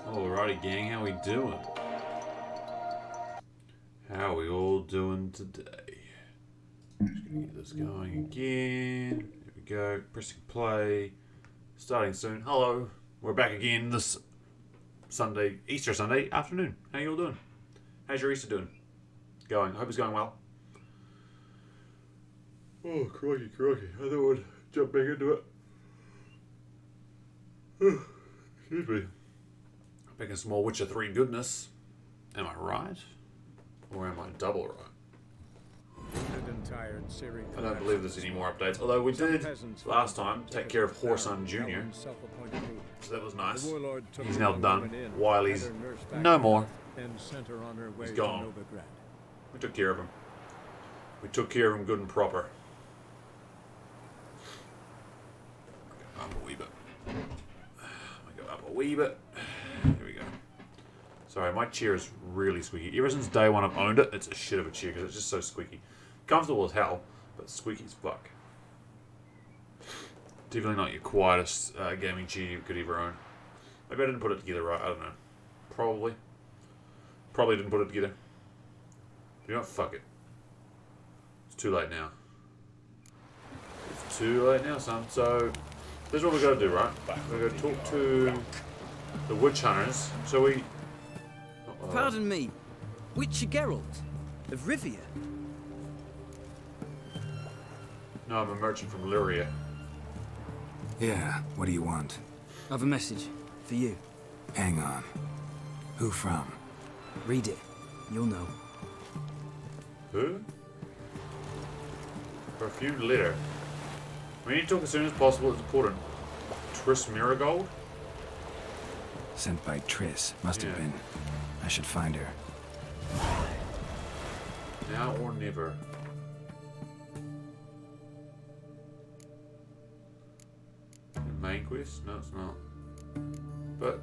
Alrighty, gang, how we doing? How we all doing today? Just gonna get this going again. Here we go. Pressing play. Starting soon. Hello. We're back again this Sunday, Easter Sunday afternoon. How you all doing? How's your Easter doing? Going? I hope it's going well. Oh, crikey. I thought I'd jump back into it. Excuse me. Making some more Witcher 3 goodness. Am I right? Or am I double right? I don't believe there's any more updates. Although we did, last time, take care of Whoreson Jr. So that was nice. He's now done. Wiley's no more. He's gone. We took care of him. We took care of him good and proper. Up a wee bit. Go up a wee bit. There we go. Sorry, my chair is really squeaky. Ever since day one I've owned it, it's a shit of a chair because it's just so squeaky. Comfortable as hell, but squeaky as fuck. Definitely not your quietest gaming chair you could ever own. Maybe I didn't put it together right, I don't know. Probably didn't put it together. You know what, fuck it. It's too late now. It's too late now, son. So, this is what we're going to do, right? We're going to talk to the witch hunters. So we... Pardon me, Witcher Geralt of Rivia. No, I'm a merchant from Lyria. Yeah, what do you want? I've a message for you. Hang on. Who from? Read it. You'll know. Who? Perfumed letter. We need to talk as soon as possible. It's important. Triss Miragold? Sent by Triss. Must have been. I should find her. Now or never. Main quest? No, it's not. But...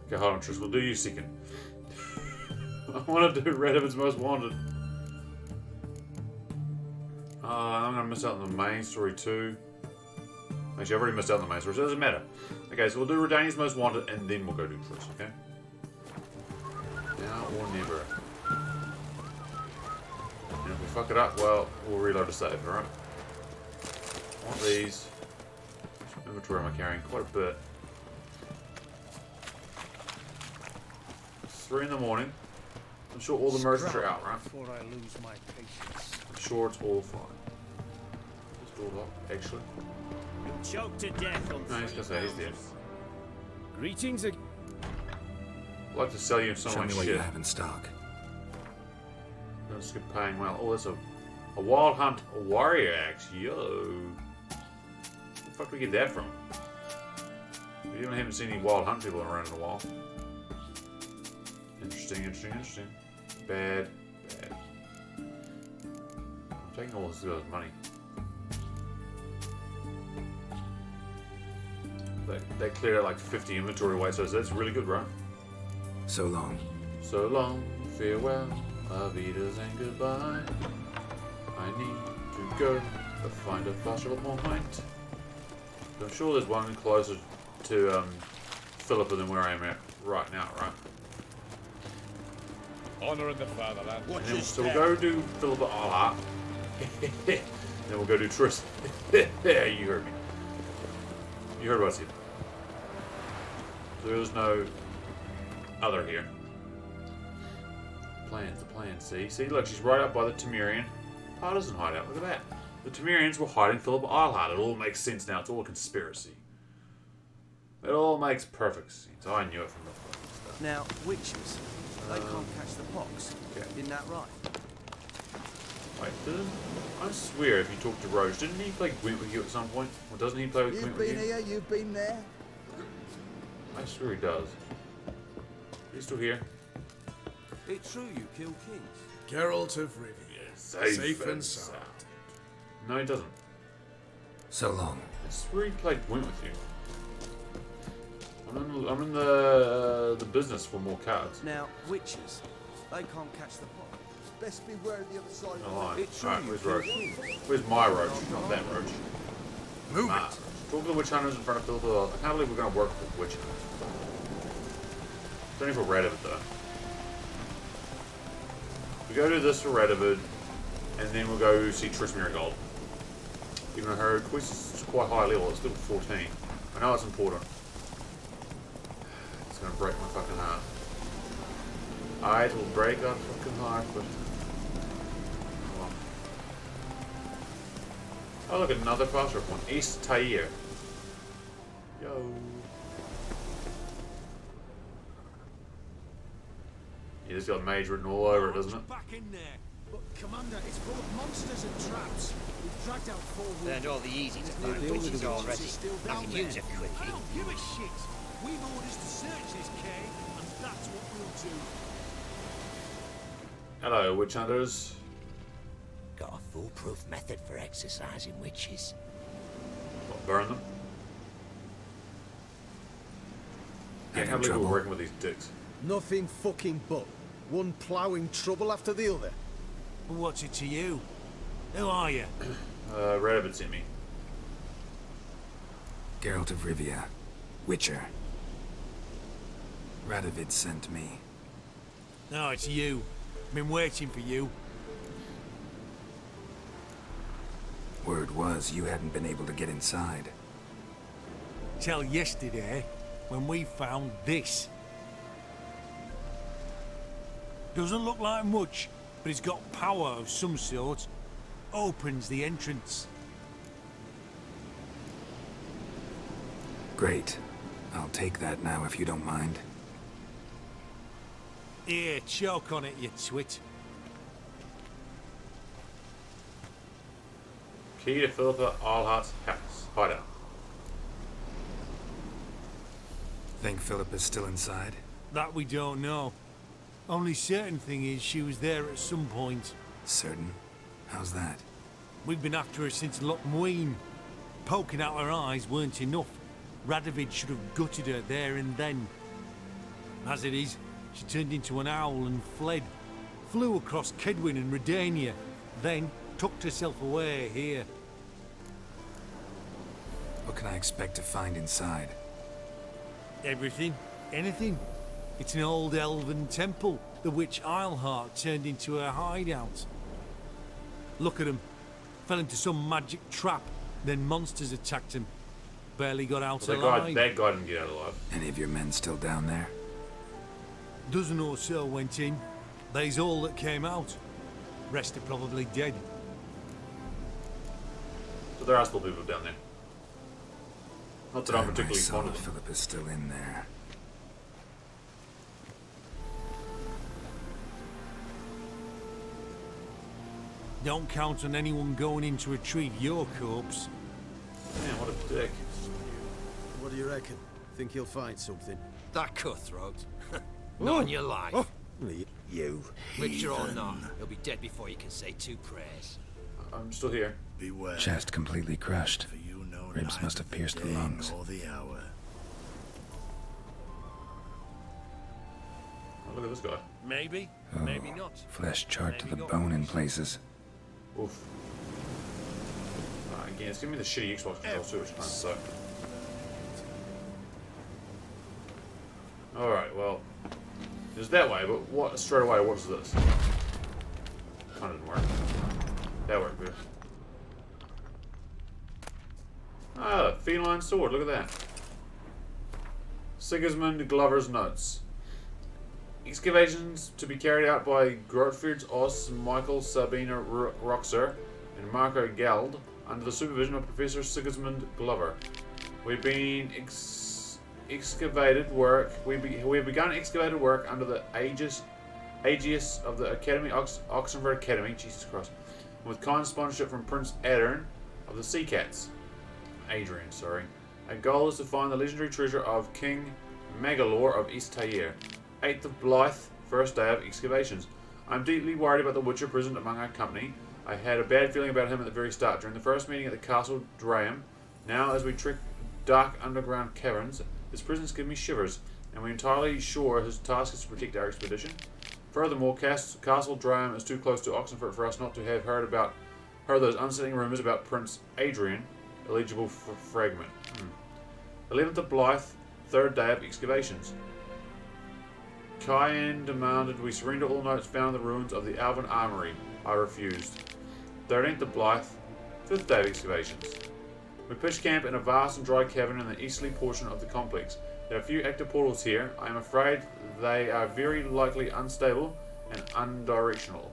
Okay, hold on, Triss. We'll do you second. I want to do Red Heaven's Most Wanted. I'm going to miss out on the main story too. Actually, I've already missed out on the main story, so it doesn't matter. Okay, so we'll do Redania's Most Wanted, and then we'll go do Triss, okay? Now or never. And if we fuck it up, well, we'll reload a save, alright? I want these. Which inventory am I carrying? Quite a bit. It's 3 in the morning. I'm sure all the merchants are out, right? Before I lose my patience. I'm sure it's all fine. Just all up, actually. Choked to death on No, he's gonna say he's dead. Greetings. I'd like to sell you some Show of me my what shit. you have in stock. That's good paying well. Oh, that's a Wild Hunt Warrior Axe. Yo. Where the fuck did we get that from? We even haven't seen any Wild Hunt people around in a while. Interesting. Bad. I'm taking all this guy's money. They cleared out like 50 inventory away, so that's really good, right? So long. So long, farewell, Avidas and goodbye. I need to go to find a fossil point. I'm sure there's one closer to Philippa than where I am at right now, right? Honor in the fatherland. So we'll go do Philippa Alha. Then we'll go do Triss. Yeah, you heard me. You heard what I said. There's no other here. The plan. See, look, she's right up by the Temerian partisan hideout. Look at that. The Temerians were hiding Philippa Eilhart. It all makes sense now. It's all a conspiracy. It all makes perfect sense. I knew it from the fucking start. Now, witches, they can't catch the pox. Okay. Isn't that right? Wait, I swear if you talk to Roche, didn't he play Gwent with you at some point? Or doesn't he play with Gwent with you? You've been here, you've been there. I swear he does. He's still here. It's true you kill kings. Geralt of Rivia. Safe and sound. No, he doesn't. So long. I swear he played Gwent with you. I'm in the business for more cards. Now, witches, they can't catch the pox. Best beware of the other side of the Oh, line. It's true alright, you where's kill Roach? kings. Where's my Roach? Not that Roach. Move Nah. it. Talk to the witch hunters in front of Philippa. I can't believe we're going to work with witch hunters. It's only for Radovid, though. We go do this for Radovid, and then we'll go see Triss Merigold. Even though her quest is quite high level, it's still 14. I know it's important. It's going to break my fucking heart. It will break our fucking heart, but... Oh, look, another fast one. East Tyre. Yo. Yeah, it's got mage written all over it, doesn't it? Back in there. But Commander, it's full of monsters and traps. We've dragged out 4 wolves. Learned all the easy to Nearly find all of witches the already. witches are still I down can there. use a I quickie. don't give a shit. We've orders to search this cave, and that's what we'll do. Hello, witch hunters. Got a foolproof method for exercising witches. What, burn them? Yeah, I Having can't believe we're trouble? working with these dicks. Nothing fucking but. One ploughing trouble after the other. But what's it to you? Who are you? Radovid sent me. Geralt of Rivia. Witcher. Radovid sent me. No, it's you. Been waiting for you. Word was you hadn't been able to get inside. Till yesterday, when we found this. Doesn't look like much, but it's got power of some sort. Opens the entrance. Great. I'll take that now if you don't mind. Here, choke on it, you twit. Key to Philippa Allhart's house. Hideout. Think Philip is still inside? That we don't know. Only certain thing is she was there at some point. Certain? How's that? We've been after her since Lochmuin. Poking out her eyes weren't enough. Radovid should have gutted her there and then. As it is, she turned into an owl and fled. Flew across Kedwin and Redania, then tucked herself away here. What can I expect to find inside? Everything, anything. It's an old elven temple, the witch Eilhart turned into a hideout. Look at him. Fell into some magic trap, then monsters attacked him. Barely got out alive. That guy didn't get out alive. Any of your men still down there? Dozen or so went in. They's all that came out. Rest are probably dead. So there are still people down there. Not that I'm Damn, I particularly saw fond of that them. Philip is still in there. Don't count on anyone going in to retrieve your corpse. Man, what a dick. What do you reckon? Think he'll find something? That cutthroat. Not on your life. You. Witcher or not, he'll be dead before you can say 2 prayers. I'm still here. Beware. Chest completely crushed. For you know Ribs neither must have pierced the day lungs. nor the hour. Oh, look at this guy. Maybe, Oh, maybe not. flesh charred to the Maybe not. bone in places. Oof. Again, it's giving me the shitty Xbox controls too, which kind of suck. Alright, well. There's that way, but what straight away, what's this? Kinda didn't work. That worked good. Ah, feline sword, look at that. Sigismund Glover's notes. Excavations to be carried out by Grotfrid's Oss, Michael Sabina Roxer, and Marco Geld under the supervision of Professor Sigismund Glover. We've been excavated work. We have begun excavated work under the aegis of the Academy, Oxenford Academy, Jesus Christ, with kind sponsorship from Prince Adrian of the Sea Cats. Adrian, sorry. Our goal is to find the legendary treasure of King Magalore of East Tyre. 8th of Blythe, first day of excavations. I'm deeply worried about the Witcher present among our company. I had a bad feeling about him at the very start. During the first meeting at the Castle Draham, now as we trek dark underground caverns, his presence gives me shivers, and we're entirely sure his task is to protect our expedition. Furthermore, Castle Draham is too close to Oxenford for us not to have heard those unsettling rumours about Prince Adrian Illegible fragment. 11th of Blythe, 3rd day of excavations. Cayenne demanded we surrender all notes found in the ruins of the Alvin Armory. I refused. 13th of Blythe, 5th day of excavations. We pitched camp in a vast and dry cavern in the easterly portion of the complex. There are a few active portals here. I am afraid they are very likely unstable and undirectional.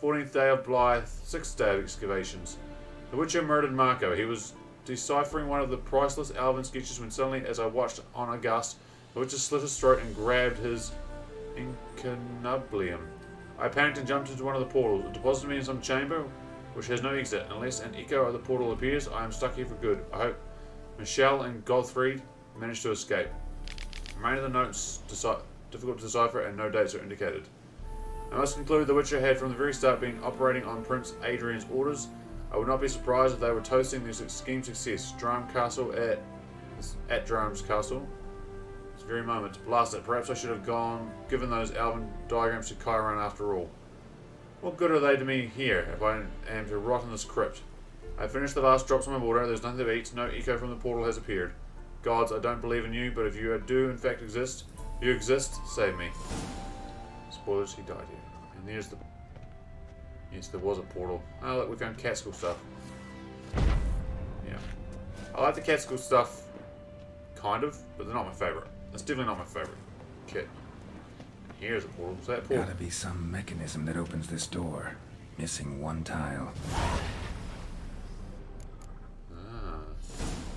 14th day of Blythe, 6th day of excavations. The Witcher murdered Marco. He was deciphering one of the priceless Alvin sketches when suddenly, as I watched on aghast, the Witcher slit his throat and grabbed his incunablium. I panicked and jumped into one of the portals. It deposited me in some chamber which has no exit. Unless an echo of the portal appears, I am stuck here for good. I hope Michelle and Gottfried managed to escape. Remainder of the notes difficult to decipher and no dates are indicated. I must conclude the Witcher had from the very start been operating on Prince Adrian's orders. I would not be surprised if they were toasting this scheme success. Drum Castle at Drum's Castle. This very moment. Blast it. Perhaps I should have given those Alvin diagrams to Chiron after all. What good are they to me here if I am to rot in this crypt? I have finished the last drops of my water. There's nothing to eat. No echo from the portal has appeared. Gods, I don't believe in you, but if you do in fact exist, save me. Spoilers, he died here. And there's the... Yes, there was a portal. Oh, look, we found Catskill stuff. Yeah. I like the Catskill stuff, kind of, but they're not my favourite. That's definitely not my favourite kit. Here's a portal. Is that a portal? Gotta be some mechanism that opens this door. Missing one tile. Ah.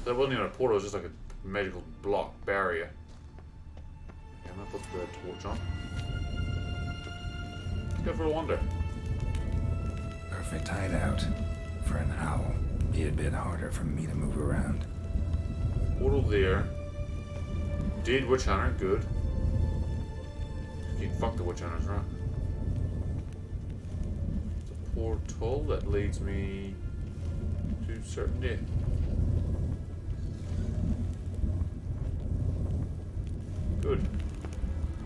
That wasn't even a portal, it was just like a magical block barrier. Okay, I'm gonna put the torch on. Let's go for a wander. Perfect hideout. For an owl. Be a bit harder for me to move around. Portal there. Dead witch hunter, good. You can fuck the witch hunters, right? It's a portal that leads me to certain death. Good.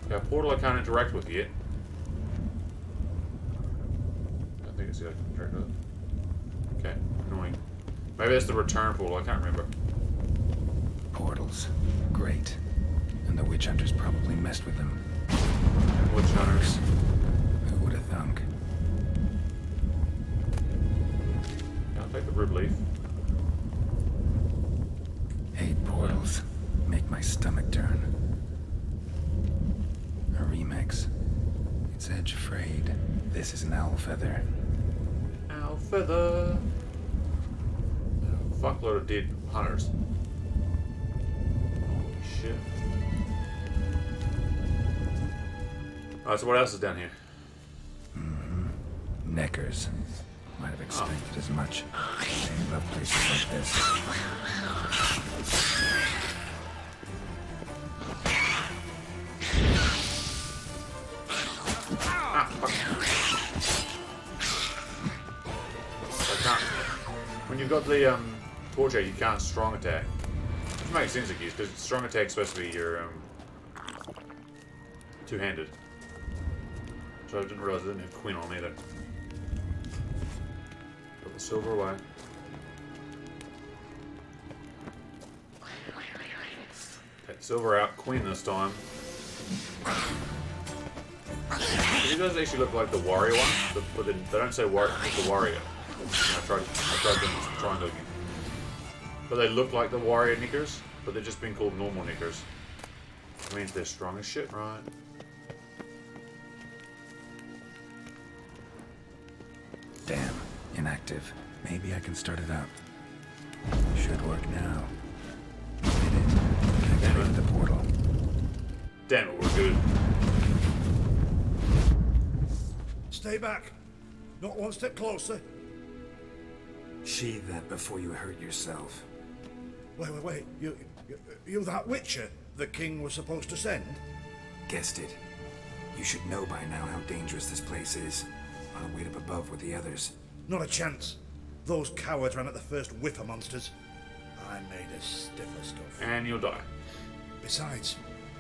Okay, a portal I can't interact with yet. I think it's the I can interact with. Okay, annoying. Maybe that's the return portal, I can't remember. Portals. Great. And the witch hunters probably messed with them. Witch hunters. Who would have thunk? I'll take the rib leaf. 8 portals. Make my stomach turn. A remix. Its edge frayed. This is an owl feather. Owl feather. Fuckload of dead hunters. Holy shit. Alright, so what else is down here? Neckers. Might have expected as much. They love places like this. Ah, fuck. I can't. When you've got the torch out, you can't strong attack. Which makes sense, I guess, because strong attack's supposed to be your two-handed. So I didn't realize I didn't have Queen on either. Put the silver away. Take the silver out, Queen this time. He does actually look like the warrior one, but they don't say warrior, it's the warrior. I tried them trying to. But they look like the warrior knickers, but they're just being called normal knickers. Which means they're strong as shit, right? Damn. Inactive. Maybe I can start it up. Should work now. Did it. Activate the portal. Damn it, we're good. Stay back. Not one step closer. Sheathe that before you hurt yourself. Wait. You that Witcher the king was supposed to send? Guessed it. You should know by now how dangerous this place is. I'll wait up above with the others. Not a chance. Those cowards ran at the first whipper monsters. I made a stiffer stuff. And you'll die. Besides,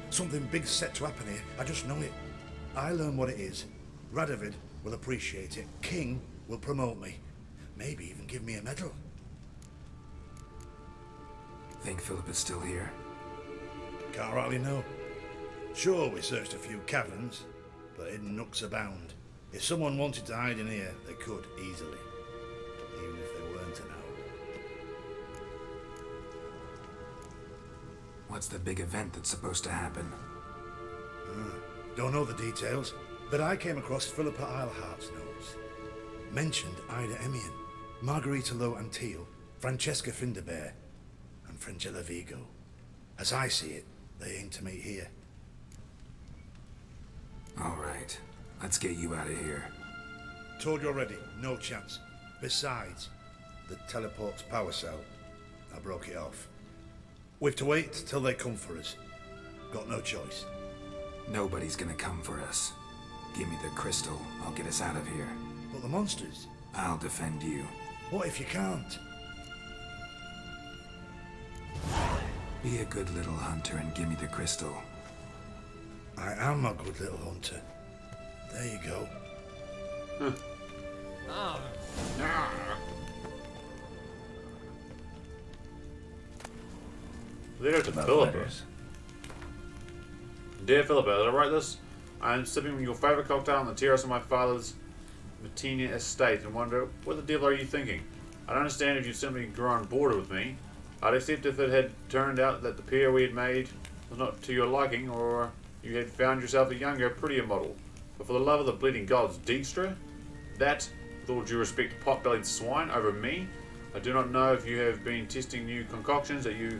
something big's set to happen here. I just know it. I learn what it is. Radovid will appreciate it. King will promote me. Maybe even give me a medal. Think Philip is still here? Can't rightly know. Sure, we searched a few caverns, but hidden nooks abound. If someone wanted to hide in here, they could easily. Even if they weren't an owl. What's the big event that's supposed to happen? Don't know the details, but I came across Philippa Eilhart's notes. Mentioned Ida Emian, Margarita Lo Antille, Francesca Finderbear, and Frangella Vigo. As I see it, they aim to meet here. All right, let's get you out of here. Told you already, no chance. Besides, the teleport's power cell, I broke it off. We've to wait till they come for us. Got no choice. Nobody's gonna come for us. Give me the crystal, I'll get us out of here. But the monsters? I'll defend you. What if you can't? Be a good little hunter and give me the crystal. I am a good little hunter. There you go. Letter to Love Philippa. letters. Dear Philippa, as I write this, I am sipping your favourite cocktail on the terrace of my father's Matina estate and wonder, what the devil are you thinking? I don't understand if you've simply grown bored with me. I'd accept if it had turned out that the pair we had made was not to your liking, or you had found yourself a younger, prettier model. But for the love of the bleeding gods, Dijkstra, that, with all due respect, pot-bellied swine over me, I do not know if you have been testing new concoctions that you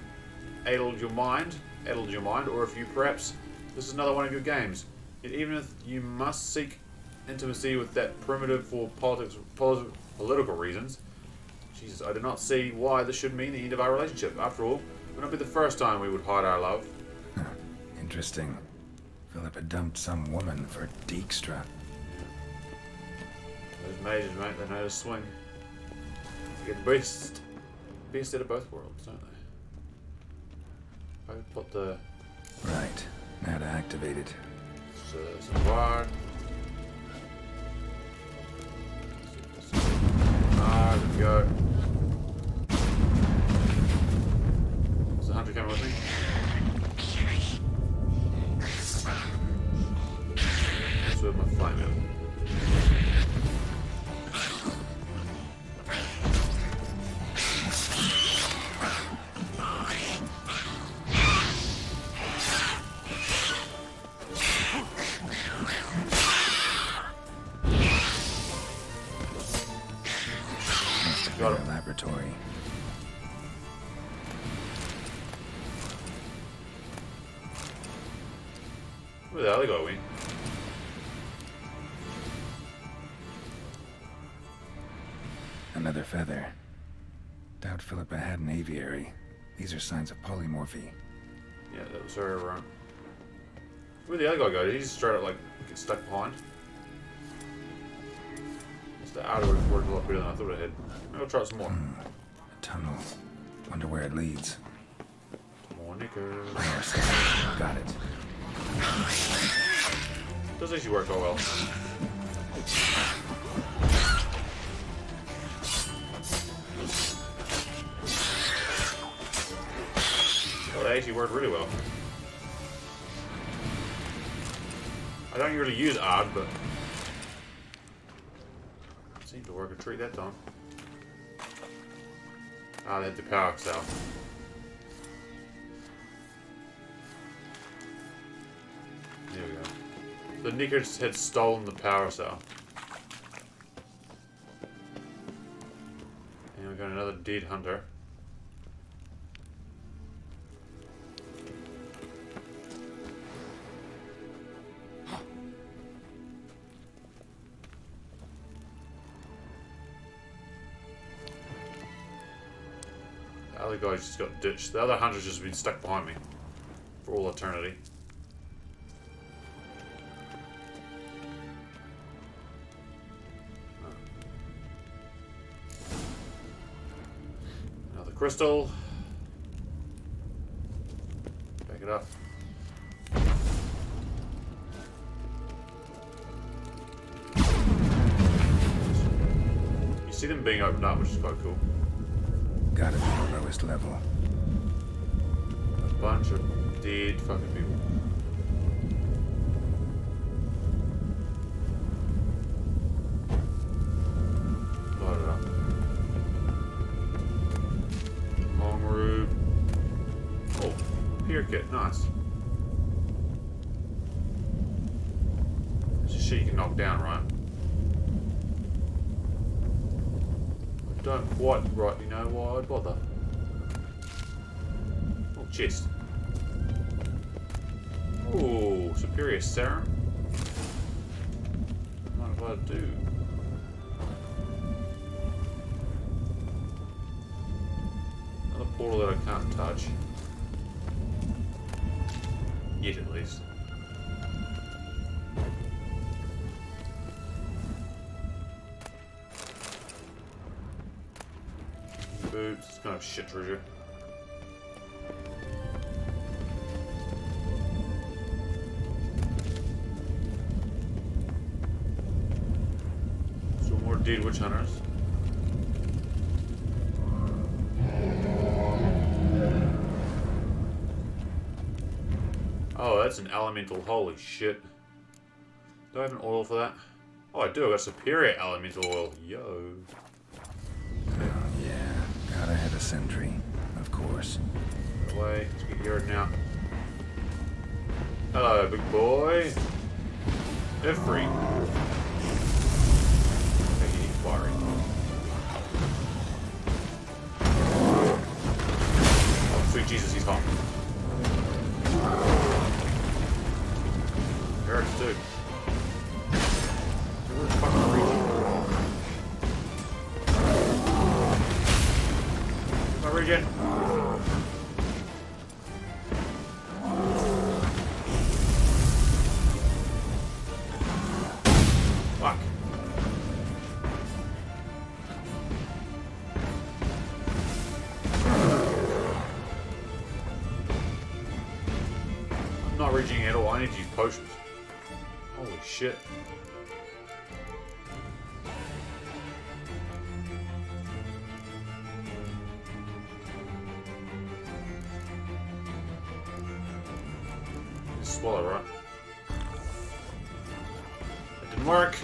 addled your mind, or if you perhaps this is another one of your games. Yet even if you must seek intimacy with that primitive for political reasons, Jesus, I do not see why this should mean the end of our relationship. After all, it would not be the first time we would hide our love. Interesting. Philippa dumped some woman for Dijkstra. Those mages, mate, they know how to swing. They get the best out of both worlds, don't they? I put the Right. Now to activate it. Savoir. Ah, there we go. Is the hunter coming with me? That's with my flame out. Got him. Laboratory. Where the hell they go, we? Another feather. Doubt Philippa had an aviary. These are signs of polymorphy. Yeah, that was her around. Where'd the other guy go? Did he just straight up like get stuck behind? The outer would have worked a lot better than I thought it had. Maybe I'll try it some more. A tunnel. Wonder where it leads. More knickers. Got it. Does actually work quite well. Well, they actually worked really well. I don't really use ARD, but seemed to work a treat that time. Ah, they had the power cell. There we go. The knickers had stolen the power cell. And we got another dead hunter. The other guy just got ditched. The other hunter's just been stuck behind me for all eternity. Another crystal. Back it up. You see them being opened up, which is quite cool. Gotta be the lowest level. Bunch of dead fucking people. Load it up. Long route. Oh, pier kit, nice. It's just shit you can knock down, right? I don't quite rightly know why I'd bother. Oh, chest. Oh, superior serum. What if I do? Another portal that I can't touch. Yet, at least. Boots. It's kind of shit treasure. Some more dead witch hunters. Oh, that's an elemental. Holy shit. Do I have an oil for that? Oh, I do. I got superior elemental oil. Yo. Oh, yeah. Gotta hit a sentry. Of course. Get away. Let's get here now. Hello, big boy. They're free. Making inquiry. Oh, sweet Jesus, he's hot. Hurts too. Where's the fucking region? My region. Fuck. I'm not reaching at all. I need to use potions. Holy shit. Just swallow, right? That didn't work.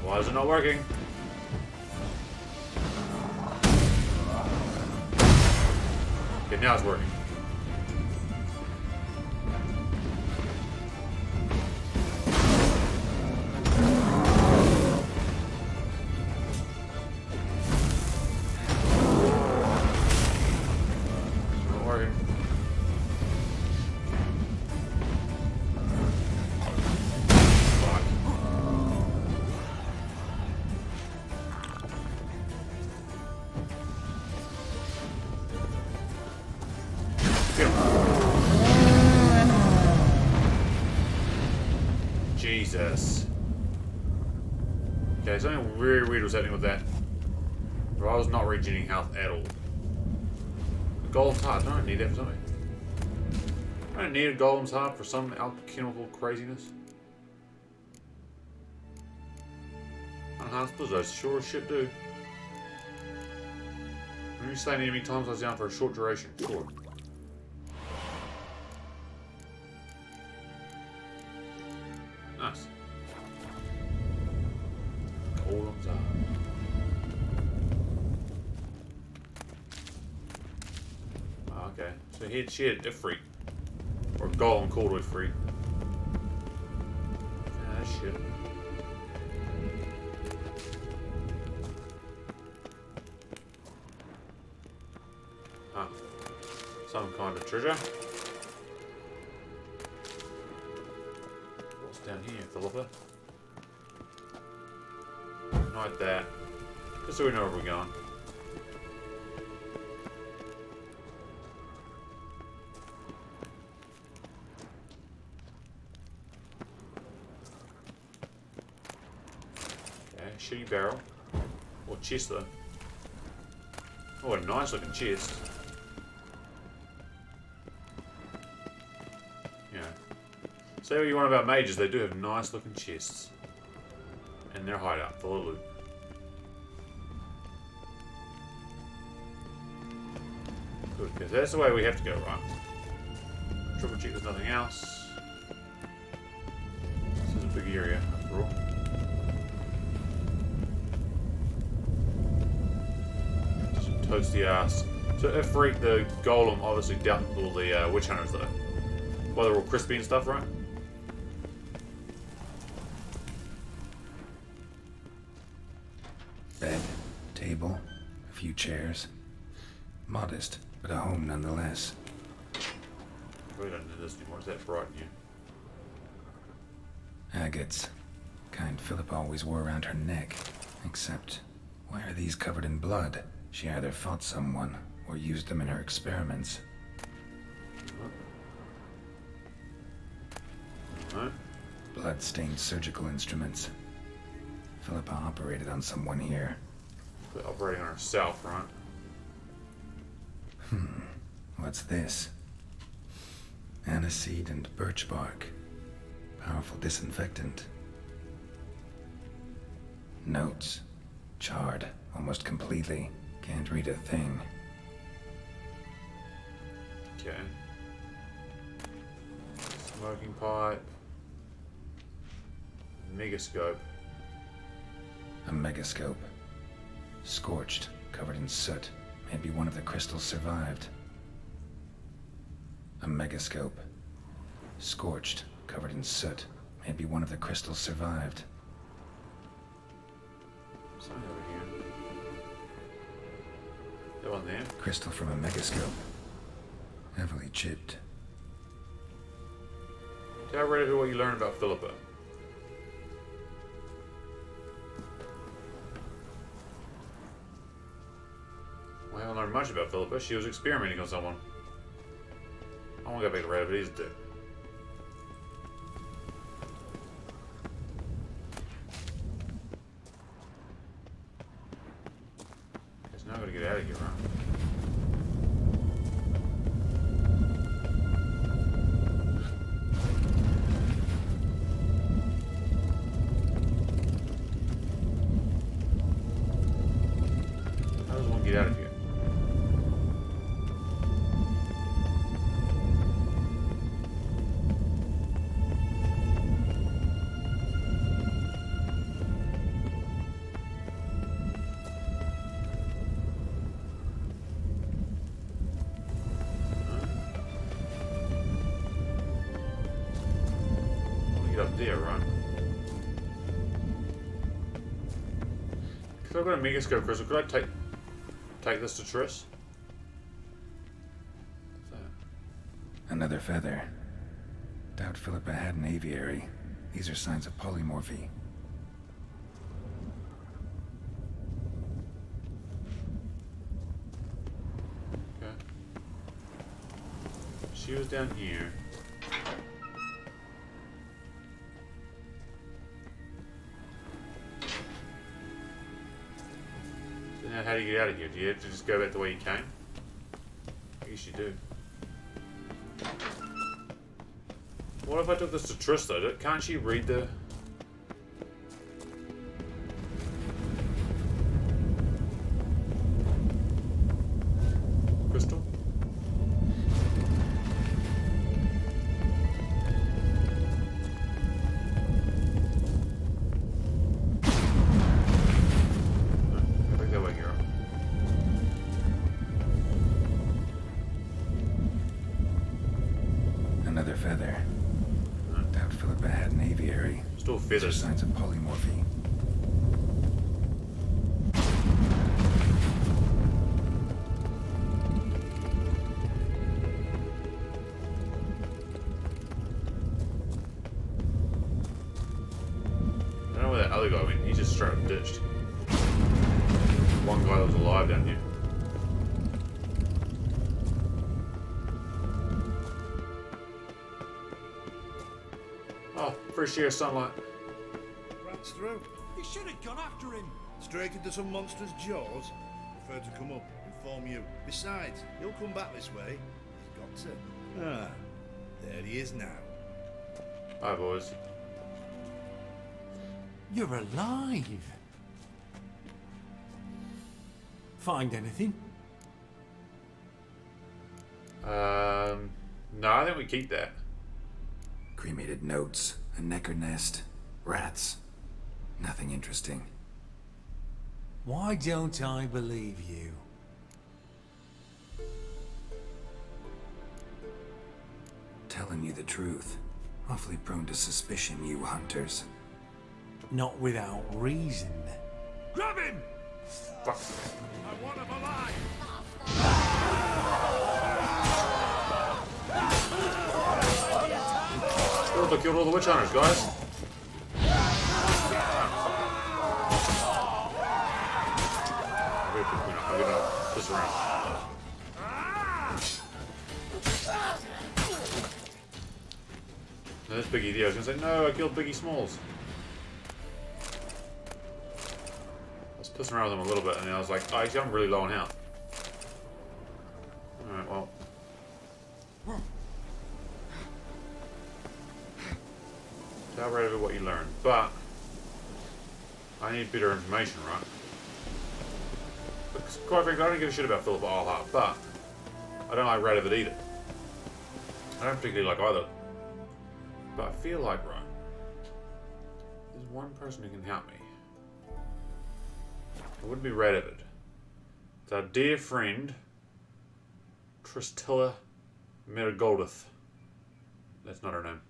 Why is it not working? Okay, now it's working. Not working. Fuck. Jesus. Okay, something very weird was happening with that. Where I was not regenerating health at all. A golem's heart. I don't need that for something. I don't need a golem's heart for some alchemical craziness. Enhanced blizzards, sure as shit do. When you slay an enemy times lies down for a short duration. Sure. Nice. Golem's heart. Okay, so she had Ifrit. Or Golem called Ifrit. Ah, shit. Ah. Some kind of treasure. What's down here, Philippa? Like that. Just so we know where we're going. Shitty barrel. Or chest though. Oh, a nice looking chest. Yeah. Say what you want about mages, they do have nice looking chests. And their hideout full of loot. Good, because that's the way we have to go, right? Triple check there's nothing else. This is a big area, after all. Just toasty ass. So if the golem obviously dealt with all the witch hunters though. Well, they're all crispy and stuff, right? Bed, table, a few chairs. Modest, but a home nonetheless. We don't need this anymore. Is that bright in here? Agates. Kind Philippa always wore around her neck. Except, why are these covered in blood? She either fought someone, or used them in her experiments. Alright. Blood-stained surgical instruments. Philippa operated on someone here. We're operating on herself, right? What's this? Aniseed and birch bark. Powerful disinfectant. Notes. Charred, almost completely. Can't read a thing. Okay. Smoking pipe. Megascope. A megascope. Scorched, covered in soot. Maybe one of the crystals survived. A megascope. Scorched, covered in soot. Maybe one of the crystals survived. Something over here. That one there. Crystal from a megascope. Heavily chipped. Tell Reddit what you learned about Philippa. Well, I haven't learned much about Philippa. She was experimenting on someone. I want to go back to Reddit, but he's a dick. Guess now I gotta get out of here, right? How does one get out of here? Up there, right? Because I've got a megascope crystal. Could I take this to Triss? What's that? Another feather. Doubt Philippa had an aviary. These are signs of polymorphy. Okay. She was down here. So now how do you get out of here? Do you have to just go back the way you came? I guess you do. What if I took this to Triss though? Can't she read the... crystal? No, go back that way, girl. Another feather. Doubt Philippa had an aviary. Still These are feathers. signs of polymorphy. I don't know where that other guy went. He just straight up ditched. One guy that was alive down here. Oh, fresh air, sunlight. Rats through. You should have gone after him. Straight into some monster's jaws. Prefer to come up, inform you. Besides, he'll come back this way. He's got to. Ah, there he is now. Hi, boys. You're alive. Find anything? No, I think we keep that. Cremated notes, a necker nest, rats. Nothing interesting. Why don't I believe you? Telling you the truth. Awfully prone to suspicion, you hunters. Not without reason. Grab him! Fuck. I want him alive! Killed all the witch hunters, guys. I'm gonna piss around. No, that's Biggie D. I was gonna say, no, I killed Biggie Smalls. I was pissing around with him a little bit, and then I was like, oh, actually, I'm really low on health. Alright, well. Tell right over what you learned, but I need better information, right? Because quite frankly, I don't give a shit about Philip Eilhart, but I don't like Radovid either. I don't particularly like either. But I feel like, right, there's one person who can help me. It wouldn't be Radovid. It's our dear friend, Tristilla Merigoldith. That's not her name.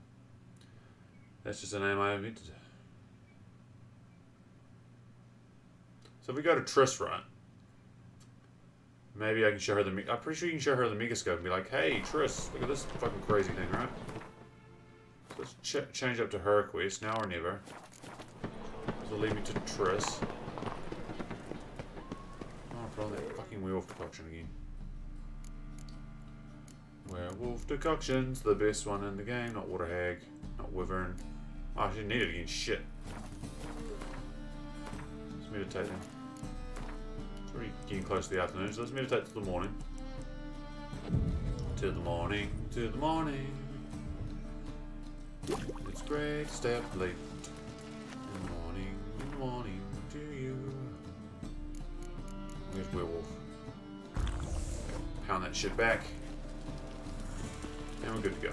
That's just a name I omitted. So if we go to Triss, right? Maybe I can show her the... I'm pretty sure you can show her the Megascope and be like, hey, Triss, look at this fucking crazy thing, right? So let's change up to her quest, now or never. So lead me to Triss. Oh, put on that fucking werewolf decoction again. Werewolf decoction's the best one in the game, not water hag, not wyvern. Oh, I didn't need it again, shit. Let's meditate then. It's already getting close to the afternoon, so let's meditate till the morning. Till the morning, till the morning. It's great to stay up late. In the morning to you. Where's werewolf? Pound that shit back. And we're good to go.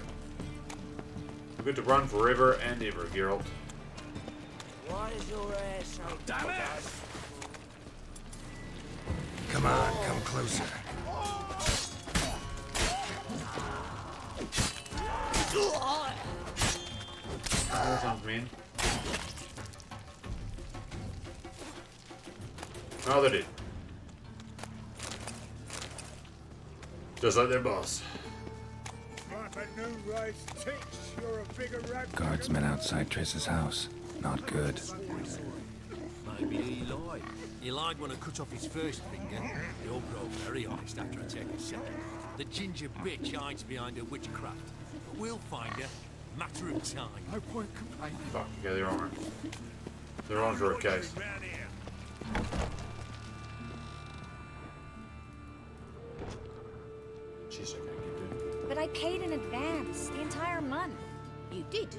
We're good to run forever and ever, Geralt. Why is your hair so Damn it! Come on, come closer. That sounds mean. Oh, they did. Just like their boss. Guardsmen outside Triss's house. Not good. Maybe he lied. He lied when I cut off his first finger. You'll grow very honest after I take a second. The ginger bitch hides behind her witchcraft. But we'll find her. Matter of time. No point complaining. Fuck, yeah, they're on. They're on for a case. Round here. Jeez, I can't get it. But I paid in advance, the entire month. You did,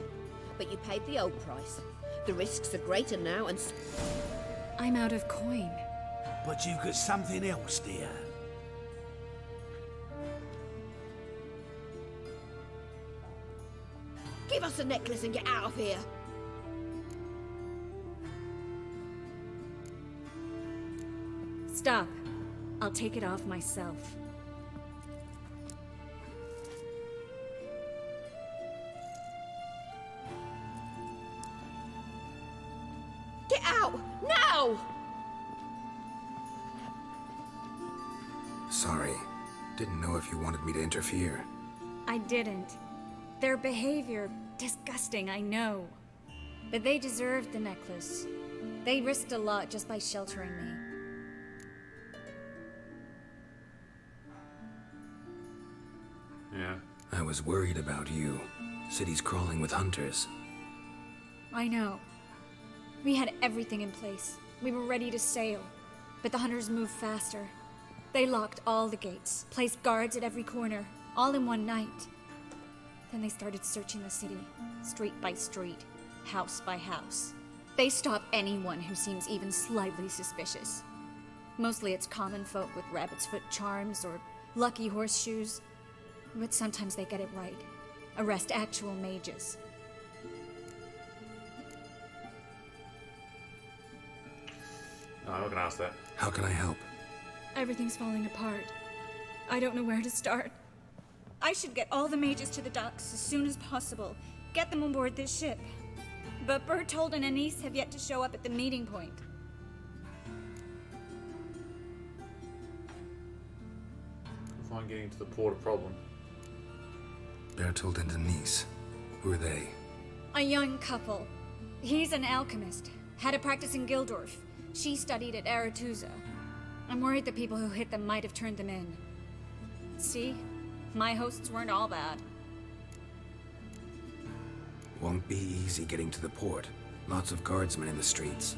but you paid the old price. The risks are greater now, and I'm out of coin. But you've got something else, dear. give us the necklace and get out of here. Stop. I'll take it off myself. Get out! Now! Sorry. Didn't know if you wanted me to interfere. I didn't. Their behavior, disgusting, I know. But they deserved the necklace. They risked a lot just by sheltering me. Yeah. I was worried about you. City's crawling with hunters. I know. We had everything in place. We were ready to sail. But the hunters moved faster. They locked all the gates, placed guards at every corner, all in one night. Then they started searching the city, street by street, house by house. They stop anyone who seems even slightly suspicious. Mostly it's common folk with rabbit's foot charms or lucky horseshoes. But sometimes they get it right. Arrest actual mages. No, I'm not gonna ask that. How can I help? Everything's falling apart. I don't know where to start. I should get all the mages to the docks as soon as possible. Get them on board this ship. But Bertold and Anise have yet to show up at the meeting point. I find getting to the port a problem. Bertold and Denise. Who are they? A young couple. He's an alchemist. Had a practice in Gildorf. She studied at Aretusa. I'm worried the people who hit them might have turned them in. See? My hosts weren't all bad. Won't be easy getting to the port. Lots of guardsmen in the streets.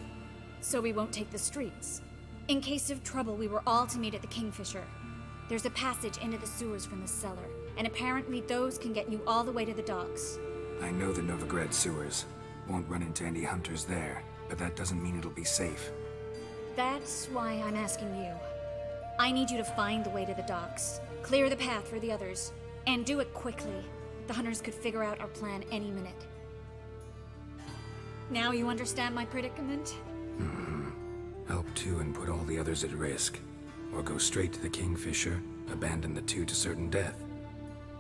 So we won't take the streets. In case of trouble, we were all to meet at the Kingfisher. There's a passage into the sewers from the cellar, and apparently those can get you all the way to the docks. I know the Novigrad sewers. Won't run into any hunters there, but that doesn't mean it'll be safe. That's why I'm asking you. I need you to find the way to the docks, clear the path for the others, and do it quickly. The hunters could figure out our plan any minute. Now you understand my predicament? Help two and put all the others at risk. Or go straight to the Kingfisher, abandon the two to certain death.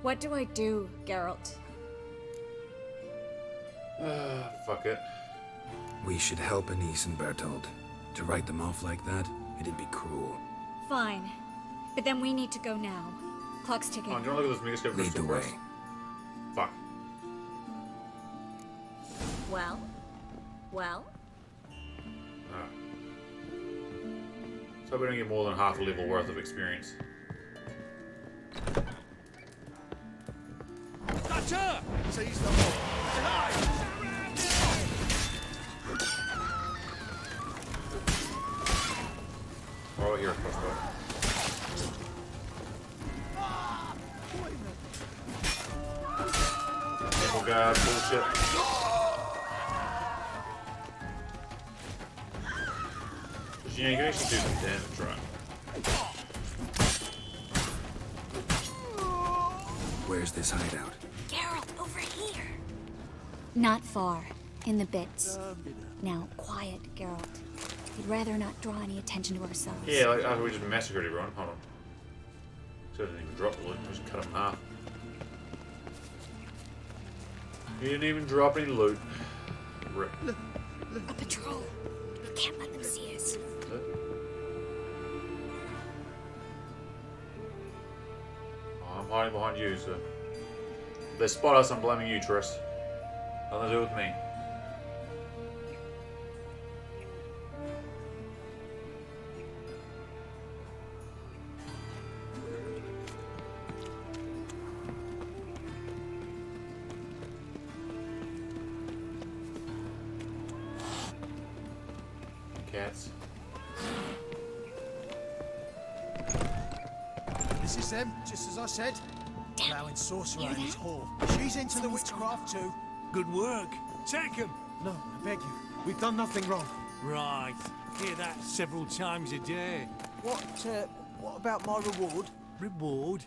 What do I do, Geralt? Fuck it. We should help Anise and Bertold. To write them off like that, it'd be cruel. Fine. But then we need to go now. Clock's ticking. Oh, do you want to look at this Megascope Lead the crystal way. first? Fuck. Well? Well? So we don't get more than half a level worth of experience. That's her! Seize them all! We're all here, crossbow. Temple guard bullshit. You know, you can actually do some damage, right? Where's this hideout? Geralt, over here! Not far. In the bits. Now, quiet, Geralt. We'd rather not draw any attention to ourselves. Yeah, like after we just massacred everyone. Hold on. So I didn't even drop the loot, just cut them in half. He didn't even drop any loot. Rip. A patrol. We can't let them see us. Oh, I'm hiding behind you, so. If they spot us, I'm blaming you, Triss. Nothing to do with me. Cats. This is them, just as I said. Allowing sorcerer in his hall. She's into the witchcraft too. Good work. Take him. No, I beg you. We've done nothing wrong. Right. Hear that several times a day. What about my reward? Reward?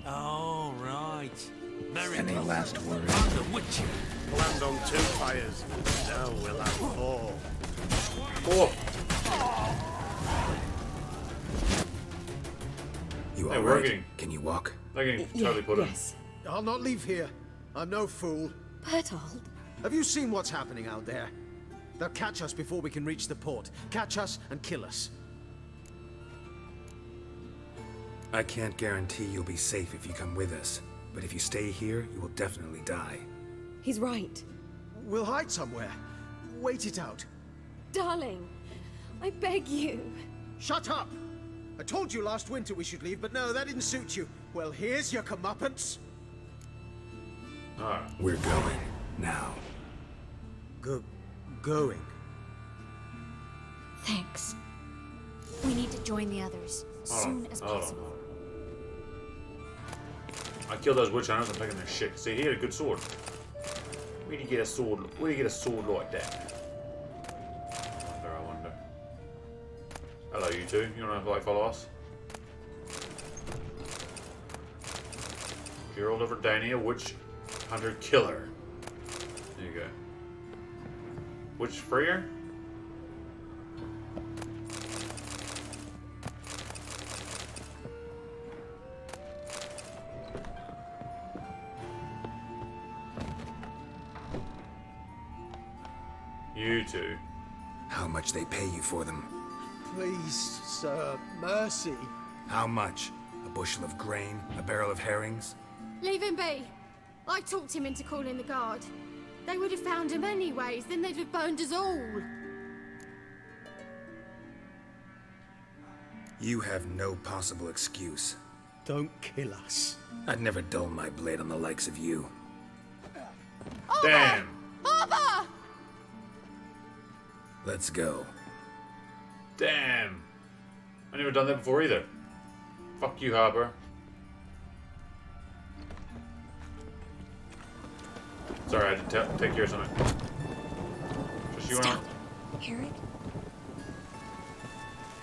Oh, right. Any last words? I'm the Witcher. Land on 2 fires. Now we'll have 4. Four. You Hey, all we're right? getting- Can you walk? They're getting totally put in. Yes. I'll not leave here. I'm no fool. Bertold. Have you seen what's happening out there? They'll catch us before we can reach the port. Catch us and kill us. I can't guarantee you'll be safe if you come with us. But if you stay here, you will definitely die. He's right. We'll hide somewhere. Wait it out. Darling, I beg you. Shut up! I told you last winter we should leave, but no, that didn't suit you. Well, here's your comeuppance. Alright. We're going. Now. Going? Thanks. We need to join the others as soon as possible. I killed those witch hunters. I'm taking their shit. See, he had a good sword. Where do you get a sword? Where do you get a sword like that? I wonder. Hello, you two. You wanna like follow us? Gerald of Redania, witch hunter killer. There you go. Witch freer? You two. How much they pay you for them? Please, sir, mercy. How much? A bushel of grain? A barrel of herrings? Leave him be. I talked him into calling the guard. They would have found him anyways, then they'd have boned us all. You have no possible excuse. Don't kill us. I'd never dull my blade on the likes of you. Damn! Harbour! Let's go. Damn! I never done that before either. Fuck you, Harper. Sorry, I had to take care of something. Just you and I. Stop. Eric?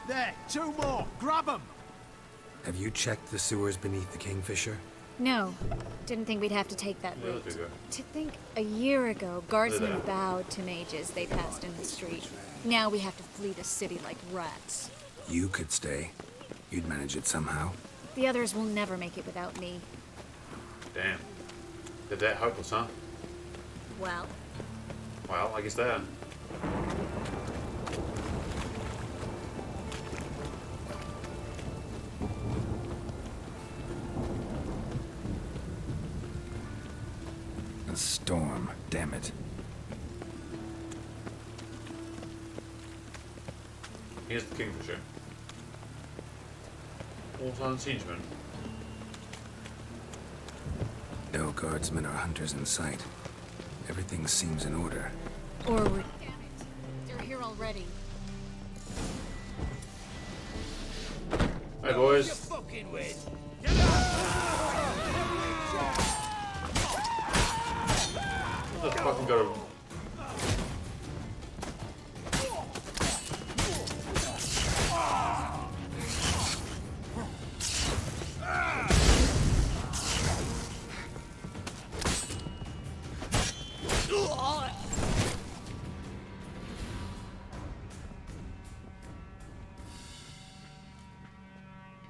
There, 2 more. Grab them. Have you checked the sewers beneath the Kingfisher? No. Didn't think we'd have to take that Yeah, route. let's do To think a year ago, guardsmen that. bowed to mages they passed in the street. Now we have to flee the city like rats. You could stay. You'd manage it somehow. The others will never make it without me. Damn. They're that hopeless, huh? Well, Well, I guess that. A storm, damn it. Here's the Kingfisher. All-time siegeman. No guardsmen or hunters in sight. Everything seems in order. or we're... Damn it. They're here already. Hey, boys. Fucking with. What the fucking got a...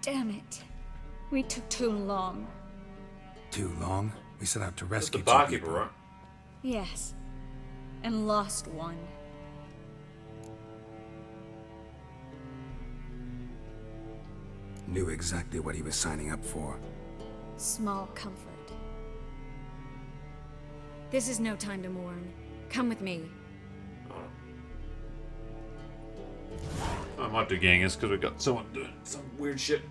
Damn it. We took too long. Too long? We set out to That's rescue the two barkeeper, people. right? Yes. And lost one. Knew exactly what he was signing up for. Small comfort. This is no time to mourn. Come with me. I might do Genghis because we got someone doing some weird shit.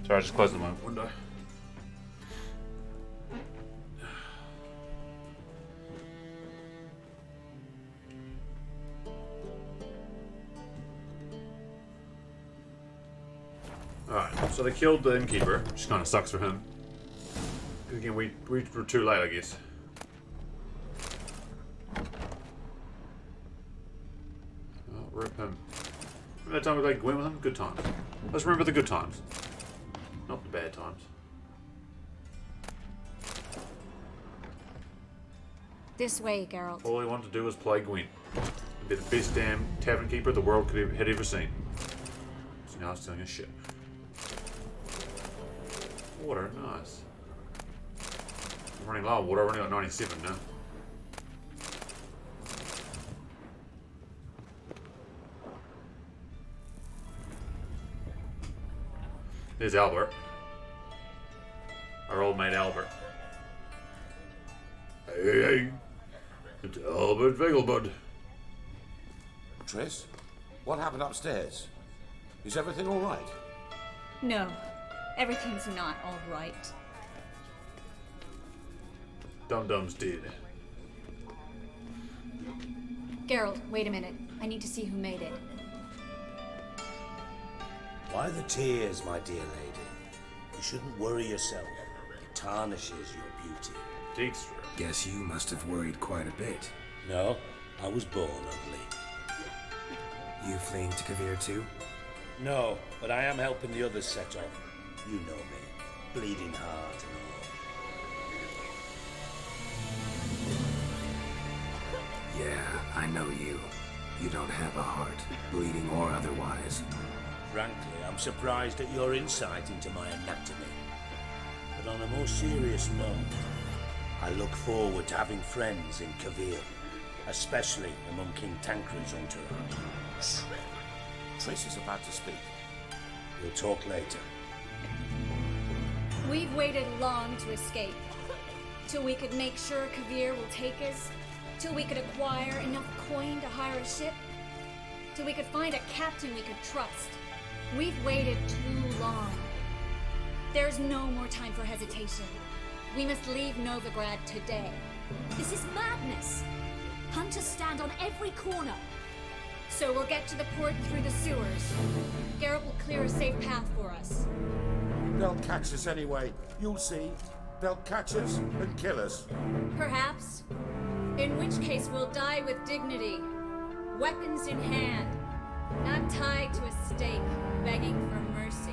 Sorry, I just closed my window. Alright, so they killed the innkeeper, which kind of sucks for him. Again, we were too late, I guess. Oh, rip him. Remember that time we played Gwyn with him? Good times. Let's remember the good times. Not the bad times. This way, Geralt. All he wanted to do was play Gwyn. And be the best damn tavern keeper the world had ever seen. So now it's telling us shit. Water, nice. I'm running low on water, I'm running at 97 now. There's Albert. Our old mate Albert. Hey, hey. It's Albert Vegelbud. Triss, what happened upstairs? Is everything all right? No. Everything's not all right. Dum-Dum's dead. Geralt, wait a minute. I need to see who made it. Why the tears, my dear lady? You shouldn't worry yourself. It tarnishes your beauty. Dijkstra. Guess you must have worried quite a bit. No, I was born ugly. You fleeing to Kavir too? No, but I am helping the others set off. You know me. Bleeding heart and all. Yeah, I know you. You don't have a heart, bleeding or otherwise. Frankly, I'm surprised at your insight into my anatomy. But on a more serious note, I look forward to having friends in Kavir, especially among King Tancred's entourage. Trace is about to speak. We'll talk later. We've waited long to escape. Till we could make sure Kavir will take us. Till we could acquire enough coin to hire a ship. Till we could find a captain we could trust. We've waited too long. There's no more time for hesitation. We must leave Novigrad today. This is madness. Hunters stand on every corner. So we'll get to the port through the sewers. Garrett will clear a safe path for us. They'll catch us anyway. You'll see. They'll catch us and kill us. Perhaps. In which case we'll die with dignity. Weapons in hand. Not tied to a stake, begging for mercy.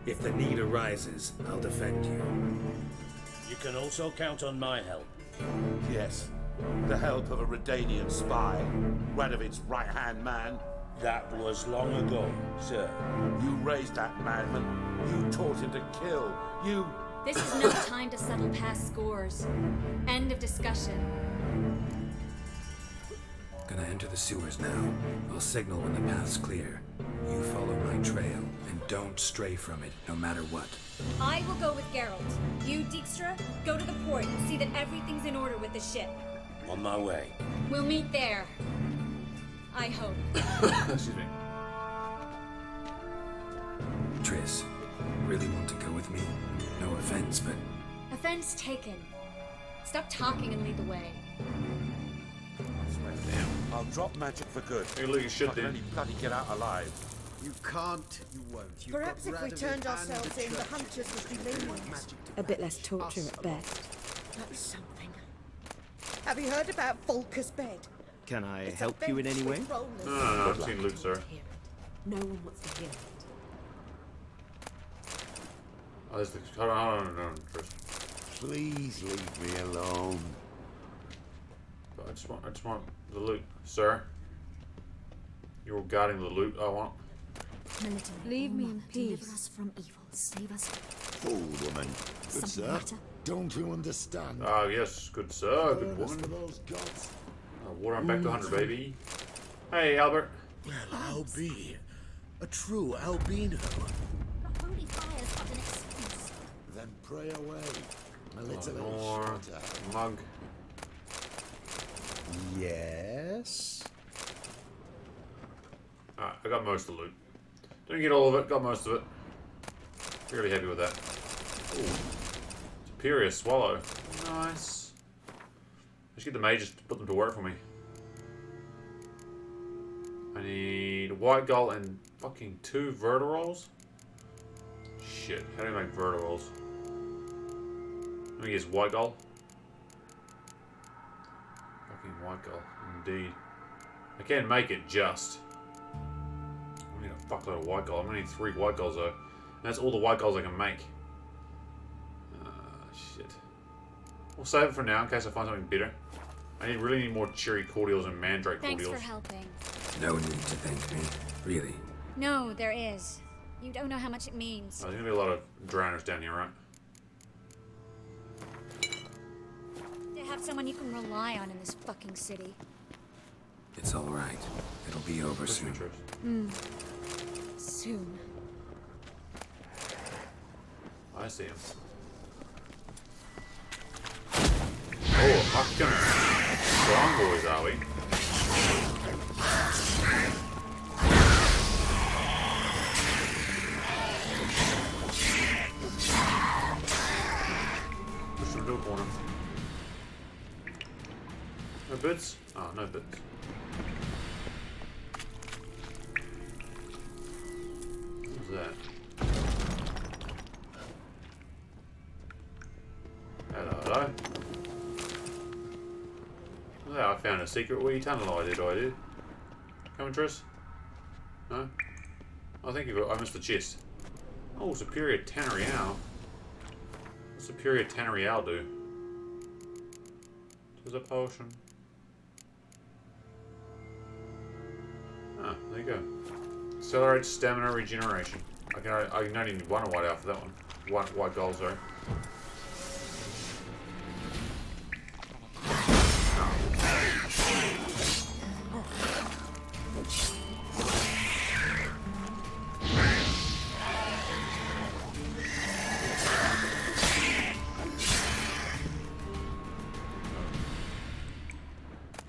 If the need arises, I'll defend you. You can also count on my help. Yes. The help of a Redanian spy. Radovid's right-hand man. That was long ago, sir. You raised that madman. You taught him to kill. You... This is no time to settle past scores. End of discussion. Gonna enter the sewers now. I'll signal when the path's clear. You follow my trail, and don't stray from it, no matter what. I will go with Geralt. You, Dijkstra, go to the port and see that everything's in order with the ship. On my way. We'll meet there. I hope. Excuse me. Triss, really want to go with me? No offense, but... Offense taken. Stop talking and lead the way. Damn. I'll drop magic for good. Hey, look, you should I can do. only bloody get out alive. You can't, you won't. You've Perhaps got if we Radovid turned and ourselves in, the churches. hunters would be lenient. Magic to A bit less protect torture us at alone. best. That's something. Have you heard about Volker's bed? Can I It's a help you in bench any way? with rollers. No, I've seen Luke, sir. No one wants to hear it. Oh, there's the... Hold on, first. Please leave me alone. I just want the loot, sir. You're guarding the loot I want. Leave me in Deliver peace. us from evil. Save us. Fool woman. Good Something sir. matter? Don't you understand? Ah, yes, good sir, good Burn us woman. for those gods. Water on back to 100, baby. Hey, Albert. Well, I'll be a true albino. The holy fire's got an excuse. Then pray away. A little More shorter. mug. Yes. Alright, I got most of the loot. Didn't get all of it, got most of it. Fairly happy with that. Ooh. Superior swallow. Nice. Let's get the mages to put them to work for me. I need white gold and fucking 2 vertirolls. Shit, how do you make vertirolls? Let me guess, white gold. Fucking white gold, indeed. I can make it just. I need a fuckload of white gold. I'm gonna need 3 white golds though. And that's all the white golds I can make. Shit. We'll save it for now in case I find something better. I really need more cherry cordials and mandrake Thanks cordials. for helping. No need to thank me. Really. No, there is. You don't know how much it means. There's gonna be a lot of drowners down here, right? To have someone you can rely on in this fucking city. It's all right. It'll be over soon. Soon. I see him. Oh, fucking strong boys, are we? Push him to a corner. No bits? Oh, no bits. What was that? Hello, hello. a secret where you tunnel I did. Come on, Triss? No? I think I missed the chest. Oh, Superior Tannery Owl. What's Superior Tannery Owl do? There's a potion. Ah, there you go. Accelerates stamina regeneration. I can only need one white out for that one. White gold, sorry.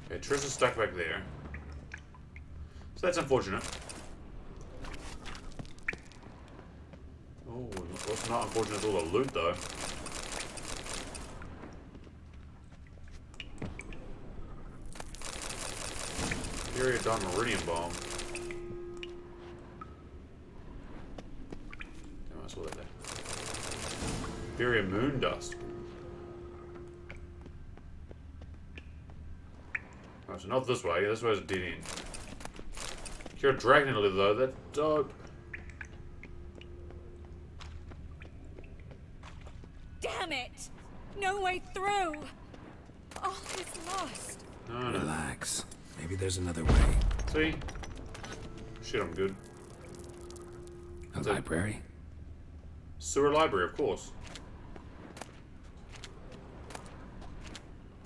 Okay, Triss is stuck back there. So that's unfortunate. Oh, what's not unfortunate is all the loot, though. Period on Meridian Bomb. Damn, I saw that there. Fury Moon Dust. Oh, so not this way. This way is a dead end. Cure Dragon Liver, though. That's dope. Damn it! No way through! All is lost. No. Relax. Maybe there's another way. See? Shit, I'm good. A library? Sewer library, of course.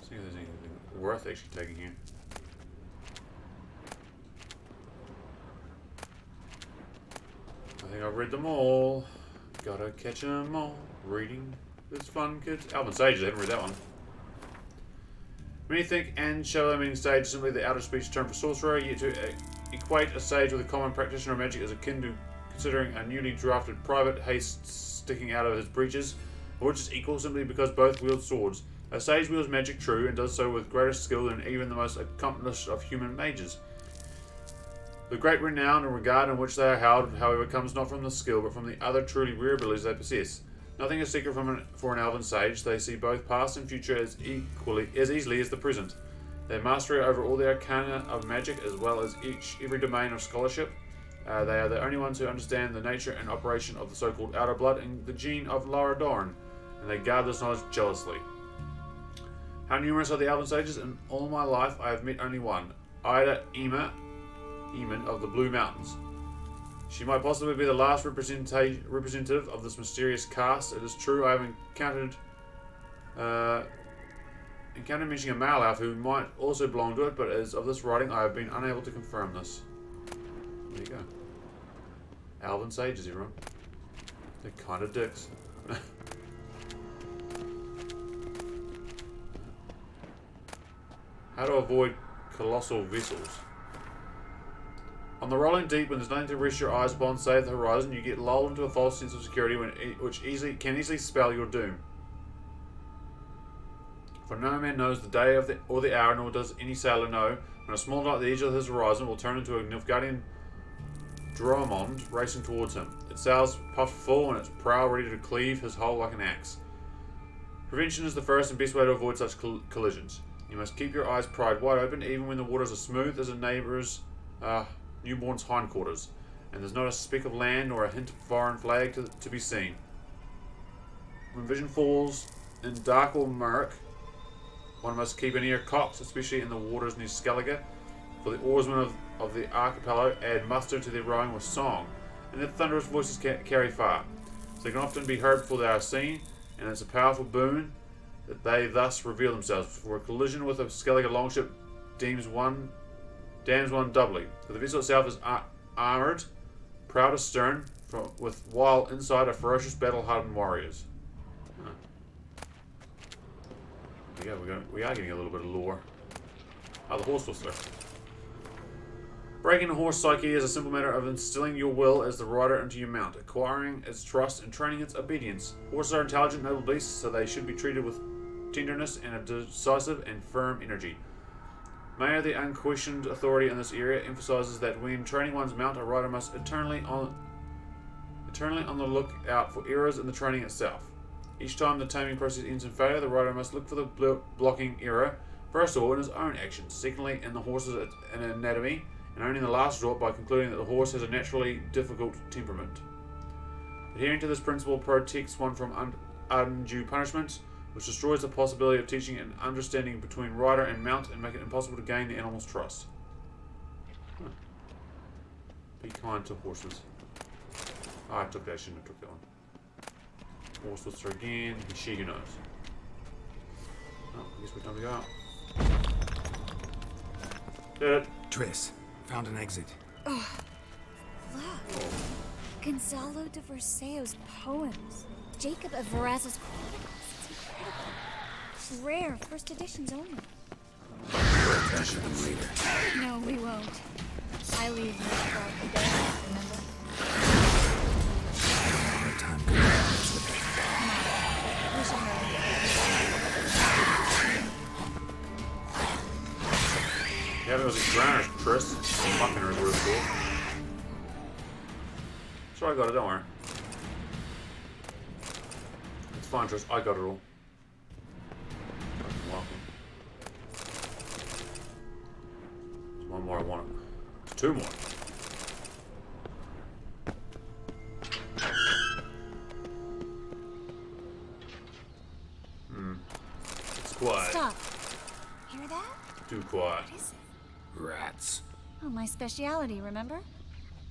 See if there's anything worth actually taking here. I think I've read them all. Gotta catch them all. Reading is fun, kids. Alvin Sages, I haven't read that one. Many think and shallow meaning sage is simply the outer speech term for sorcerer, yet to equate a sage with a common practitioner of magic is akin to considering a newly drafted private haste sticking out of his breeches, which is equal simply because both wield swords. A sage wields magic true, and does so with greater skill than even the most accomplished of human mages. The great renown and regard in which they are held, however, comes not from the skill, but from the other truly rare abilities they possess. Nothing is secret for an elven sage. They see both past and future as easily as the present. Their mastery over all the arcana of magic, as well as every domain of scholarship. They are the only ones who understand the nature and operation of the so-called outer blood and the gene of Lara Dorn, and they guard this knowledge jealously. How numerous are the elven sages? In all my life, I have met only one, Ida Eamon of the Blue Mountains. She might possibly be the last representative of this mysterious caste. It is true I have encountered mentioning a male elf who might also belong to it, but as of this writing I have been unable to confirm this. There you go. Elven sages, everyone. They're kind of dicks. How to avoid colossal vessels. On the rolling deep, when there's nothing to rest your eyes upon save the horizon, you get lulled into a false sense of security which can easily spell your doom. For no man knows the day or the hour, nor does any sailor know when a small dot at the edge of his horizon will turn into a Nilfgaardian Dromond racing towards him. Its sails puffed full and its prow ready to cleave his hull like an axe. Prevention is the first and best way to avoid such collisions. You must keep your eyes pried wide open, even when the waters are smooth as a neighbour's newborn's hindquarters, and there's not a speck of land nor a hint of foreign flag to be seen. When vision falls in dark or murk, one must keep an ear cocked, especially in the waters near Skellige, for the oarsmen of the archipelago add muster to their rowing with song, and their thunderous voices carry far, so they can often be heard before they are seen, and it's a powerful boon that they thus reveal themselves, for a collision with a Skellige longship damns one doubly, for the vessel itself is armoured, proud astern, while inside are ferocious battle-hardened warriors. Yeah, we are getting a little bit of lore. Oh, the horse whistler. Breaking a horse psyche is a simple matter of instilling your will as the rider into your mount, acquiring its trust and training its obedience. Horses are intelligent, noble beasts, so they should be treated with tenderness and a decisive and firm energy. Mayer, the unquestioned authority in this area, emphasizes that when training one's mount, a rider must eternally on the lookout for errors in the training itself. Each time the taming process ends in failure, the rider must look for the blocking error First of all, in his own actions. Secondly, in the horse's anatomy. And only in the last resort by concluding that the horse has a naturally difficult temperament. Adhering to this principle protects one from undue punishment, which destroys the possibility of teaching an understanding between rider and mount and make it impossible to gain the animal's trust. Huh. Be kind to horses. Oh, I took that. I shouldn't have took that one. Horse whistle again. She who knows. Oh, I guess we're time to go out. Did it. Triss, found an exit. Oh, look. Gonzalo de Verseo's poems. Jacob of Veraz's Chronicles. It's incredible. Rare, first editions only. Attention later. No, we won't. I leave no spark a day, remember? Our time continues with We should hurry. Yeah, there was these drowners, Triss. Fucking her is really cool. Sure, I got it, don't worry. It's fine, Triss. I got it all. Fucking welcome. There's one more I want. There's two more. It's quiet. Stop. Hear that? Too quiet. What is it? rats. Oh, my speciality, remember?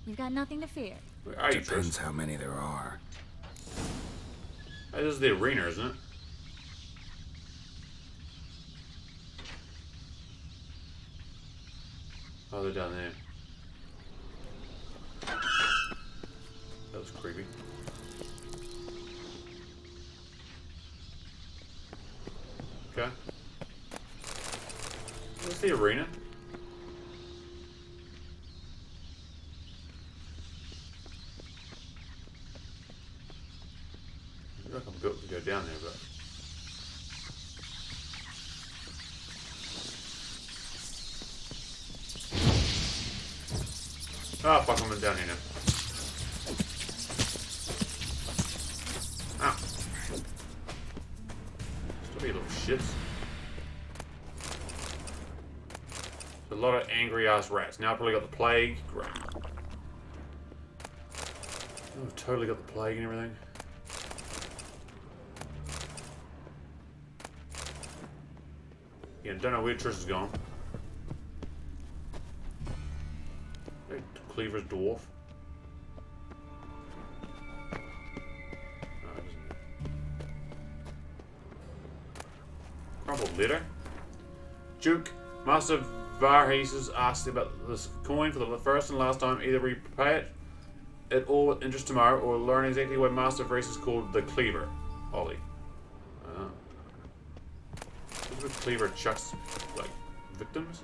You've got nothing to fear. Where are you, Depends Triss? how many there are. Hey, this is the arena, isn't it? Oh, they're down there. That was creepy. Okay. Is this the arena? I feel like I'm built to go down there, but... Ah, fuck, I'm down here now. Ow. Still be little shits. A lot of angry ass rats. Now I've probably got the plague. Great. Oh, I've totally got the plague and everything. Yeah, don't know where Trish is gone. Hey, Cleaver's dwarf. Oh, it isn't. Crumpled letter. Duke, Master Varese asked about this coin for the first and last time. Either we pay it all with interest tomorrow, or learn exactly what Master Varese is called the Cleaver. Ollie. What's with Cleaver chucks, like, victims?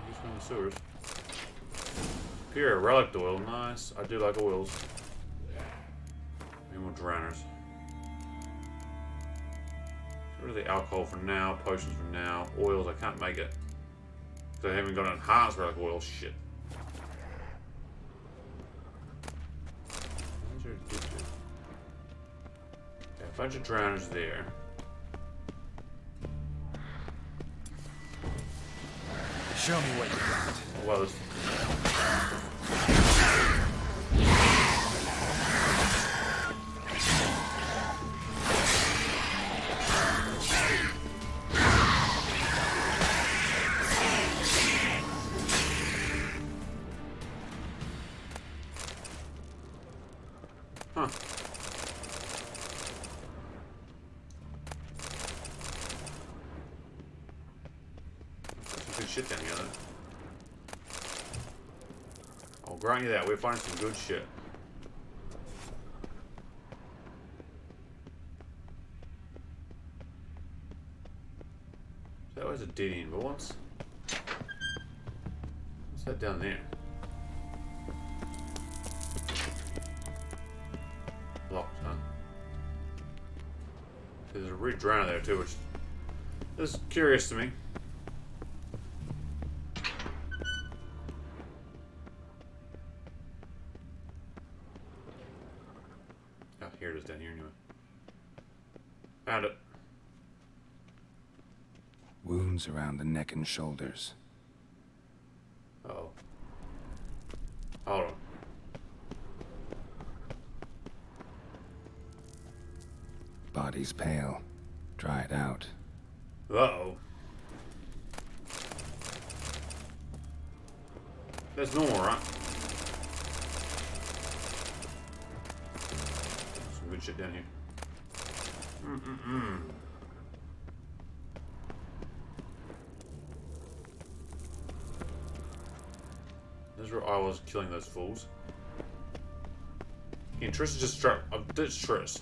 He's from the sewers. Pure relic oil, nice. I do like oils. Maybe more drowners. Get rid of the alcohol for now, potions for now, oils I can't make it. Because I haven't got an enhanced relic oil, shit. Okay, a bunch of drowners there. Show me what you got. Oh, well, this... Huh. Some good shit down here, though. I'll grant you that. We're finding some good shit. That was a dead end, but what's that down there? Locked, huh? There's a red drowner there too, which is curious to me. Wounds around the neck and shoulders. Oh. Hold on. Body's pale. Dried out. Uh-oh. That's normal, right? Some good shit down here. This is where I was killing those fools. And Triss is just straight. I've ditched Triss.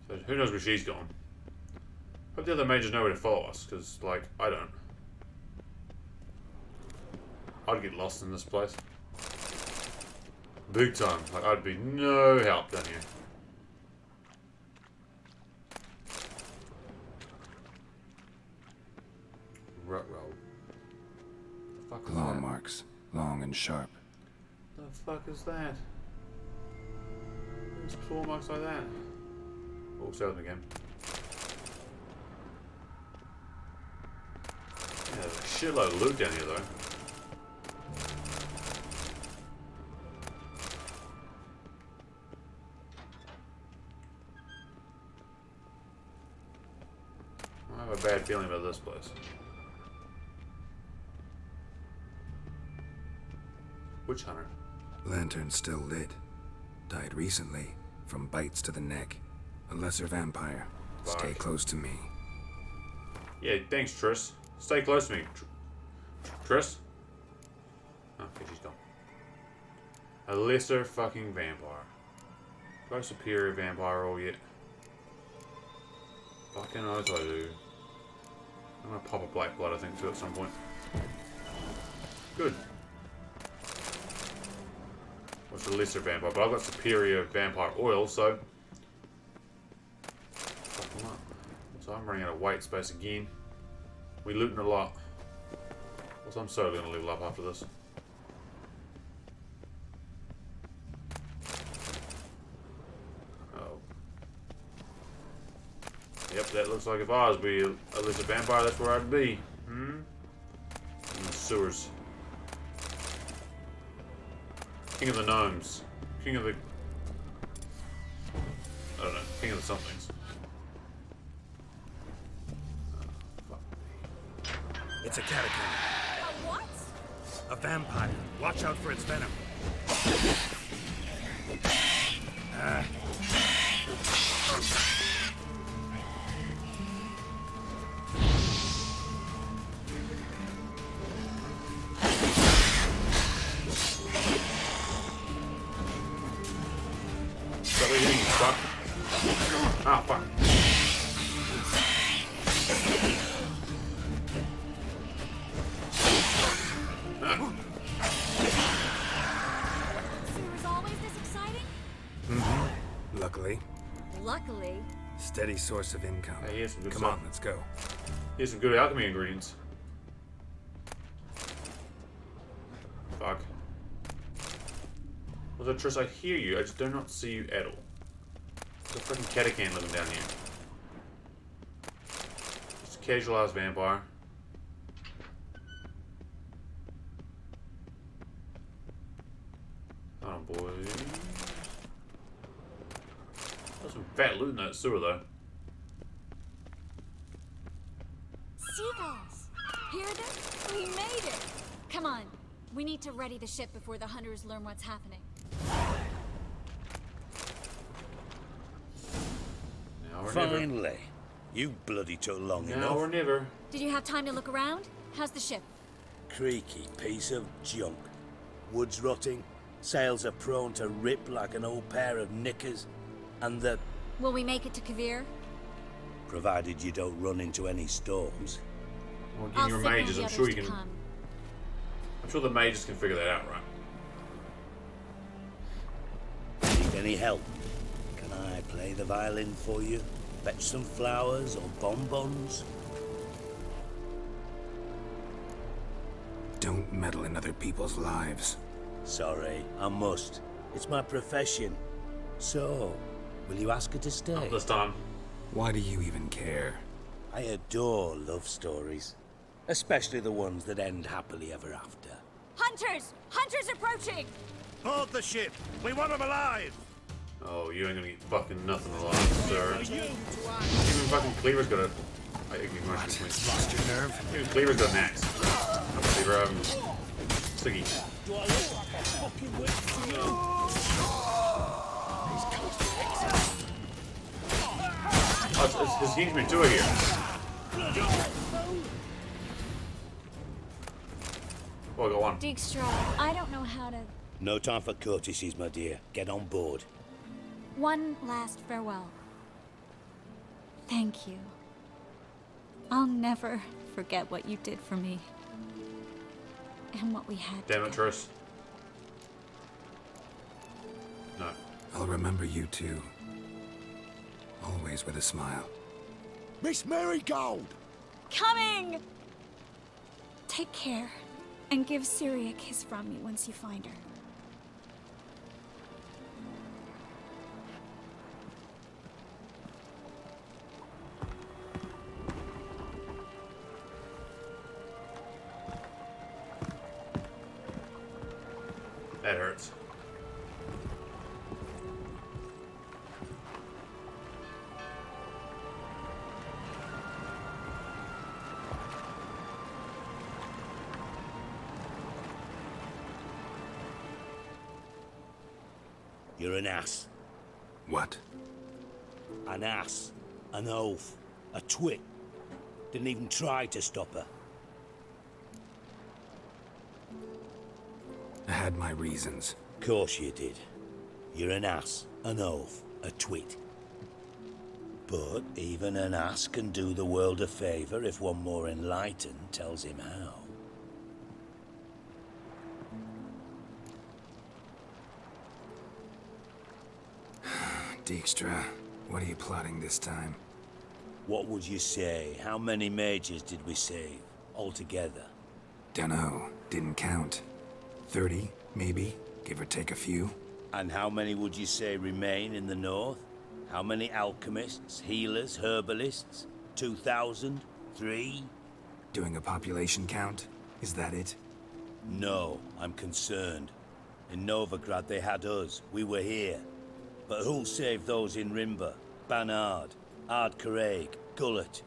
So who knows where she's gone? Hope the other mages know where to follow us, because, like, I don't. I'd get lost in this place. Big time. Like, I'd be no help down here. Ruh-roh. The fuck is Claw that? marks. Long and sharp. The fuck is that? There's claw marks like that. Oh, sell them again. Yeah, there's a shitload of loot down here, though. I have a bad feeling about this place. Witch hunter. Lantern still lit. Died recently. From bites to the neck. A lesser vampire. Fuck. Stay close to me. Yeah, thanks, Triss. Stay close to me. Triss? Oh, okay, she's gone. A lesser fucking vampire. Do I have superior vampire roll yet? Fucking knows I do. I'm gonna pop a black blood, I think, too, at some point. Good. What's the lesser vampire? But I've got superior vampire oil, so... Fuck them up. So I'm running out of white space again. We looting a lot. Also, I'm so gonna level up after this. Oh. Yep, that looks like if I was be at least a vampire, that's where I'd be. Hmm? In the sewers. King of the gnomes. King of the... I don't know. King of the somethings. It's a catacomb. A what? A vampire. Watch out for its venom. Stop hitting me, fuck. Ah, fuck. Sewer's always this exciting? Luckily. Luckily. Steady source of income. Hey, here's some good Come stuff. on, let's go. Here's some good alchemy ingredients. Fuck. Well, so Triss, I hear you. I just do not see you at all. There's a freaking catacomb living down here. Just a casual-ass vampire. Hold on, boys. There's some fat loot in that sewer, though. Seagulls! Hear them? We made it! Come on. We need to ready the ship before the hunters learn what's happening. Now or never. Finally. You bloody took long Now enough. or never. Did you have time to look around? How's the ship? Creaky piece of junk. Wood's rotting. Sails are prone to rip like an old pair of knickers. And the... Will we make it to Kavir? Provided you don't run into any storms. Well, I'll again, your signal mages, the I'm sure you others to can... come. I'm sure the mages can figure that out, right? Need any help? Can I play the violin for you? Fetch some flowers or bonbons? Don't meddle in other people's lives. Sorry, I must. It's my profession. So, will you ask her to stay? Not this time. Why do you even care? I adore love stories. Especially the ones that end happily ever after. Hunters! Hunters approaching! Board the ship! We want them alive! Oh, you ain't gonna get fucking nothing alive, sir. Even fucking Cleaver's got a... Lost your nerve? Even Cleaver's got an axe. Cleaver, Siggy. Do I look like a fucking witch to you? Oh, it's Kingsman 2 here. Oh, I got one. Dijkstra, I don't know how to... No time for courtesies, my dear. Get on board. One last farewell. Thank you. I'll never forget what you did for me. And what we had. Damn it, Triss. No. I'll remember you too. Always with a smile. Miss Marigold! Coming! Take care. And give Ciri a kiss from me once you find her. That hurts. You're an ass. What? An ass. An oaf. A twit. Didn't even try to stop her. I had my reasons. Course you did. You're an ass, an oaf, a twit. But even an ass can do the world a favour if one more enlightened tells him how. Dijkstra, what are you plotting this time? What would you say? How many mages did we save, altogether? Dunno, didn't count. 30, maybe, give or take a few. And how many would you say remain in the north? How many alchemists, healers, herbalists? 2,000? 3? Doing a population count? Is that it? No, I'm concerned. In Novigrad they had us, we were here. But who'll save those in Rimba? Banard, Ardcaraig, Gullet?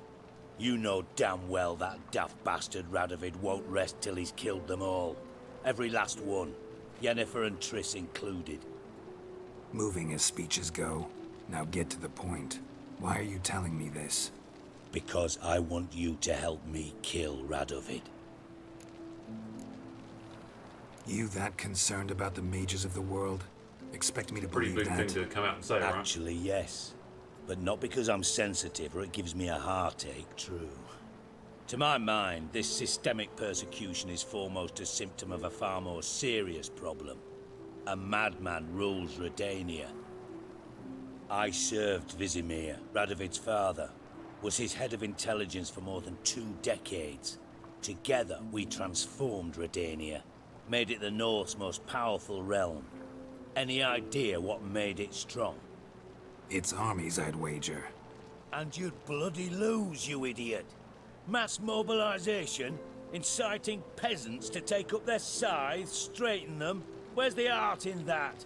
You know damn well that daft bastard Radovid won't rest till he's killed them all. Every last one. Yennefer and Triss included. Moving as speeches go. Now get to the point. Why are you telling me this? Because I want you to help me kill Radovid. You that concerned about the mages of the world? Expect me to Pretty believe big that? thing to come out and say, right? Actually, yes. But not because I'm sensitive or it gives me a heartache, true. To my mind, this systemic persecution is foremost a symptom of a far more serious problem. A madman rules Redania. I served Vizimir, Radovid's father, was his head of intelligence for more than 2 decades. Together, we transformed Redania, made it the North's most powerful realm. Any idea what made it strong? Its armies, I'd wager. And you'd bloody lose, you idiot. Mass mobilization, inciting peasants to take up their scythes, straighten them. Where's the art in that?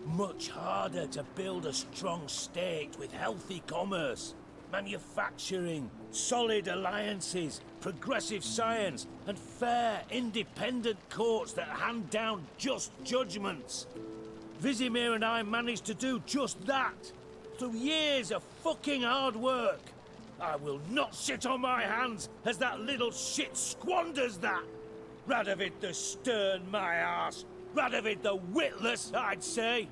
Much harder to build a strong state with healthy commerce, manufacturing, solid alliances, progressive science, and fair, independent courts that hand down just judgments. Vizimir and I managed to do just that, through years of fucking hard work. I will not sit on my hands as that little shit squanders that. Radovid the stern, my ass. Radovid the witless, I'd say.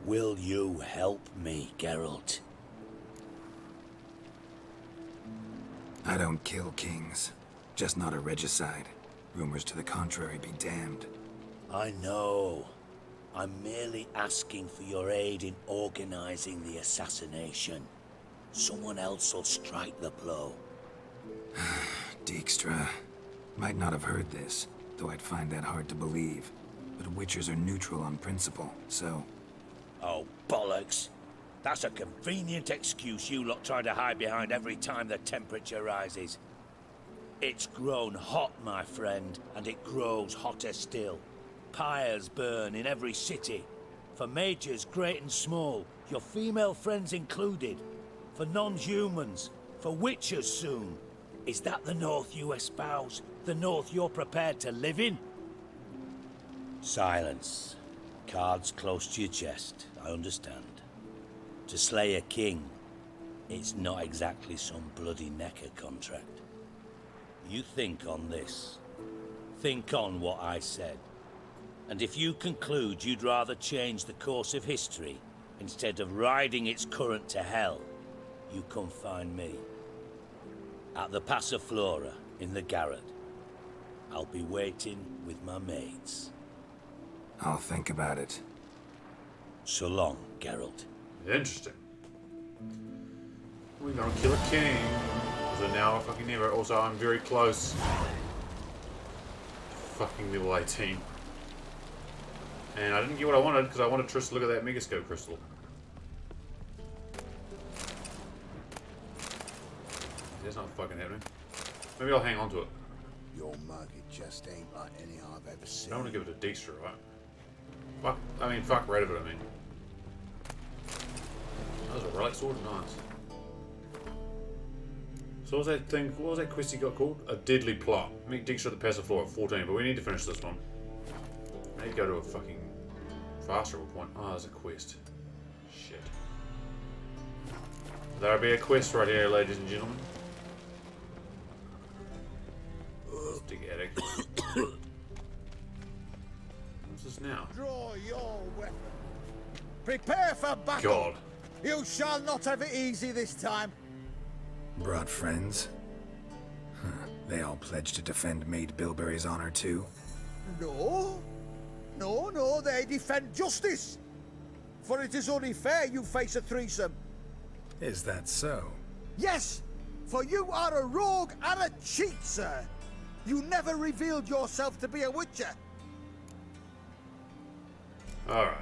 Will you help me, Geralt? I don't kill kings. Just not a regicide. Rumors to the contrary be damned. I know. I'm merely asking for your aid in organizing the assassination. Someone else will strike the blow. Dijkstra. Might not have heard this, though I'd find that hard to believe. But Witchers are neutral on principle, so... Oh, bollocks. That's a convenient excuse you lot try to hide behind every time the temperature rises. It's grown hot, my friend, and it grows hotter still. Pyres burn in every city. For majors great and small, your female friends included. For non-humans, for witchers soon. Is that the North you espouse? The North you're prepared to live in? Silence. Cards close to your chest, I understand. To slay a king, it's not exactly some bloody necker contract. You think on this. Think on what I said. And if you conclude you'd rather change the course of history instead of riding its current to hell, you come find me. At the Passiflora, in the garret. I'll be waiting with my mates. I'll think about it. So long, Geralt. Interesting. We're gonna kill a king. So now I fucking never. Also, I'm very close. Fucking level 18. And I didn't get what I wanted because I wanted Triss to look at that Megascope crystal. That's not fucking happening. Maybe I'll hang on to it. Your mug, it just ain't like any I've ever seen. I don't want to give it to Dijkstra, right? Fuck Radovid, I mean. That was a relic sword, nice. So what was that thing, what was that quest he got called? A Deadly Plot. Meet Dijkstra at the Passiflora at 14, but we need to finish this one. I need to go to a fucking faster point. Oh, there's a quest. Shit. There'll be a quest right here, ladies and gentlemen. Stick addict. What's this now? Draw your weapon. Prepare for battle. God. You shall not have it easy this time. Brought friends? Huh. They all pledged to defend Maid Bilberry's honor too? No. No, they defend justice. For it is only fair you face a threesome. Is that so? Yes, for you are a rogue and a cheat, sir. You never revealed yourself to be a witcher. Alright.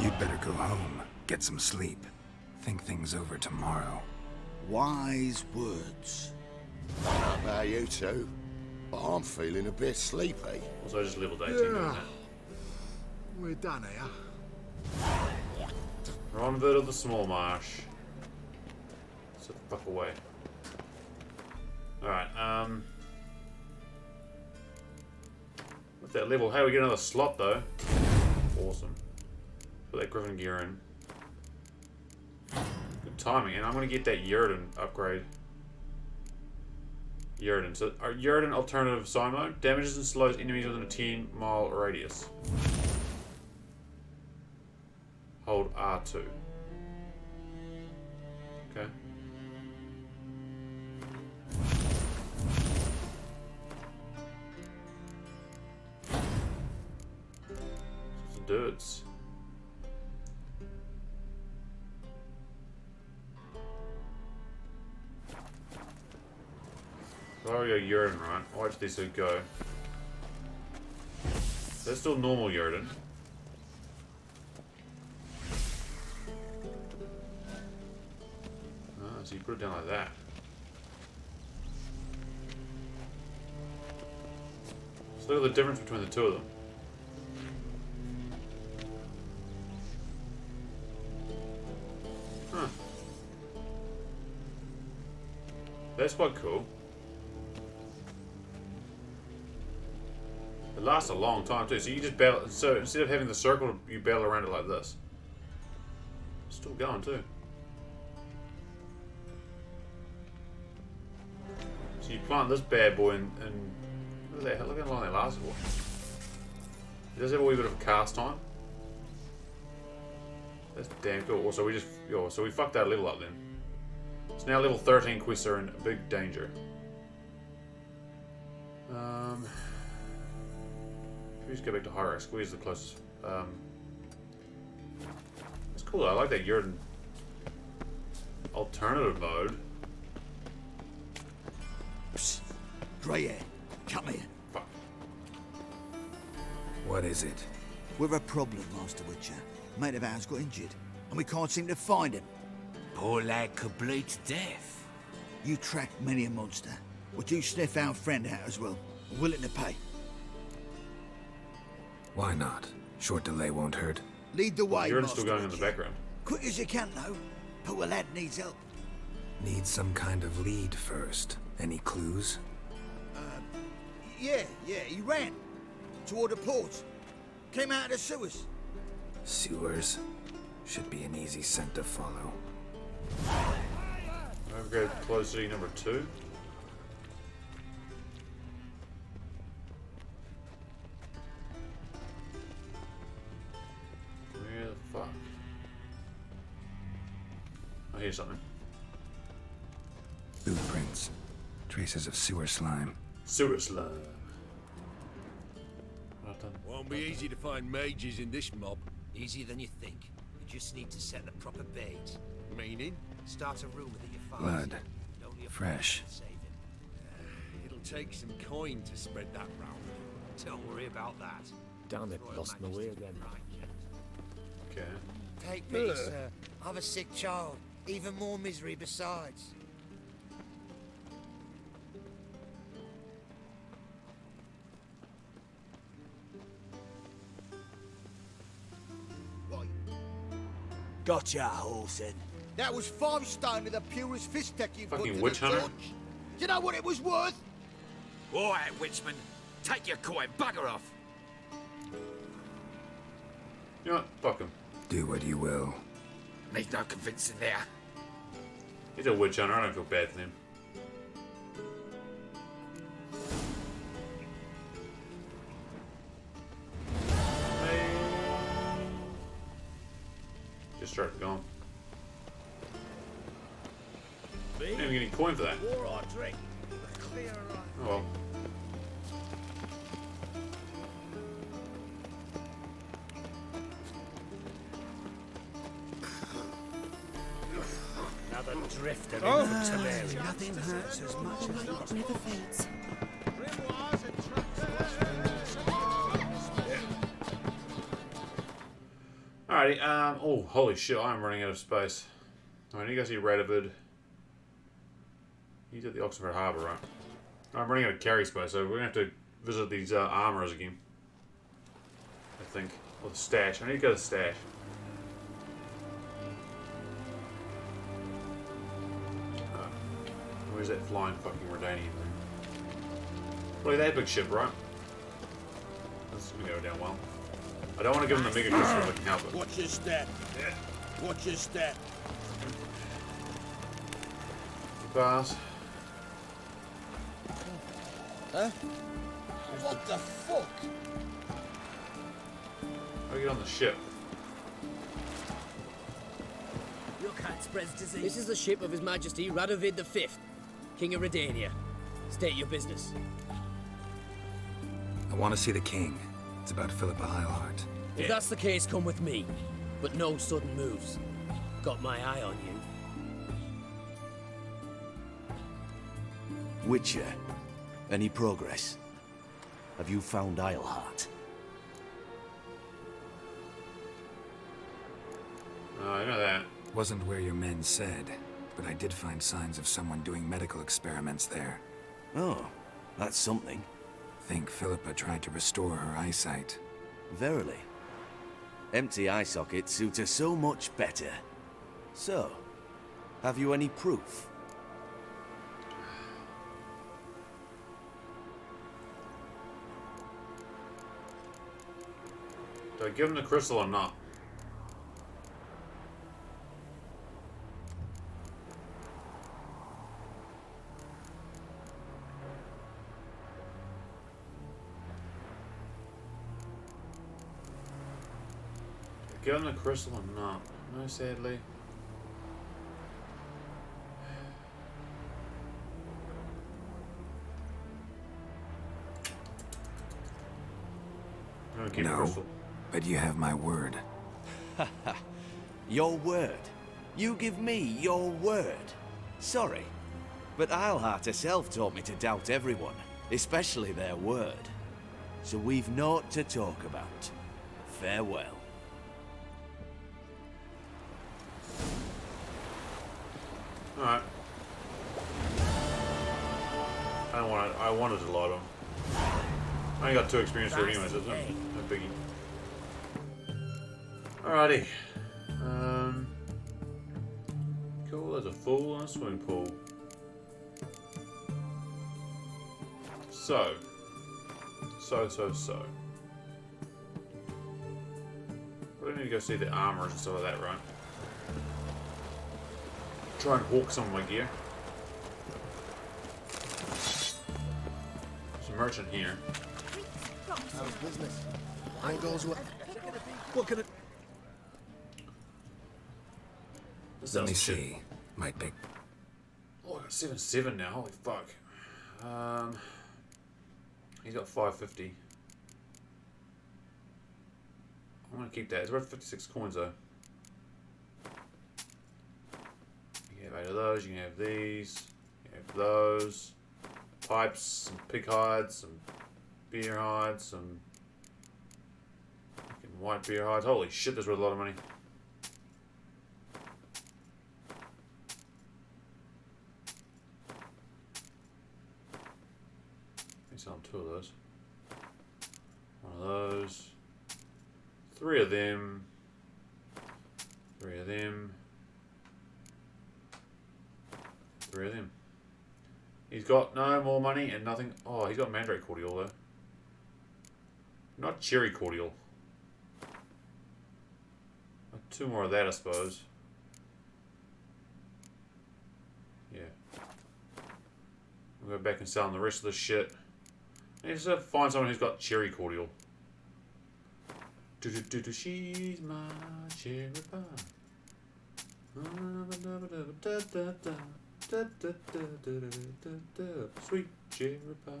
You'd better go home, get some sleep. Think things over tomorrow. Wise words. I don't know about you two, but I'm feeling a bit sleepy. Also, I just leveled 18. Yeah. We're done here. Ronvid of the Small Marsh. Sit the fuck away. Alright, what's that level? Hey, we get another slot though. Awesome. Put that Griffin gear in. Good timing, and I'm gonna get that Yrden upgrade. Yrden. So, our Yrden alternative sign mode damages and slows enemies within a 10-mile radius. Hold R2. Okay. Some dudes. There we go, Yrden, right? Watch these two go. That's still normal Yrden. Ah, so you put it down like that. So look at the difference between the two of them. Huh. That's quite cool. It lasts a long time too, so you just battle. So instead of having the circle, you battle around it like this. Still going too. So you plant this bad boy and look how long they last for. It does have a wee bit of a cast time. That's damn cool. Also, so we fucked that level up then. So now level 13 quests are in big danger. Should we just go back to Hierarch? Squeeze the closest. It's cool though. I like that you're in alternative mode. Psst. Grey hair, come here. Fuck. What is it? We're a problem, Master Witcher. Mate of ours got injured, and we can't seem to find him. Poor lad could bleed to death. You track many a monster. Would you sniff our friend out as well? Willing to pay? Why not? Short delay won't hurt. Lead the way, You're Master still going in the Witcher. background. Quick as you can, though. Poor lad needs help. Need some kind of lead first. Any clues? Yeah, he ran. Toward the port. Came out of the sewers. Sewers. Should be an easy scent to follow. Upgrade close city number 2. Where the fuck? I hear something. Boot prints. Traces of sewer slime. Sewer slime. Won't be easy to find mages in this mob. Easier than you think. You just need to set the proper bait. Meaning? Start a rumour that your father's Blood. dead. Only a Fresh. friend can save him. It'll take some coin to spread that round. Don't worry about that. Damn it, lost my way again. Okay. Take pity, sir. I've a sick child. Even more misery besides. Gotcha, Horson. That was 5 stone of the purest fish tech you've put Fucking to witch the hunter. torch. Do you know what it was worth? All right, Witchman. Take your coin. Bugger off. You know what? Fuck him. Do what you will. Need no convincing there. He's a witch hunter. I don't feel bad for him. Just start going. Didn't even get any coin for that. War I drink. Clear Oh well. Another drifter Oh. in the Talarian. Nothing hurts as much as Light never fades. Alrighty, oh, holy shit, I'm running out of space. Alright, you guys see Radovid. He's at the Oxford Harbour, right? I'm running out of carry space, so we're gonna have to visit these armourers again. I think. Or the stash. I need to go to the stash. Where's that flying fucking Redanian thing? Look at that big ship, right? This is gonna go down well. I don't want to give him the mega crystal if I can help it. Watch your step. Watch your step. Pass. Huh? What the fuck? How do I get on the ship? Your cat spreads disease. This is the ship of His Majesty Radovid V, King of Redania. State your business. I want to see the king. It's about Philippa Eilhart. If that's the case, come with me. But no sudden moves. Got my eye on you. Witcher, any progress? Have you found Eilhart? I know that. Wasn't where your men said, but I did find signs of someone doing medical experiments there. Oh, that's something. Think Philippa tried to restore her eyesight. Verily. Empty eye sockets suit her so much better. So, have you any proof? Do I give him the crystal or not? Give him the crystal or not? No, sadly. I'm gonna keep the No, crystal. but you have my word. Your word? You give me your word? Sorry, but Eilhart herself taught me to doubt everyone, especially their word. so we've naught to talk about. Farewell. Alright. I wanted to load them. I only got 2 experience for it anyway, so it's no biggie. Alrighty. Cool, there's a pool and a swimming pool. So. But I need to go see the armors and stuff like that, right? Try and hawk some of my gear. There's a merchant here. How's business? All goes well. What can it... Let me see. Might be. Oh, I got 7-7 now. Holy fuck. He's got 550. I'm gonna keep that. It's worth 56 coins though. You can have 8 of those. You can have these. You can have those. Pipes, some pig hides, some beer hides, some fucking white beer hides. Holy shit, that's worth a lot of money. Sell them 2 of those. 1 of those. 3 of them. 3 of them. 3 of them. He's got no more money and nothing. Oh, he's got mandrake cordial though. Not cherry cordial. 2 more of that, I suppose. Yeah. We'll go back and sell him the rest of this shit. I just have to find someone who's got cherry cordial. She's my cherry pie. Sweet cherry pie.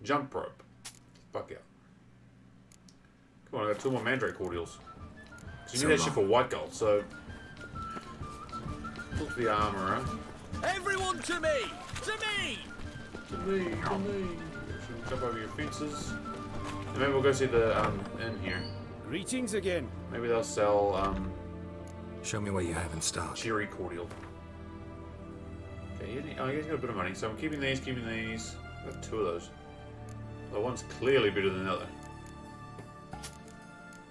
Jump rope. Fuck out. Come on, I got 2 more mandrake cordials. Because you need that shit for white gold, so... Talk to the armourer. Everyone to me! To me! To me. So jump over your fences. And maybe we'll go see the inn here. Greetings again. Maybe they'll sell Show me what you have in stock. cherry cordial. Okay, he's got a bit of money, so I'm keeping these, I've got 2 of those. The one's clearly better than the other.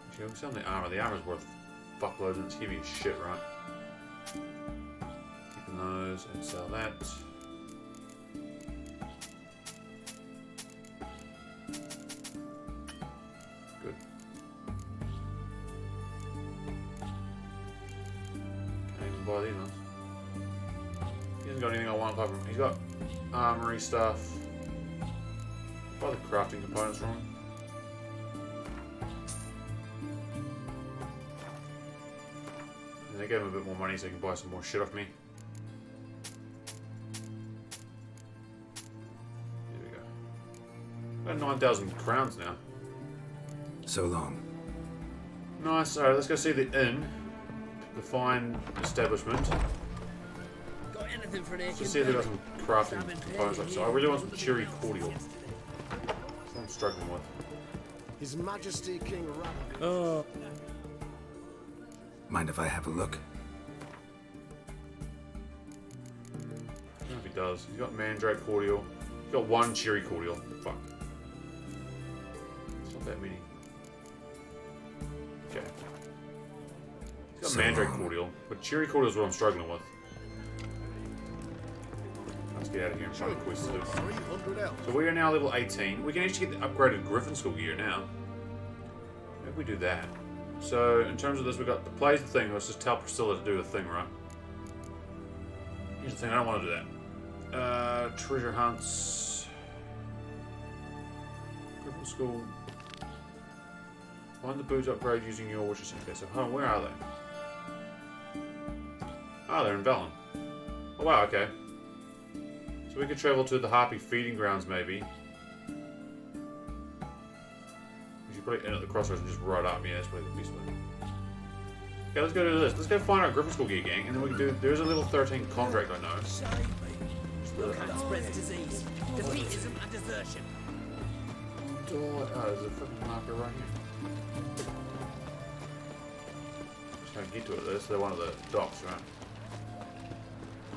Actually, I'm selling the armor. The armor's worth fuckloads and it's heavy as shit, right? Keeping those and sell that. Good. Can't even buy these ones. He hasn't got anything I want apart from... He's got armory stuff. Buy the crafting components from him. And they gave him a bit more money so he can buy some more shit off me. There we go. Got 9,000 crowns now. So long. Nice. Alright, let's go see the inn. The fine establishment. Got anything for an aching Let's see if they've got belly? some crafting components. Like, so I really want some cherry cordial. That's what I'm struggling with. His Majesty King Rabbit. Oh. Mind if I have a look? I don't know if he does. He's got mandrake cordial. He's got 1 cherry cordial. Fuck. It's not that many. Okay. He's got So mandrake long. cordial, but cherry cordial is what I'm struggling with. Let's get out of here and find a quest to do. 300 else. So we are now level 18. We can actually get the upgraded Griffin School gear now. Maybe we do that. So in terms of this, we got the plays the thing. Let's just tell Priscilla to do the thing, right? Here's the thing. I don't want to do that. Treasure hunts. Griffin School. Find the boots upgrade using your wishes. Okay, so hold on, where are they? Ah, they're in Velen. Oh wow, okay. So we could travel to the Harpy feeding grounds, maybe. We should probably end at the crossroads and just ride up. Yeah, that's probably the best way. Okay, let's go do this. Let's go find our Griffin School gear, gang, and then we can do. There's a level 13 contract I know. Look how it spreads disease, defeatism and desertion. Oh, there's a fucking marker right here. Just trying to get to it. This they're one of the docks, right?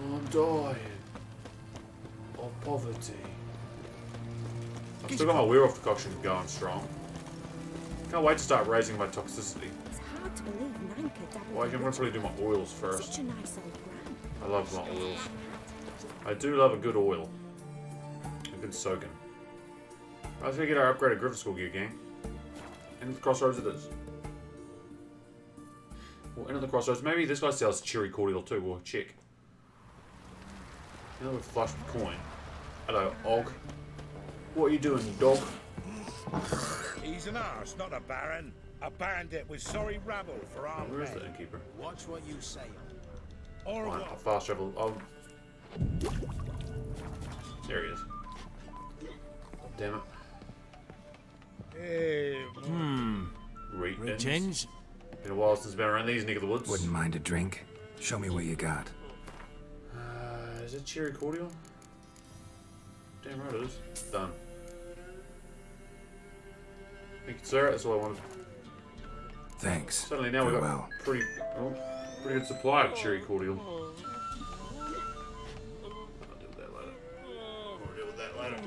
I'm dying of poverty. I've still got my werewolf decoction going strong. Can't wait to start raising my toxicity. It's hard to believe Nanka dabbled Well, I can probably do my oils first. Such a nice old brand. I love my oils. I do love a good oil. A good soaking. Let's go get our upgraded Griffin School gear, gang. Into the crossroads it is. Well, into the crossroads. Maybe this guy sells cherry cordial too. We'll check. You know, we're flush with coin. Hello, Og. What are you doing, dog? He's an arse, not a baron. A bandit with sorry rabble for armed Where is men. the innkeeper? Watch what you say. Or Fine, what? I'll fast travel. There he is. Damn it. Rich ends. Been a while since I've been around these neck of the woods. Wouldn't mind a drink. Show me what you got. Is it cherry cordial? Damn right it is. Done. Thank you, sir. That's all I wanted. Thanks. Suddenly now we've got pretty good supply of cherry cordial. I'll deal with that later. I'll deal with that later.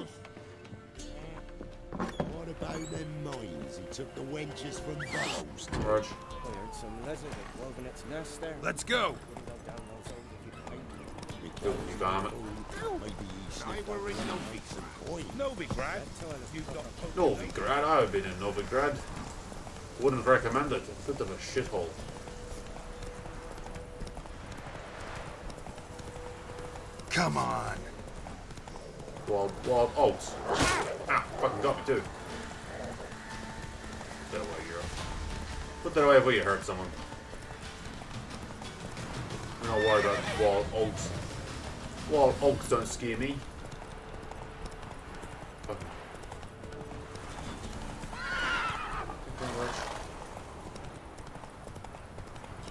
What about them mines? He took the wenches from Bowles. Rog. I heard some lizard had woven its nest there. Let's go. Filthy varmint. I were in Novigrad. You've got Novigrad? I've been in Novigrad. Wouldn't recommend it. A bit of a shithole. Come on. Wild oats. Ah, fucking got me too. Put that away, Euro. Put that away before you hurt someone. I'm not worried about wild oats. Wild oats don't scare me. Fucking.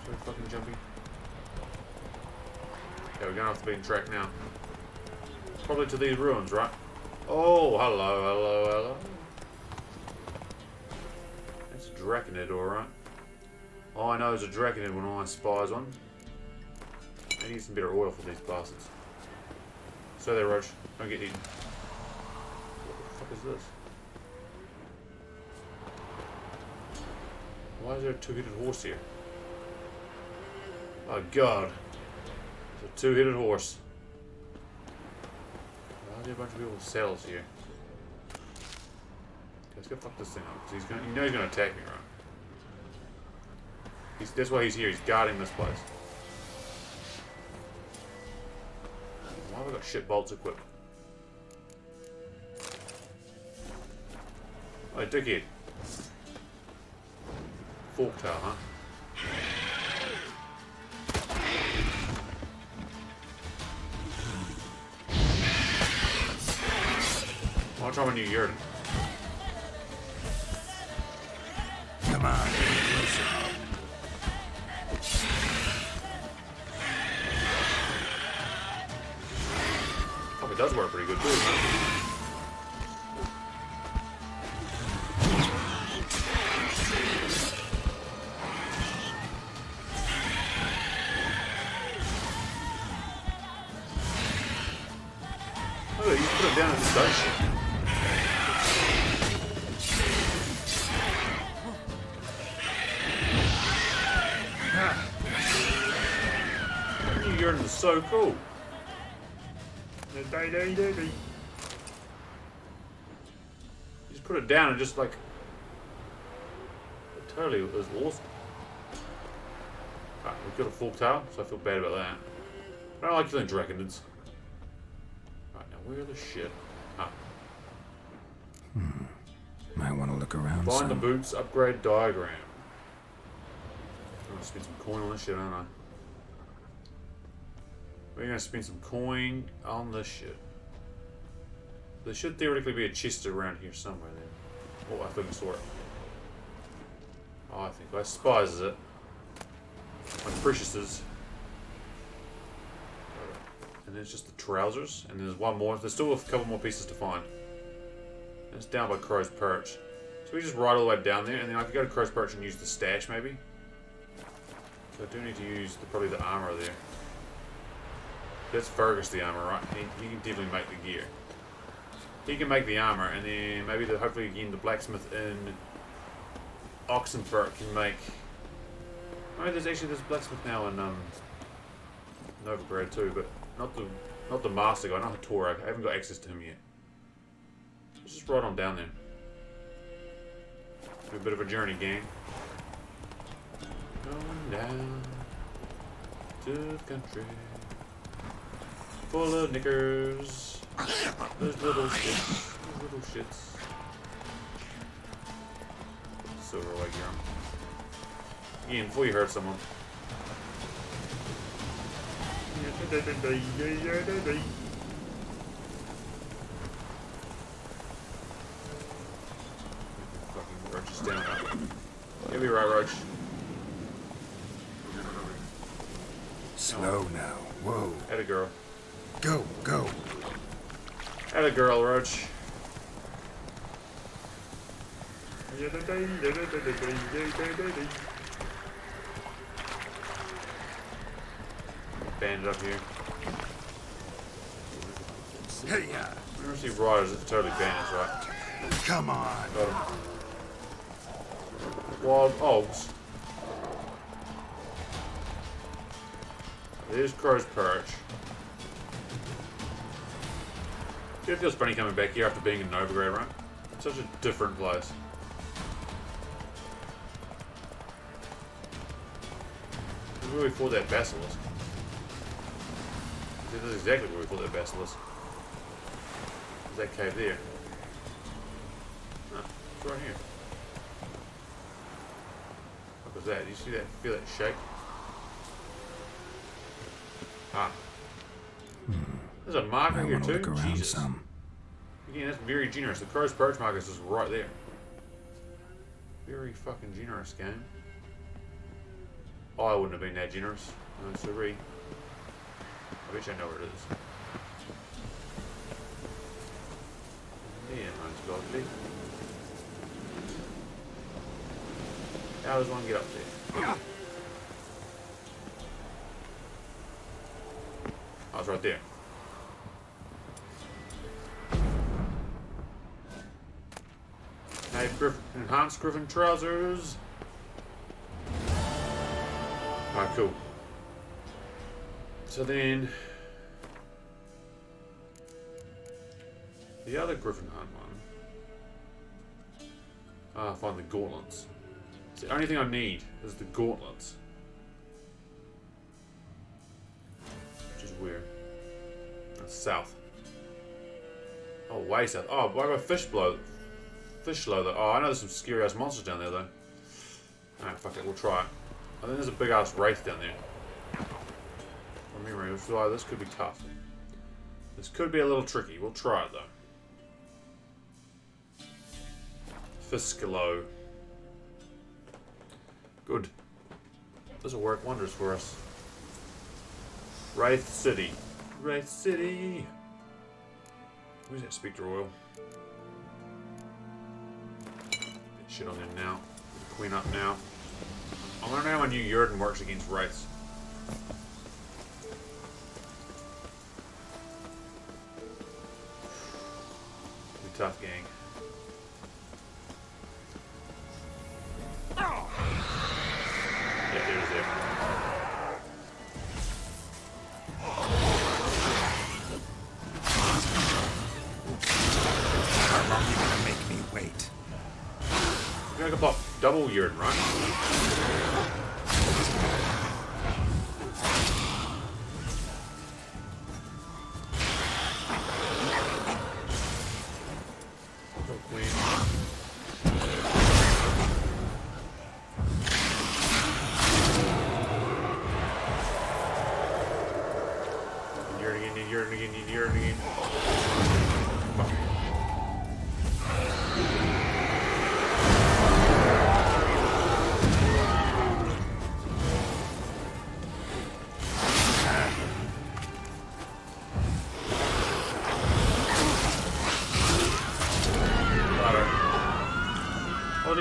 So fucking jumpy. Okay, we're going off the beaten track now. Probably to these ruins, right? Oh, hello. That's a Draconid, alright. All I know is a Draconid when I spies one. I need some better oil for these bastards. So there, Roach. Don't get eaten. What the fuck is this? Why is there a two-headed horse here? Oh god. There's a two-headed horse. Why are there a bunch of people with saddles here? Okay, let's go fuck this thing up. 'Cause he's gonna, you know he's gonna attack me, right? That's why he's here. He's guarding this place. Why have I got shit bolts equipped? Oh, dickhead. Fork tail, huh? I'll try my new Yurden. Come on. Probably does work pretty good too, huh? Oh, you put it down and it does shit. New Yurden is so cool. You just put it down and just like totally it was awesome. Right, we've got a fork tail, so I feel bad about that. I don't like killing Draconids. Right, now where the shit? Ah. Might want to look around Find the some. boots, upgrade diagram. I'm gonna spend some coin on this shit, aren't I? We're gonna spend some coin on this shit. There should theoretically be a chest around here somewhere then. Oh, I think I saw it. Oh, I think I spies it. My precious is. And there's just the trousers, and there's one more. There's still a couple more pieces to find. It's down by Crow's Perch. So we just ride all the way down there, and then I could go to Crow's Perch and use the stash, maybe. So I do need to use probably the armor there. That's Fergus the armor, right? He can definitely make the gear. He can make the armor, and then maybe hopefully again the blacksmith in Oxenfurt can make. Oh, there's blacksmith now in Novigrad too, but not the master guy, not Torag. I haven't got access to him yet. Let's just ride on down there. Do a bit of a journey, gang. Going down to the country full of knickers. Those little shits. Those little shits. Silver away, Grum. Again, before you hurt someone. Fucking Roach is down up. You'll be right, Roach. Slow now. Whoa. Atta girl. Go, go. Atta girl, Roach. Bandit up here. Hey, yeah. I never see riders that are totally bandits, right? Come on. Got him. Wild Ogs. There's Crow's Perch. It feels funny coming back here after being in Novigrad, right? It's such a different place. This is where we fought that basilisk. This is exactly where we fought that basilisk. There's that cave there. Huh, it's right here. What was that? Do you see that? Feel that shake? Ah. There's a marker here too? Jesus. Again, that's very generous. The Crow's Perch marker is just right there. Very fucking generous, game. Oh, I wouldn't have been that generous. No, sorry. I bet I know where it is. Yeah, mine's godly. How does one get up there? Oh, it's right there. Hey, enhanced Griffin trousers. Alright, cool. So then, the other Griffin Hunt one. Find the gauntlets. It's the only thing I need is the gauntlets. Which is weird. That's south. Oh, way south. Oh, I got Fishblow. Fishlow though. Oh, I know there's some scary ass monsters down there though. Alright, fuck it, we'll try it. I think there's a big ass wraith down there. From memory, this could be tough. This could be a little tricky. We'll try it though. Fiskalo. Good. This will work wonders for us. Wraith City. Wraith City. Who's that Spectre Oil? Get shit on there now. Get the Queen up now. I wonder how my new Yurden works against Wraiths. Be tough, gang. Yeah, there's it. How long are you gonna make me wait? You're gonna pop double Yurden, right?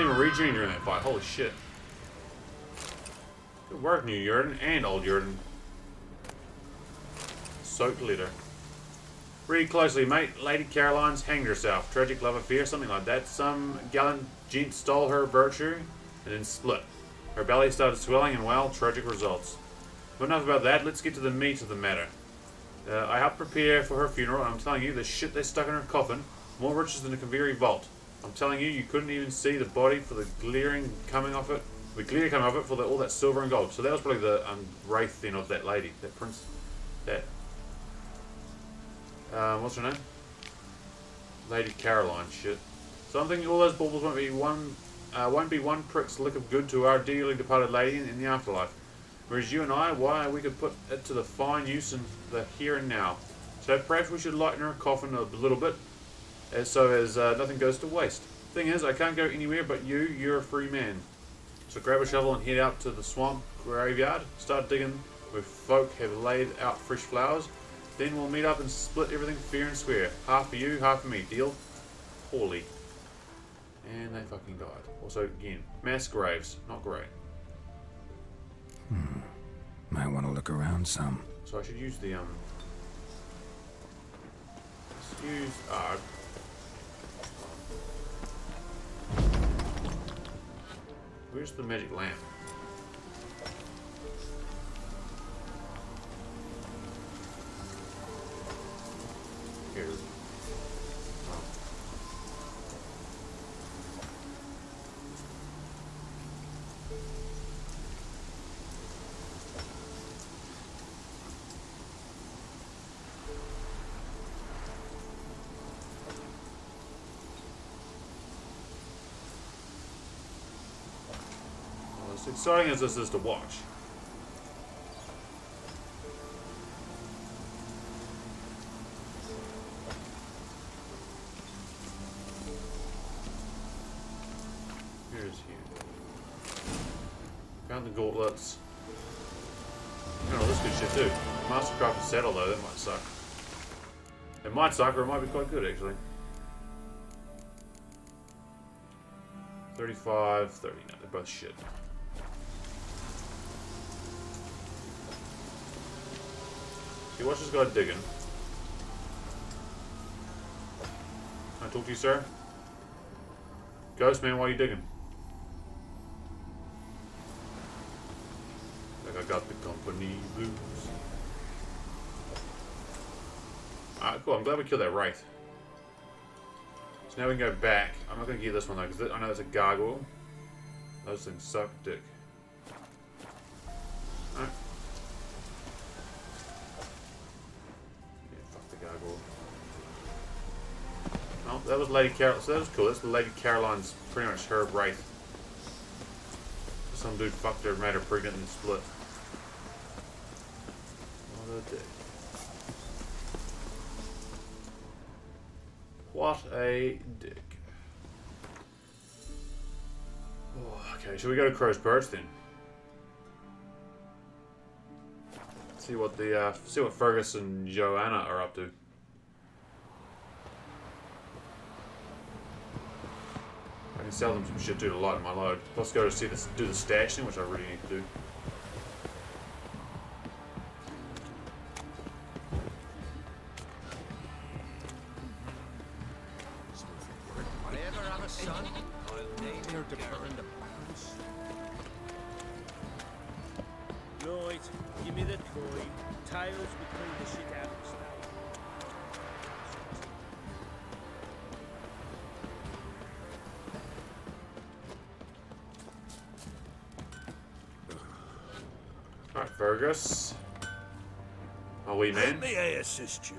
even regen during that fight. Holy shit. Good work, new Yurden and old Yurden. Soaked litter. Read closely, mate. Lady Caroline's hanged herself. Tragic love affair, something like that. Some gallant gent stole her virtue and then split. Her belly started swelling and, well, tragic results. But enough about that. Let's get to the meat of the matter. I helped prepare for her funeral, and I'm telling you, the shit they stuck in her coffin, more riches than a Kaviri vault. I'm telling you, you couldn't even see the body for the glaring coming off it. The glare coming off it for all that silver and gold. So that was probably the wraith then of that lady, that prince, that. What's her name? Lady Caroline. Shit. So I'm thinking all those baubles won't be one prick's lick of good to our dearly departed lady in the afterlife. Whereas you and I, why, we could put it to the fine use in the here and now. So perhaps we should lighten her coffin a little bit, as nothing goes to waste. Thing is, I can't go anywhere but you. You're a free man. So grab a shovel and head out to the swamp graveyard. Start digging where folk have laid out fresh flowers. Then we'll meet up and split everything fair and square. Half for you, half for me. Deal? Poorly. And they fucking died. Also, again, mass graves. Not great. Might want to look around some. So I should use the, let's use, where's the magic lamp? Here. As exciting as this is to watch. Here's here. Found the gauntlets. Found all this good shit too. Mastercraft saddle though, that might suck. It might suck or it might be quite good actually. 35, 30, no, they're both shit. Okay, watch this guy digging. Can I talk to you, sir? Ghost man, why are you digging? Like I got the company blues. Alright, cool. I'm glad we killed that wraith. So now we can go back. I'm not going to get this one though, because I know it's a gargoyle. Those things suck dick. Alright. Oh, that was Lady Caroline. So that was cool. That's the Lady Caroline's pretty much her wraith. Some dude fucked her, made her pregnant and split. What a dick. What a dick. Oh, okay, shall we go to Crow's Perch then? See what Fergus and Joanna are up to. I can sell them some shit too to lighten my load. Plus go to do the stashing, which I really need to do. If I ever have a son, I'll name her to burn the pants. Right, give me the toy. Tails will clean the shit out of stuff. Alright, Fergus. A wee man. May I assist you?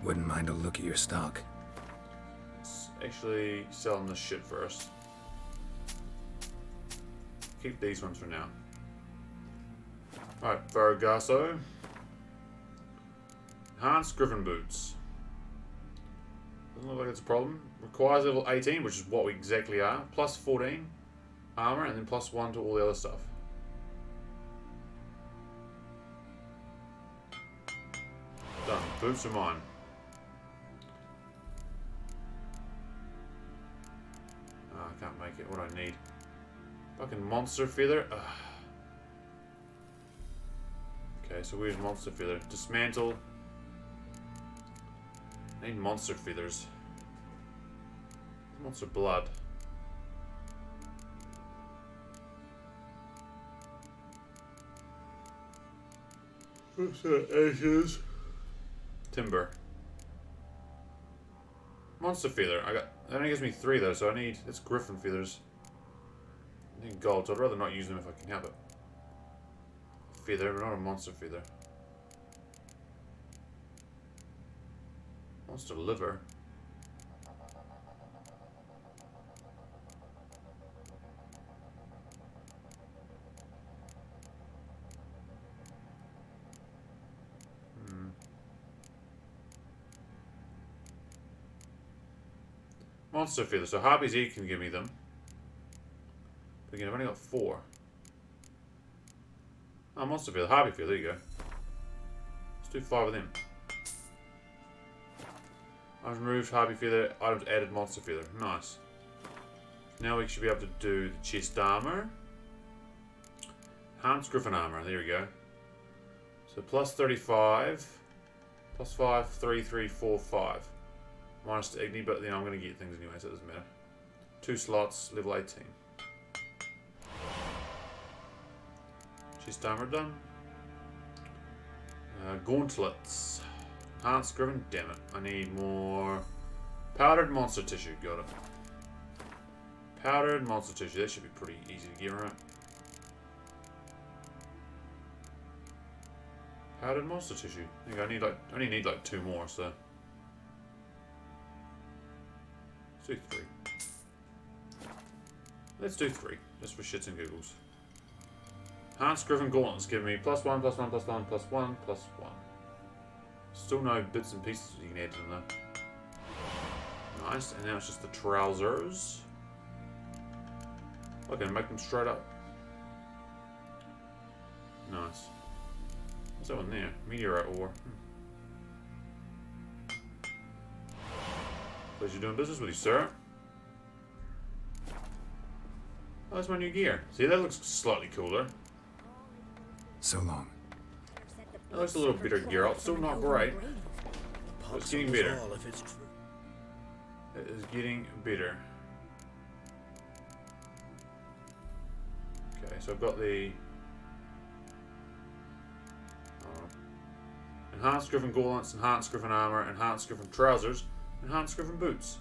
Wouldn't mind a look at your stock. Let's actually sell them this shit first. Keep these ones for now. Alright, Fergaso. Enhanced Griffin Boots. Doesn't look like it's a problem. Requires level 18, which is what we exactly are. Plus 14 armor, and then plus 1 to all the other stuff. Done. Boots are mine. Oh, I can't make it. What do I need? Fucking monster feather? Ugh. Okay, so where's monster feather? Dismantle. I need monster feathers. Monster blood. What's that? Ashes. Timber. Monster feather. I got. That only gives me 3 though, so I need. It's griffin feathers. I need gold, so I'd rather not use them if I can have it. Feather, but not a monster feather. Monster liver. Monster feather. So Harpy's E can give me them. But again, I've only got 4. Oh, monster feather. Harpy feather. There you go. Let's do 5 of them. I've removed Harpy feather. Items added monster feather. Nice. Now we should be able to do the chest armor. Enhanced griffin armor. There we go. So plus 35. Plus 5, 3, 3, 4, 5. Minus to Igni, but I'm going to get things anyway, so it doesn't matter. 2 slots, level 18. Chest armor done. Gauntlets. Enhanced griffin, damn it. I need more powdered monster tissue, got it. Powdered monster tissue, that should be pretty easy to get, right? Powdered monster tissue. I think I only need like 2 more, so. Let's do 3. Let's do 3, just for shits and giggles. Enhanced Griffin Gauntlets give me +1, +1, +1, +1, +1. Still no bits and pieces you can add to them though. Nice, and now it's just the trousers. Okay, make them straight up. Nice. What's that one there? Meteorite ore. Pleasure doing business with you, sir. Oh, that's my new gear. See, that looks slightly cooler. So long. That looks a little bitter gear. It's still not great. But it's getting better. It is getting better. Okay, so I've got the Enhanced Griffin Gauntlets, Enhanced Griffin Armor, Enhanced Griffin Trousers, Enhanced Griffin Boots.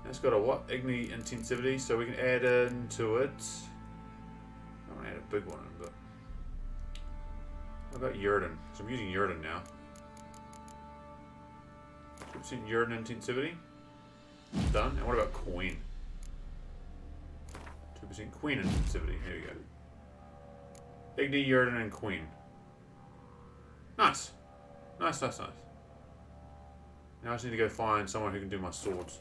It's got a what? Igni Intensivity, so we can add into it. I want to add a big one, but what about Yurden? So I'm using Yurden now. 2% Yurden Intensivity. Done. And what about Queen? 2% Queen Intensivity. Here we go. Igni, Yurden, and Queen. Nice. Nice, nice, nice. Now I just need to go find someone who can do my swords.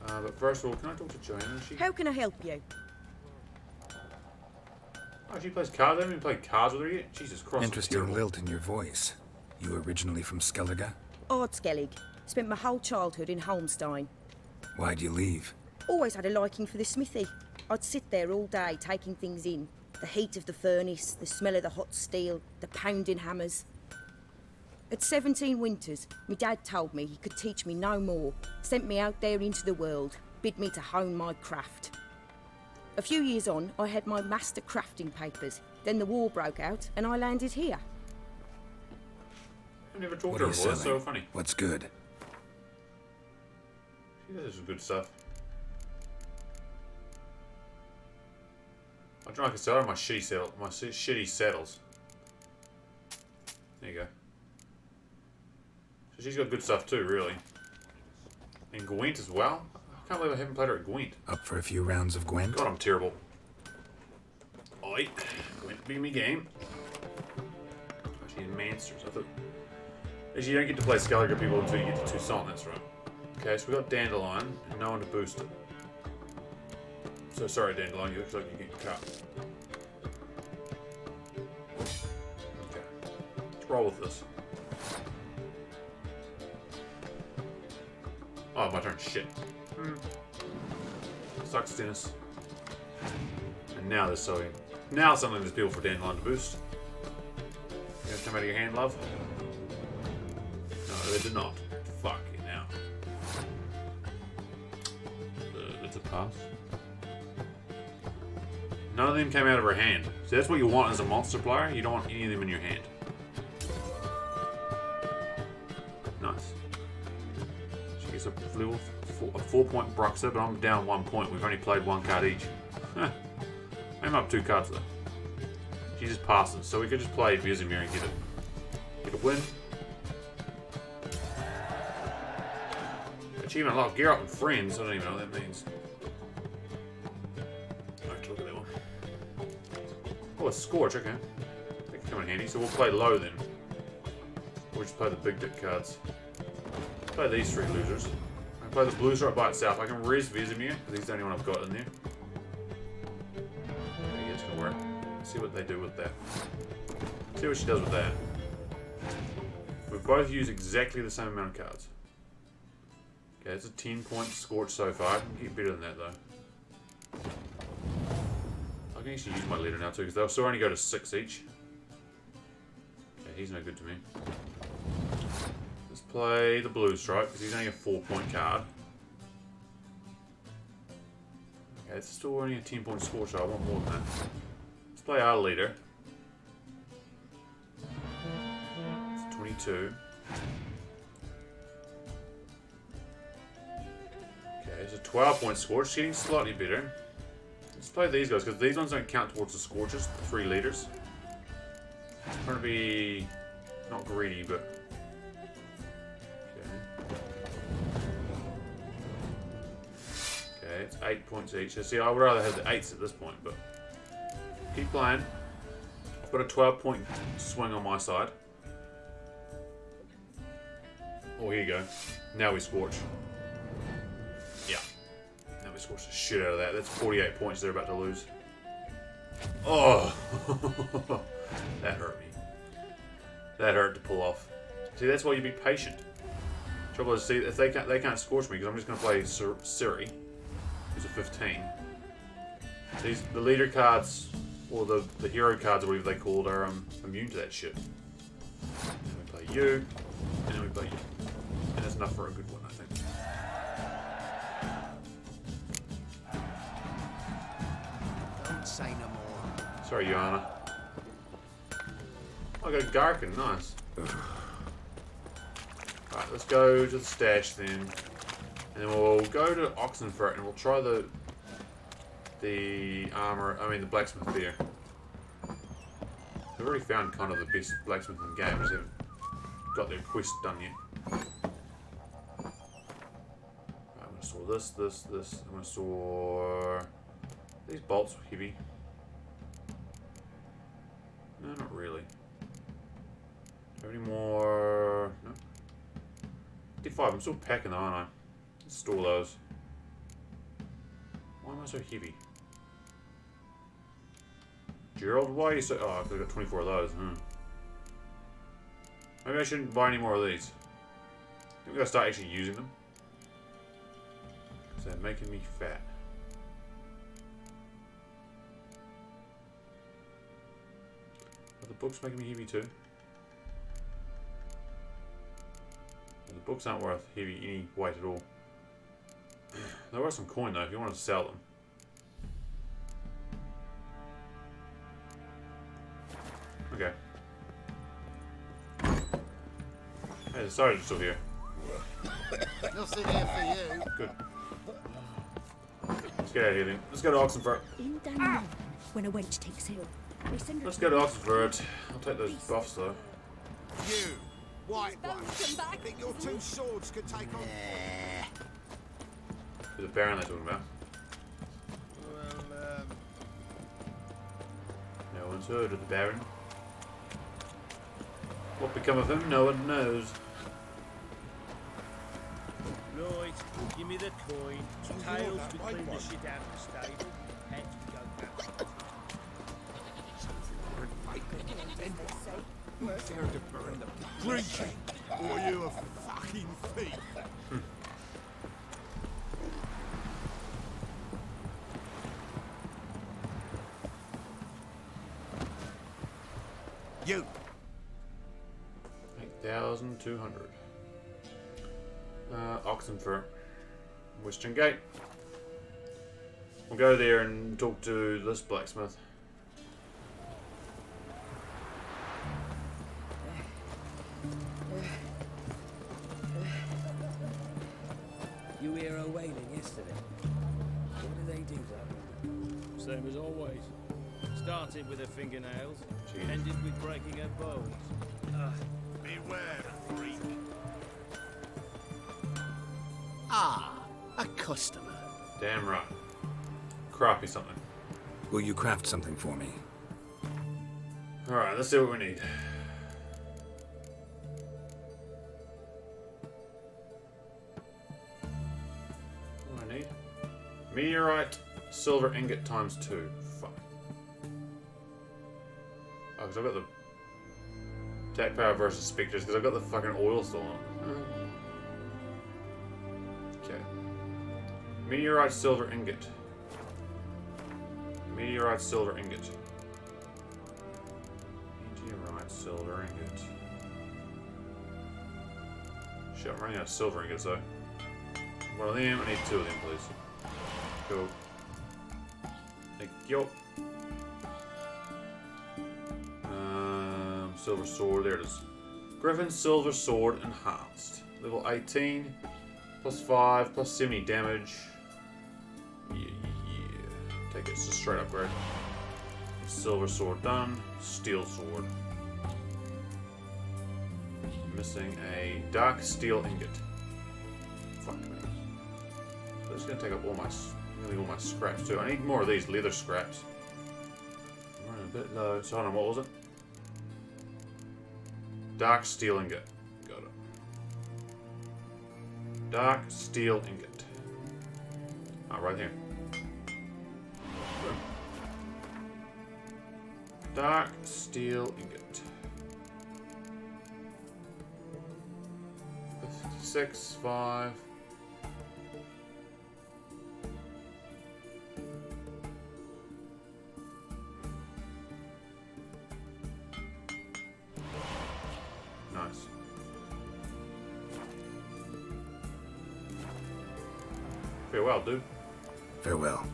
But first of all, can I talk to Joanna? How can I help you? Oh, she plays cards. I haven't even played cards with her yet. Jesus Christ. Interesting lilt in your voice. You originally from Skellige? Ardskellig. Spent my whole childhood in Holmstein. Why'd you leave? Always had a liking for the smithy. I'd sit there all day taking things in. The heat of the furnace, the smell of the hot steel, the pounding hammers. At 17 winters, my dad told me he could teach me no more, sent me out there into the world, bid me to hone my craft. A few years on, I had my master crafting papers. Then the war broke out, and I landed here. I've never talked What to her are you before. That's so selling? funny. What's good? She does some good stuff. I try to sell her my shitty saddles. There you go. So she's got good stuff too, really. And Gwent as well. I can't believe I haven't played her at Gwent. Up for a few rounds of Gwent? God, I'm terrible. Oi, Gwent be me game. Actually, in Mansters. I thought. Actually, you don't get to play Skellige people until you get to Toussaint. That's right. Okay, so we got Dandelion and no one to boost it. So sorry, Dandelion. You look like you're getting cut. Okay, let's roll with this. Oh, my turn. Shit. Sucks, Dennis. And now they're sewing. Now suddenly there's people for Dandelion to boost. You gonna come out of your hand, love? No, they did not. Fuck it now. It's a pass. None of them came out of her hand. So that's what you want as a monster player. You don't want any of them in your hand. Nice. She gets a level 4-point Bruxer, but I'm down 1 point. We've only played 1 card each. I'm up 2 cards though. She just passes, so we could just play Vizimir and get a win. Achievement unlocked. Gear up and friends. I don't even know what that means. I have to look at that one. Oh, a Scorch, okay. That can come in handy. So we'll play low then. We'll just play the big dick cards. Play these 3 losers. I can play the blue stripe by itself. I can res Vizimir, because he's the only one I've got in there. Okay, it's gonna work. See what they do with that. See what she does with that. We've both used exactly the same amount of cards. Okay, it's a 10-point Scorch so far. I can get better than that though. I can actually use my leader now too, because they'll still only go to 6 each. Okay, he's no good to me. Let's play the blue stripe, because he's only a 4-point card. Okay, it's still only a 10-point Scorch, so I want more than that. Let's play our leader. It's 22. Okay, it's a 12-point Scorch, getting slightly better. Let's play these guys, because these ones don't count towards the Scorches, the 3 leaders. I'm trying to be not greedy, but... Okay, it's 8 points each. So see, I would rather have the 8s at this point, but... Keep playing. I've got a 12-point swing on my side. Oh, here you go. Now we Scorch. Yeah. Now we Scorch the shit out of that. That's 48 points they're about to lose. Oh! That hurt me. That hurt to pull off. See, that's why you be patient. Trouble is, see, if they can't Scorch me, because I'm just going to play Siri, who's a 15. The leader cards, or the hero cards, or whatever they called, are immune to that shit. Then we play you, and then we play you. And that's enough for a good one, I think. Don't say no more. Sorry, Joanna. I got a Garkin, nice. Alright, let's go to the stash then. And then we'll go to Oxenfurt and we'll try the blacksmith there. I've already found kind of the best blacksmith in the game, just haven't got their quest done yet. Right, I'm gonna store this. I'm gonna store these bolts are heavy. No, not really. Do I have any more? No. 55. I'm still packing them, aren't I? Let's store those. Why am I so heavy? Gerald, why are you so... Oh, I've got 24 of those. Maybe I shouldn't buy any more of these. I think we gotta start actually using them. Because they're making me fat. Are the books making me heavy too? The books aren't worth any weight at all. They're worth some coin though if you want to sell them. Okay. Hey, the sergeant's still here. Nothing here for you. Good. Let's get out of here then. Let's go to Oxenfurt. In Daniel, when a wench takes ill, they send her. Let's go to Oxenfurt. I'll take those buffs though. You, white one, think your 2 swords could take on... Who's the Baron they're talking about? Well, No one's heard of the Baron. What become of him, no one knows. Right, give me the coin. Tails, we clean the shit out of the stable. Heads, we go back. Dare to burn the drinking, or you a fucking thief. You. 8,200. Oxenford. Western Gate. We'll go there and talk to this blacksmith. You hear her wailing yesterday? What do they do that? Same as always. Started with her fingernails, ended with breaking her bones. Beware, freak. Ah, a customer. Damn right. Crappy something. Will you craft something for me? Alright, let's see what we need. What do I need? Meteorite, silver ingot times 2. Fuck. Oh, because I've got the attack power versus spectres, because I've got the fucking oil still on. Okay. Meteorite, silver ingot. Meteorite, silver ingot. Meteorite, silver ingot. Shit, I'm running out of silver ingots though. One of them, I need 2 of them, please. Cool. Thank you. Silver sword, there it is. Griffin silver sword enhanced. Level 18, plus 5, plus 70 damage. Yeah. Take it, it's a straight upgrade. Silver sword done. Steel sword. Missing a dark steel ingot. Fuck me. So it's gonna take up nearly all my scraps too. I need more of these leather scraps. I'm running a bit low. So hold on, what was it? Dark steel ingot. Got it. Dark steel ingot. Oh, right here. Dark steel ingot. 56, 5. Nice. Farewell, dude. Farewell.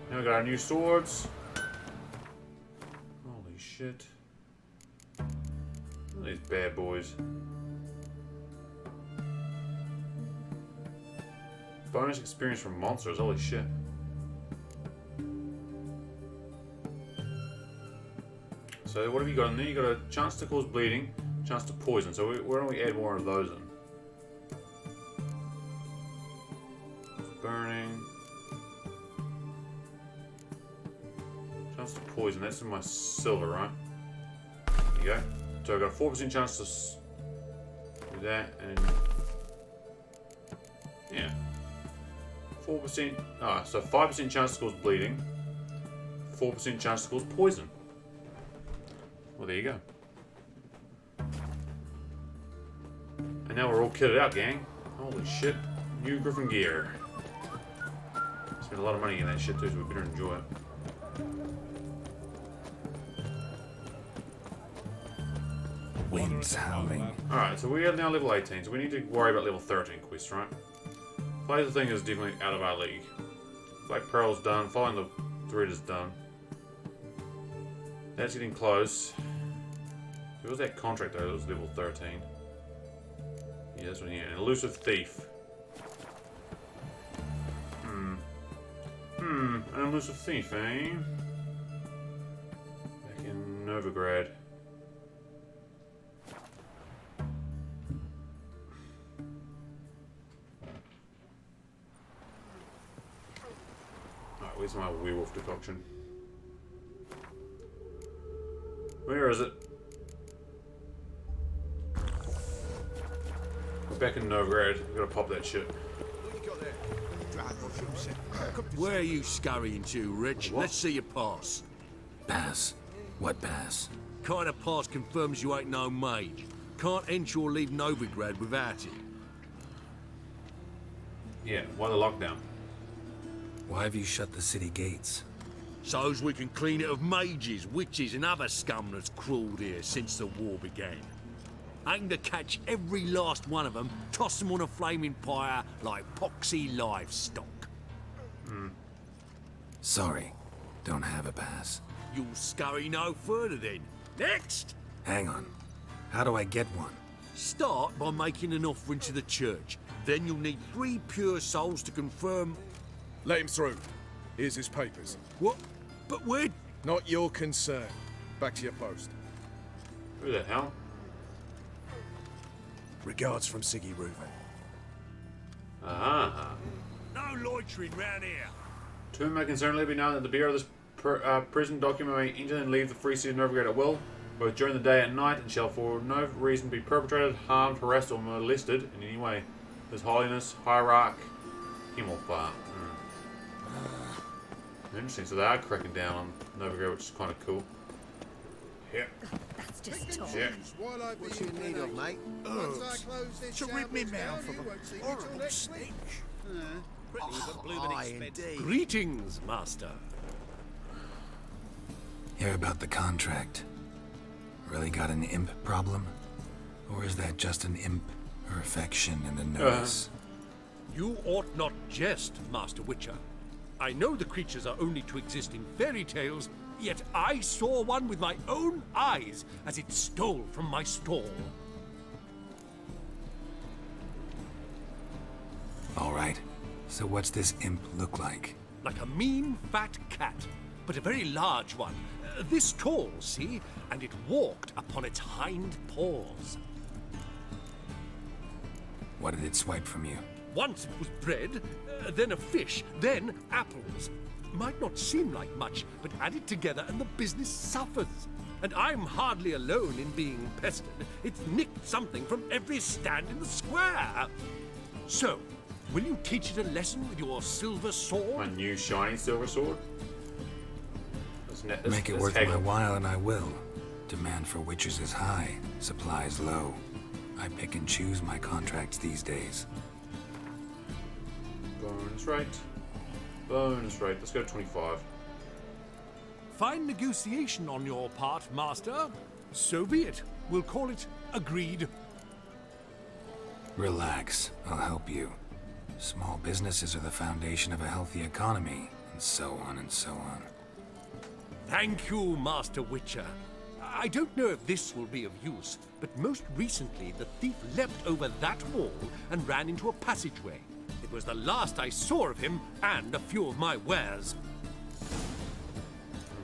Now we got our new swords. Holy shit. Look at these bad boys. Bonus experience from monsters, holy shit. So what have you got in there? You got a chance to cause bleeding, chance to poison. So why don't we add more of those in? Burning. Chance to poison, that's in my silver, right? There you go. So I've got a 4% chance to do that, and yeah. 4%, so 5% chance to cause bleeding, 4% chance to cause poison. Well, there you go. And now we're all kitted out, gang. Holy shit. New Griffin gear. Spent a lot of money in that shit too, so we better enjoy it. Winds howling. Alright, so we are now level 18, so we need to worry about level 13 quests, right? Laser thing is definitely out of our league. Black Pearl's done, following the thread is done. That's getting close. There was that contract though, that was level 13. Yeah, this one here. An elusive thief. An elusive thief, eh? Back in Novigrad. Alright, where's my werewolf decoction? Where is it? We're back in Novigrad. We've got to pop that shit. Where are you scurrying to, Rich? What? Let's see your pass. Pass? What pass? Kind of pass confirms you ain't no mage. Can't enter or leave Novigrad without it. Yeah, why the lockdown? Why have you shut the city gates? so's we can clean it of mages, witches, and other scum that's crawled here since the war began. Aim to catch every last one of them, toss them on a flaming pyre like poxy livestock. Sorry, don't have a pass. You'll scurry no further then. Next! Hang on. How do I get one? Start by making an offering to the church. Then you'll need 3 pure souls to confirm... Let him through. Here's his papers. What? But where... Not your concern. Back to your post. Who the hell? Regards from Siggy Reuven. Ah. No loitering round here. To whom may concernedly be known that the bearer of this prison document may enter and leave the free city of Novigrad at will, both during the day and night, and shall for no reason be perpetrated, harmed, harassed, or molested in any way. His Holiness, Hierarch, Himmelfart. Interesting, so they are cracking down on Novigrad, which is kind of cool. Yeah. That's just talk. Yeah. What you need of, mate? Herbs. To rid me mouth of a horrible stench. Indeed. Greetings, Master. Hear about the contract. Really got an imp problem? Or is that just an imp or affection in the notice? You ought not jest, Master Witcher. I know the creatures are only to exist in fairy tales, yet I saw one with my own eyes as it stole from my stall. All right. So what's this imp look like? Like a mean, fat cat, but a very large one. This tall, see? And it walked upon its hind paws. What did it swipe from you? Once it was bread, then a fish, then apples. Might not seem like much, but add it together and the business suffers. And I'm hardly alone in being pestered. It's nicked something from every stand in the square. So, will you teach it a lesson with your silver sword? My new shiny silver sword? Make it worth my while and I will. Demand for witches is high, supplies low. I pick and choose my contracts these days. Bonus rate. Bonus rate. Let's go 25. Fine negotiation on your part, Master. So be it. We'll call it agreed. Relax. I'll help you. Small businesses are the foundation of a healthy economy, and so on and so on. Thank you, Master Witcher. I don't know if this will be of use, but most recently the thief leapt over that wall and ran into a passageway. It was the last I saw of him and a few of my wares.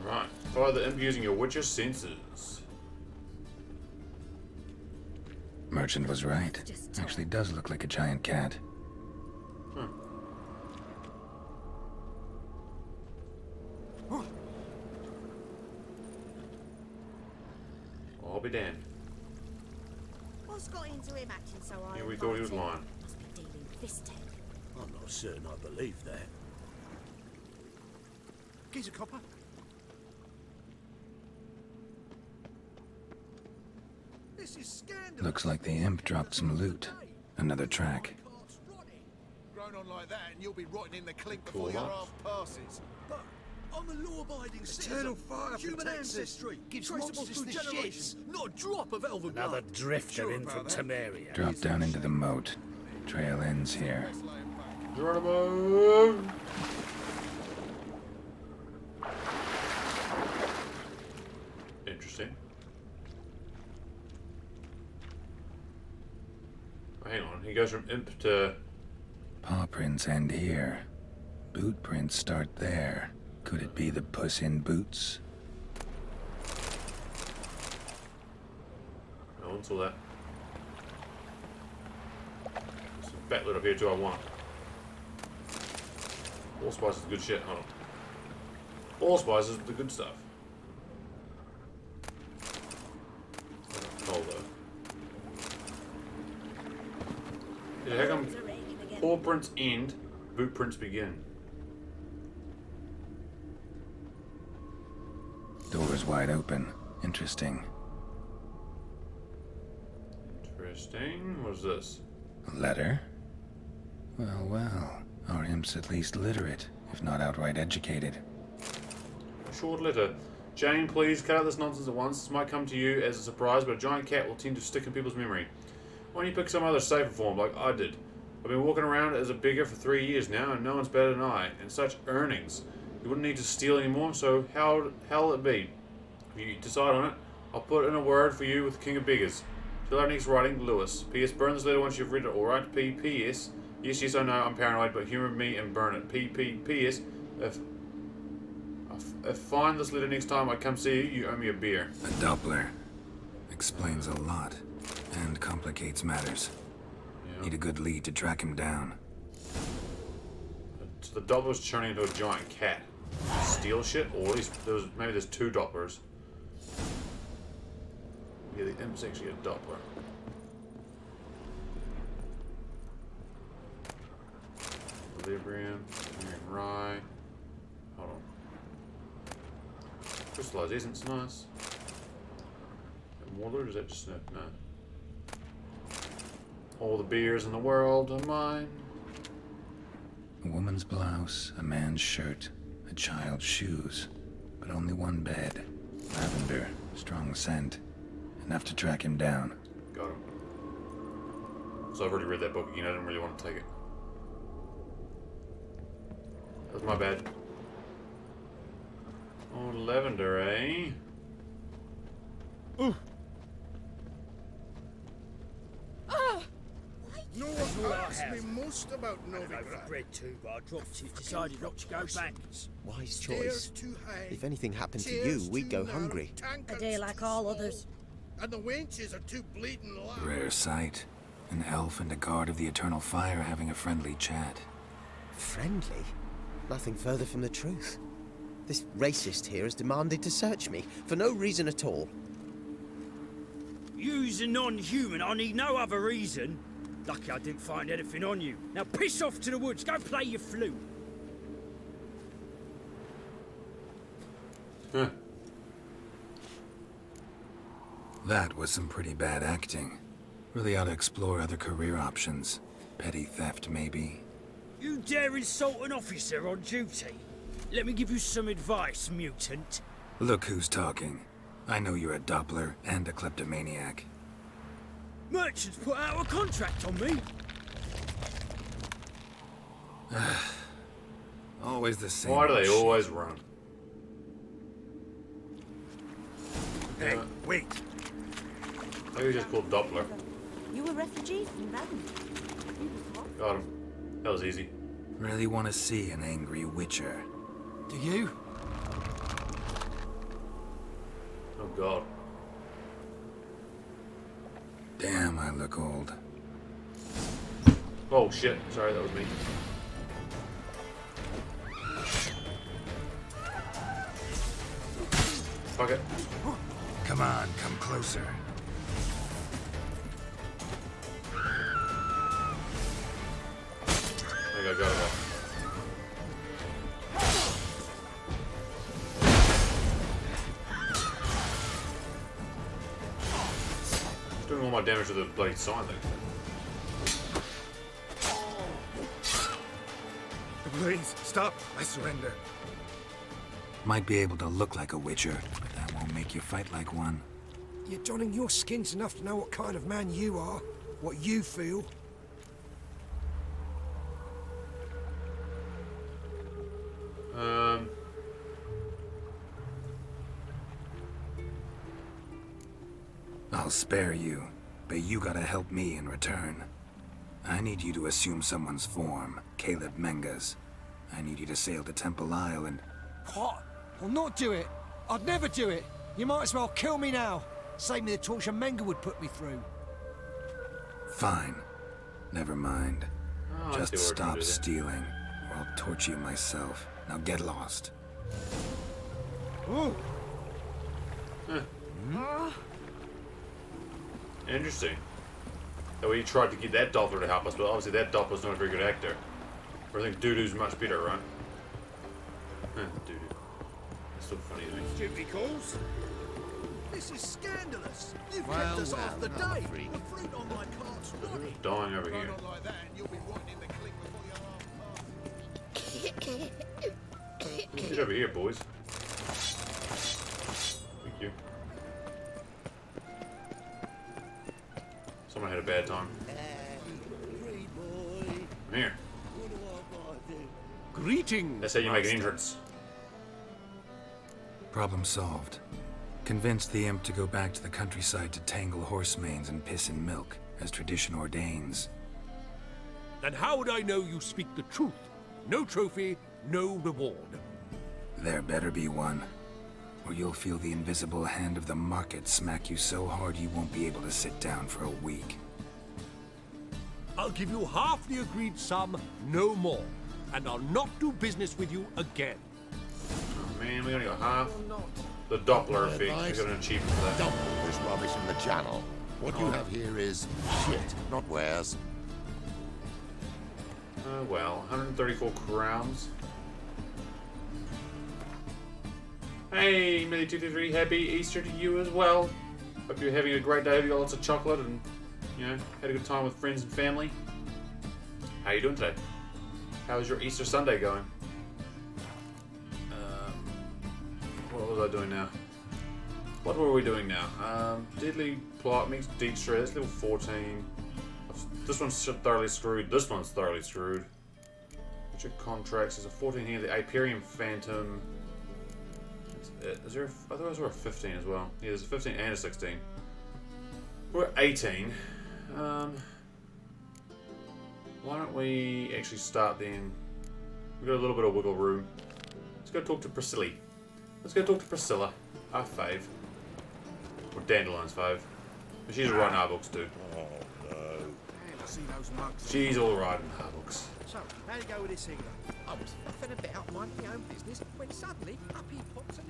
Alright. Follow the imp using your witcher senses. Merchant was right. Actually does look like a giant cat. I'll be damned. What's got into him acting so high? Yeah, we thought he was lying. Must be dealing fisting. I'm not certain I believe that. Here's a copper. This is scandalous. Looks like the imp dropped some loot. Another track. Grown on like that, and you'll be rotting in the clink Cool before your enough. half passes. But I'm a law-abiding citizen. Eternal fire Human protects us. ancestry, Gives traceable monsters through the generations. Not a drop of elven Another blood. drifter Sure in about from that. Temeria. Drop down into the moat. Trail ends here. Geronimo! Interesting. Oh, hang on, he goes from imp to... Paw prints end here. Boot prints start there. Could it be the Puss in Boots? No one saw that. There's some bat loot up here too, I want. Allspice is good shit, hold on. Allspice is the good stuff. Coal though. Yeah, how come paw prints end, boot prints begin? Door's wide open. Interesting. Interesting. What's this? A letter? Well, well. Our imp's at least literate, if not outright educated. A short letter. Jane, please cut out this nonsense at once. This might come to you as a surprise, but a giant cat will tend to stick in people's memory. Why don't you pick some other safer form, like I did? I've been walking around as a beggar for 3 years now, and no one's better than I. And such earnings. You wouldn't need to steal anymore, so how'll it be? If you decide on it, I'll put in a word for you with the King of Beggars. Till our next writing, Lewis. P.S. Burn this letter once you've read it, alright? P.P.S. Yes, I know, I'm paranoid, but humour me and burn it. P.P.P.S. If find this letter next time I come see you, you owe me a beer. A Doppler. Explains a lot. And complicates matters. Yeah. Need a good lead to track him down. So the Doppler's turning into a giant cat. Steal shit? Or at least maybe there's 2 Dopplers. Yeah, the imp's actually a Doppler. Equilibrium, Rye. Hold on. Crystallized essence, nice. Water, is that just no? All the beers in the world are mine. A woman's blouse, a man's shirt, a child's shoes, but only one bed. Lavender, strong scent, enough to track him down. Got him. So I've already read that book again. I didn't really want to take it. That was my bad. Oh, lavender, eh? Ooh. No one asked me most about Novigrad. Bread too, but I dropped it. Decided not to go back. Wise choice. If anything happened to you, we'd go hungry. A day like all others. And the wenches are too bleeding loud. Rare sight. An elf and a guard of the Eternal Fire having a friendly chat. Friendly? Nothing further from the truth. This racist here has demanded to search me, for no reason at all. You's a non-human. I need no other reason. Lucky I didn't find anything on you. Now piss off to the woods. Go play your flute. Huh. That was some pretty bad acting. Really ought to explore other career options. Petty theft, maybe. You dare insult an officer on duty? Let me give you some advice, mutant. Look who's talking. I know you're a Doppler and a kleptomaniac. Merchants put out a contract on me. Always the same. Why do they always run? Hey, wait. Maybe he's just called Doppler. You were refugees from Rand. Got him. That was easy. Really want to see an angry witcher. Do you? Oh god. Damn, I look old. Oh shit, sorry, that was me. Fuck it. Come on, come closer. I think I got it off. Doing all my damage with the bloody sign thing. Please, stop. I surrender. Might be able to look like a witcher, but that won't make you fight like one. You're donning your skins enough to know what kind of man you are, what you feel. I'll spare you, but you gotta help me in return. I need you to assume someone's form, Caleb Menga's. I need you to sail to Temple Isle and... What? I'll not do it. I'd never do it. You might as well kill me now. Save me the torture Menga would put me through. Fine. Never mind. Oh, just stop stealing, or I'll torture you myself. Now get lost. Ooh. Huh. Interesting. That we tried to get that Doppler to help us, but obviously that Doppler's not a very good actor. I think Doodoo's much better, right? Doodoo. That's still funny to me. Duty calls. This is scandalous. You've kept us off the day. The fruit on my cart's rotting. Dying over here. Not like that, and you'll be wanting the clink before your last Get over here, boys. bad time. Come here. Greetings. That's how you make an entrance. Problem solved. Convinced the imp to go back to the countryside to tangle horse manes and piss in milk, as tradition ordains. Then how would I know you speak the truth? No trophy, no reward. There better be one, or you'll feel the invisible hand of the market smack you so hard you won't be able to sit down for a week. I'll give you half the agreed sum, no more. And I'll not do business with you again. Oh man, we only got half. The Doppler effect. We got an achievement for that. Dump all this rubbish in the channel. What you have here is shit, not wares. Well, 134 crowns. Hey, Millie223, happy Easter to you as well. Hope you're having a great day. Hope you got lots of chocolate and, you know, had a good time with friends and family. How you doing today? How's your Easter Sunday going? What was I doing now? What were we doing now? Deadly Plot, Mixed Dijkstra, that's level 14. This one's thoroughly screwed. This one's thoroughly screwed. Richard Contracts, there's a 14 here. The Aperium Phantom. Is there I thought there was a 15 as well. Yeah, there's a 15 and a 16. We're at 18. Why don't we actually start then? We've got a little bit of wiggle room. Let's go talk to Priscilla. Let's go talk to Priscilla, our fave. Or Dandelion's fave. But she's writing our books too. Oh, no. She's all writing our books. So, how do you go with this healer? I was faffing about minding my own business when suddenly up he pops and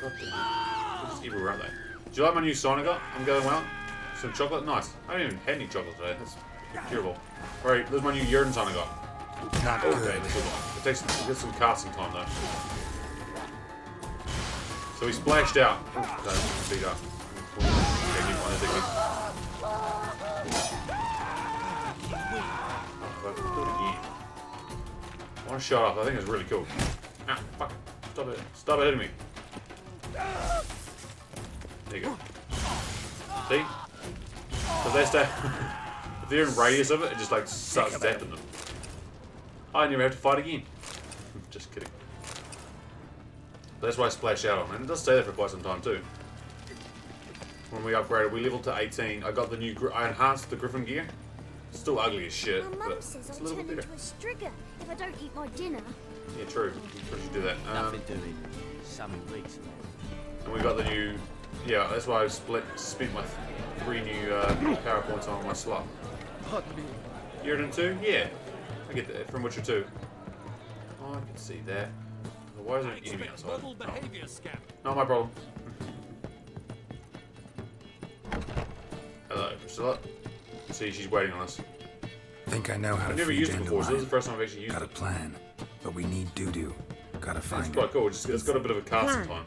God damn. Just evil, aren't they? Do you like my new sign I got? I'm going well. Some chocolate? Nice. I haven't even had any chocolate today. That's curable. Alright, there's my new urine sign I got. Not okay, good. It takes some casting time though. So he splashed out. Oh, speed up. I want to shut up. I think it's really cool. Ah, fuck it. Stop it. Stop hitting me. There you go. See? If they stay, if they're in radius of it, it just like starts zapping them. I never have to fight again. Just kidding. That's why I splash out on, and it does stay there for quite some time too. When we upgraded, we leveled to 18. I got the new. I enhanced the Griffin gear. Still ugly as shit, My but mum says it's a I'll little turn bit into better. a strigger if I don't eat my dinner. Yeah, true. You should do that. Nothing doing. 7 weeks. And we got the new. Yeah, that's why I spent my 3 new power points on my slot. You're in 2? Yeah. I get that from Witcher 2. Oh, I can see that. Why is there an enemy outside? Oh. Not my problem. Hello, Priscilla. See, she's waiting on us. Think I know how I've to never free used it before, so this is Dandelion. the first time I've actually used Got a it. plan, but we need doo-doo. Gotta It's find quite it. cool. It's got a bit of a casting Plan. time.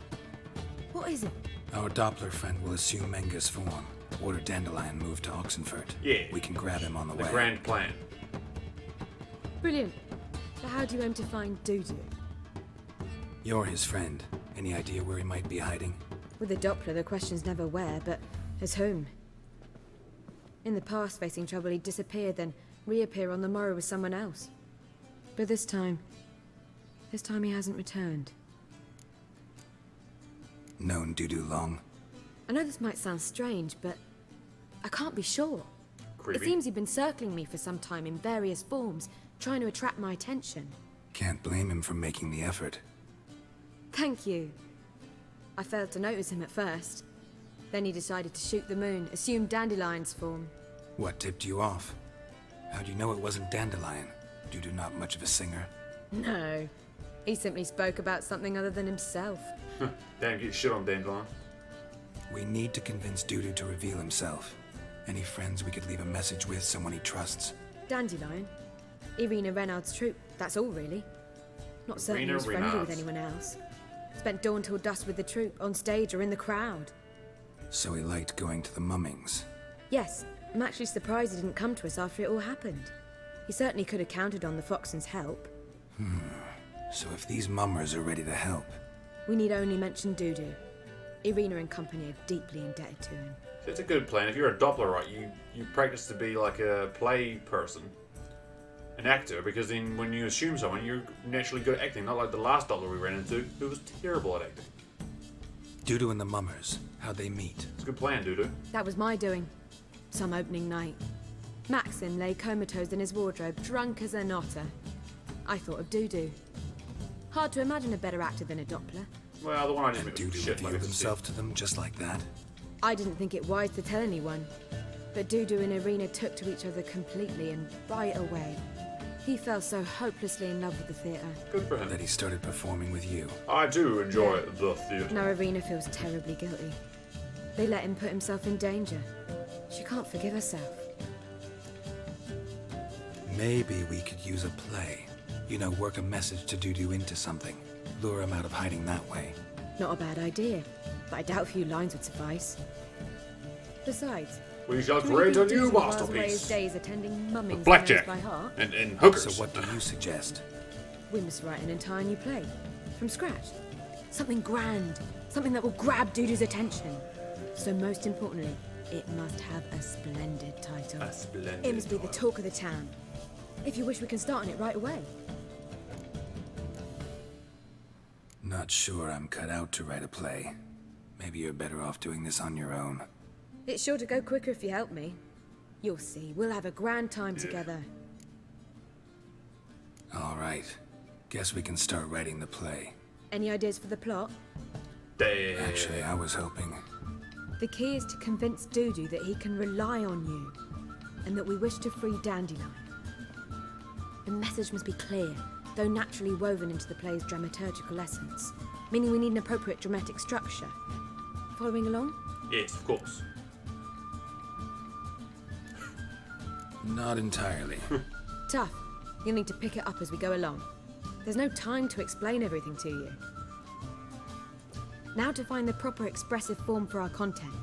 What is it? Our Doppler friend will assume Menga's form. Order Dandelion move to Oxenfurt. Yeah. We can grab him on the The way. grand plan. Brilliant. So how do you aim to find Dudu? You're his friend. Any idea where he might be hiding? With the Doppler, the question's never where, but as whom. In the past, facing trouble, he'd disappear, then reappear on the morrow with someone else. But this time he hasn't returned. Known Dudu long? I know this might sound strange, but I can't be sure. Creepy. It seems he'd been circling me for some time in various forms, trying to attract my attention. Can't blame him for making the effort. Thank you. I failed to notice him at first. Then he decided to shoot the moon, assume Dandelion's form. What tipped you off? How'd you know it wasn't Dandelion? Dudu not much of a singer. No. He simply spoke about something other than himself. Damn, get shit on Dandelion. We need to convince Dudu to reveal himself. Any friends we could leave a message with, someone he trusts? Dandelion? Irina Reynard's troupe, that's all really. Not certain he Irina was friendly with Reynard's. anyone else. Spent dawn till dusk with the troupe, on stage or in the crowd. So he liked going to the mummings. Yes, I'm actually surprised he didn't come to us after it all happened. He certainly could have counted on the Foxen's help. So if these mummers are ready to help, We need only mention Dudu. Irina and company are deeply indebted to him. It's a good plan. If you're a Doppler, right, you practice to be like a play person, an actor, because then when you assume someone, you're naturally good at acting. Not like the last Doppler we ran into, who was terrible at acting. Dudu and the Mummers, how'd they meet? It's a good plan, Dudu. That was my doing. Some opening night. Maxim lay comatose in his wardrobe, drunk as an otter. I thought of Dudu. Hard to imagine a better actor than a Doppler. Well, the one I did And was Dudu shit like revealed a himself to them just like that? I didn't think it wise to tell anyone. But Dudu and Irina took to each other completely, and right away. He fell so hopelessly in love with the theatre. Good for him. That he started performing with you. I do enjoy the theatre. Now Irina feels terribly guilty. They let him put himself in danger. She can't forgive herself. Maybe we could use a play. You know, work a message to Dudu into something. Lure him out of hiding that way. Not a bad idea, but I doubt a few lines would suffice. Besides, we shall do you create a think new Dudu whiles away masterpiece. his days attending mummings Blackjack by heart? and hookers. So what do you suggest? We must write an entire new play. From scratch. Something grand. Something that will grab Dudu's attention. So most importantly, it must have a splendid title. A splendid It must be the talk of the town. If you wish, we can start on it right away. Not sure I'm cut out to write a play. Maybe you're better off doing this on your own. It's sure to go quicker if you help me. You'll see, we'll have a grand time together. All right. Guess we can start writing the play. Any ideas for the plot? Actually, I was hoping. The key is to convince Dudu that he can rely on you, and that we wish to free Dandelion. The message must be clear, though naturally woven into the play's dramaturgical essence, meaning we need an appropriate dramatic structure. Following along? Yes, of course. Not entirely. Tough. You'll need to pick it up as we go along. There's no time to explain everything to you. Now to find the proper expressive form for our content.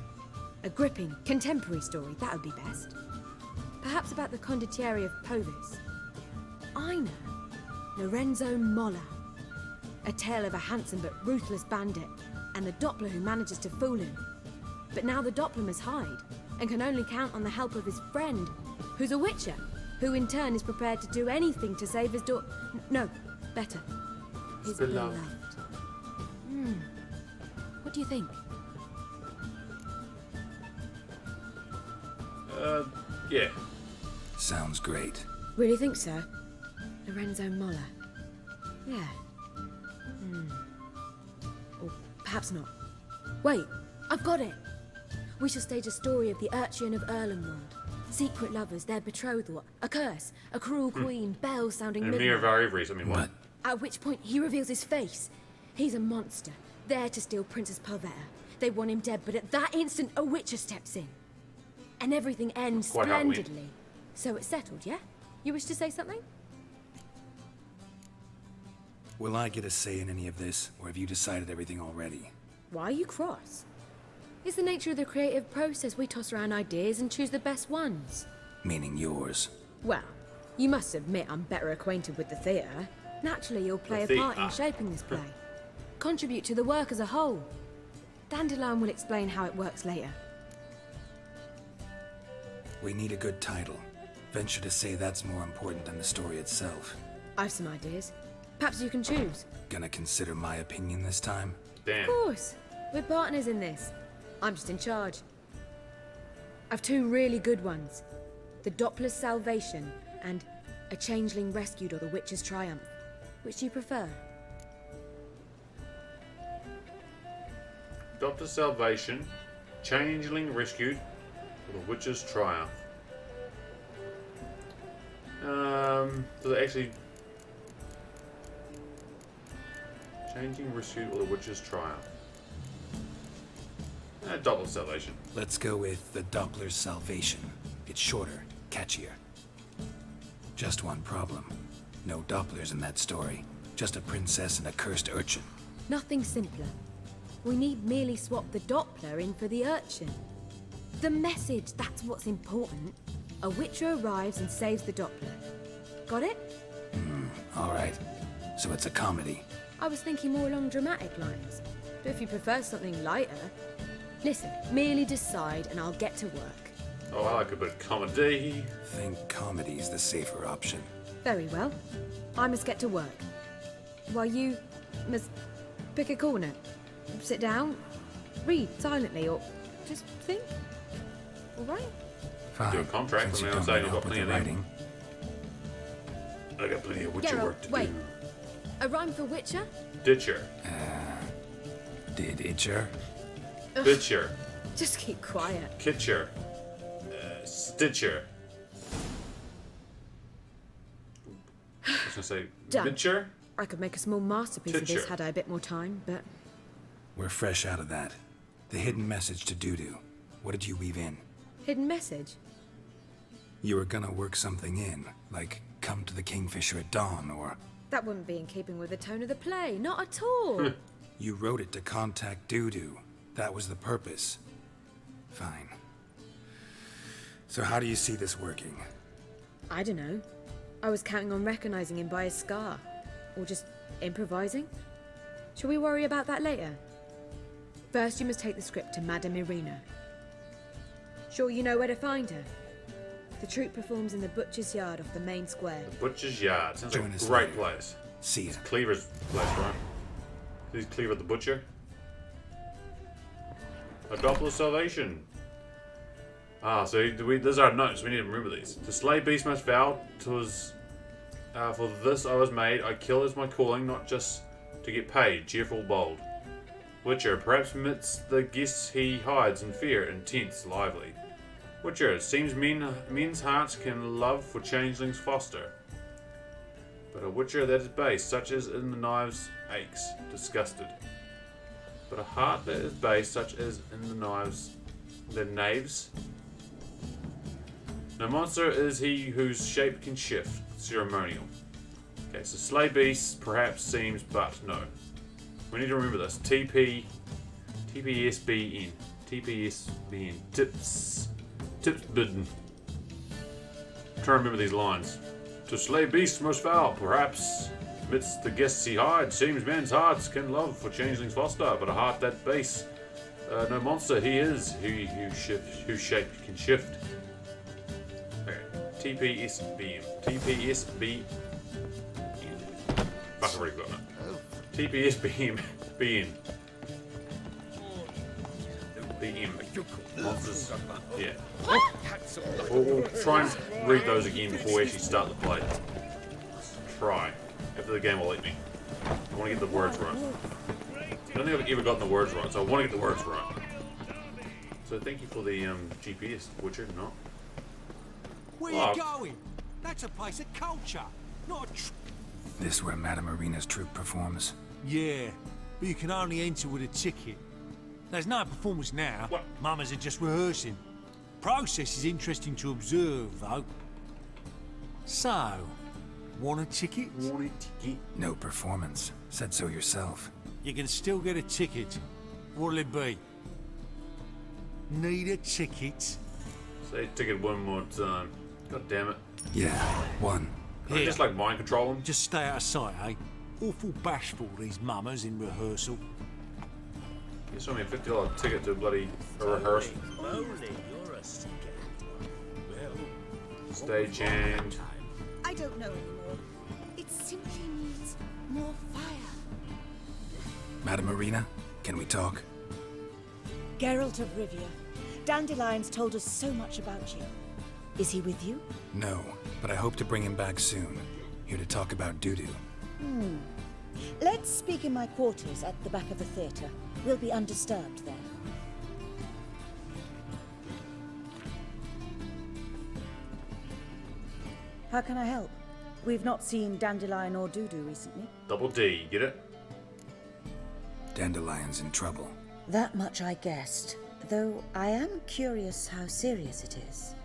A gripping, contemporary story, that would be best. Perhaps about the condottieri of Povis. I know. Lorenzo Molla. A tale of a handsome but ruthless bandit, and the Doppler who manages to fool him. But now the Doppler must hide, and can only count on the help of his friend, who's a witcher, who in turn is prepared to do anything to save his daughter. No, better. His beloved. What do you think? Yeah. Sounds great. Really think so? Lorenzo Molla. Yeah. Or perhaps not. Wait, I've got it! We shall stage a story of the urchin of Erlenwald. Secret lovers, their betrothal, a curse, a cruel queen, bells sounding And midnight. Mir of Ivories, I mean, what? At which point he reveals his face. He's a monster, there to steal Princess Pavetta. They want him dead, but at that instant a witcher steps in. And everything ends Quite Halloween. splendidly. So it's settled, yeah? You wish to say something? Will I get a say in any of this, or have you decided everything already? Why are you cross? It's the nature of the creative process. We toss around ideas and choose the best ones. Meaning yours. Well, you must admit I'm better acquainted with the theatre. Naturally, you'll play a part in shaping this play. Contribute to the work as a whole. Dandelion will explain how it works later. We need a good title. Venture to say that's more important than the story itself. I've some ideas. Perhaps you can choose. Gonna consider my opinion this time? Of course. We're partners in this. I'm just in charge. I've two really good ones. The Doppler's Salvation and A Changeling Rescued or The Witch's Triumph. Which do you prefer? Doppler's Salvation, Changeling Rescued, or The Witch's Triumph. Does it actually... Changing Rescued or The Witch's Triumph? Doppler's Salvation. Let's go with the Doppler's Salvation. It's shorter, catchier. Just one problem. No Dopplers in that story. Just a princess and a cursed urchin. Nothing simpler. We need merely swap the Doppler in for the urchin. The message, that's what's important. A witcher arrives and saves the Doppler. Got it? Alright. So it's a comedy. I was thinking more along dramatic lines. But if you prefer something lighter... Listen, merely decide and I'll get to work. Oh, I like a bit of comedy. Think comedy's the safer option. Very well. I must get to work. While you must pick a corner. Sit down, read silently, or just think. All right? Fine. Do a contract Since on you the don't outside. need You've got help with plenty of the them. writing. I got plenty of Witcher Geralt, work to wait. do. A rhyme for Witcher? Ditcher. Did itcher? Ugh. Bitcher. Just keep quiet. Kitcher. Stitcher. I was gonna say Done. Bitcher? I could make a small masterpiece of this Titcher. had I a bit more time, but We're fresh out of that. The hidden message to Dudu. What did you weave in? hidden message. You were gonna work something in, like come to the Kingfisher at dawn, or That wouldn't be in keeping with the tone of the play, not at all. you wrote it to contact Dudu. That was the purpose. Fine. So how do you see this working? I don't know. I was counting on recognizing him by his scar. Or just improvising. Shall we worry about that later? First, you must take the script to Madame Irina. Sure you know where to find her? The troupe performs in the Butcher's Yard off the main square. Butcher's Yard. Sounds like Join a us great later. place. See ya. Cleaver's place, right? He's Cleaver the Butcher. A Doppler Salvation. Ah, so these are our notes. We need to remember these. To slay beast must vow for this I was made. I kill as my calling, not just to get paid. Cheerful, bold. Witcher, perhaps amidst the guests he hides in fear, intense, lively. Witcher, seems men's hearts can love for changelings foster. But a Witcher that is base, such as in the knives, aches, disgusted. But a heart that is base, such as in the knives, the knaves. No monster is he whose shape can shift, ceremonial. Okay, so slay beasts perhaps seems, but no. We need to remember this. TPSBN. TPSBN. Tips bidden. Try to remember these lines. To slay beasts most foul, perhaps amidst the guests he hides, seems men's hearts can love for changelings foster, but a heart that base, no monster he is, whose shape can shift. Okay, TPSBN. TPSBN. Fuck, I've already gotten it. TPSBN. BN. BM. Monsters. Yeah. We'll try and read those again before we actually start the play. Try. If the game will let me. I want to get the words right. I don't think I've ever gotten the words right, so I want to get the words right. So thank you for the GPS, Witcher, no? Where you going? That's a place of culture, not a This where Madame Irina's troupe performs? Yeah, but you can only enter with a ticket. There's no performance now. What? Mamas are just rehearsing. Process is interesting to observe, though. So, want a ticket? Want a ticket? No performance. Said so yourself. You can still get a ticket. What'll it be? Need a ticket? Say ticket one more time. God damn it. Yeah, one. Can I just like mind control them? Just stay out of sight, eh? Awful bashful, these mamas in rehearsal. You saw me a $50 ticket to a bloody rehearsal. Moly, you're a scared one. Stagehand. I don't know anymore. It simply needs more fire. Madame Irina, can we talk? Geralt of Rivia. Dandelion's told us so much about you. Is he with you? No, but I hope to bring him back soon. Here to talk about Dudu. Let's speak in my quarters at the back of the theatre. We'll be undisturbed there. How can I help? We've not seen Dandelion or Dudu recently. Double D, get it? Dandelion's in trouble. That much I guessed, though I am curious how serious it is.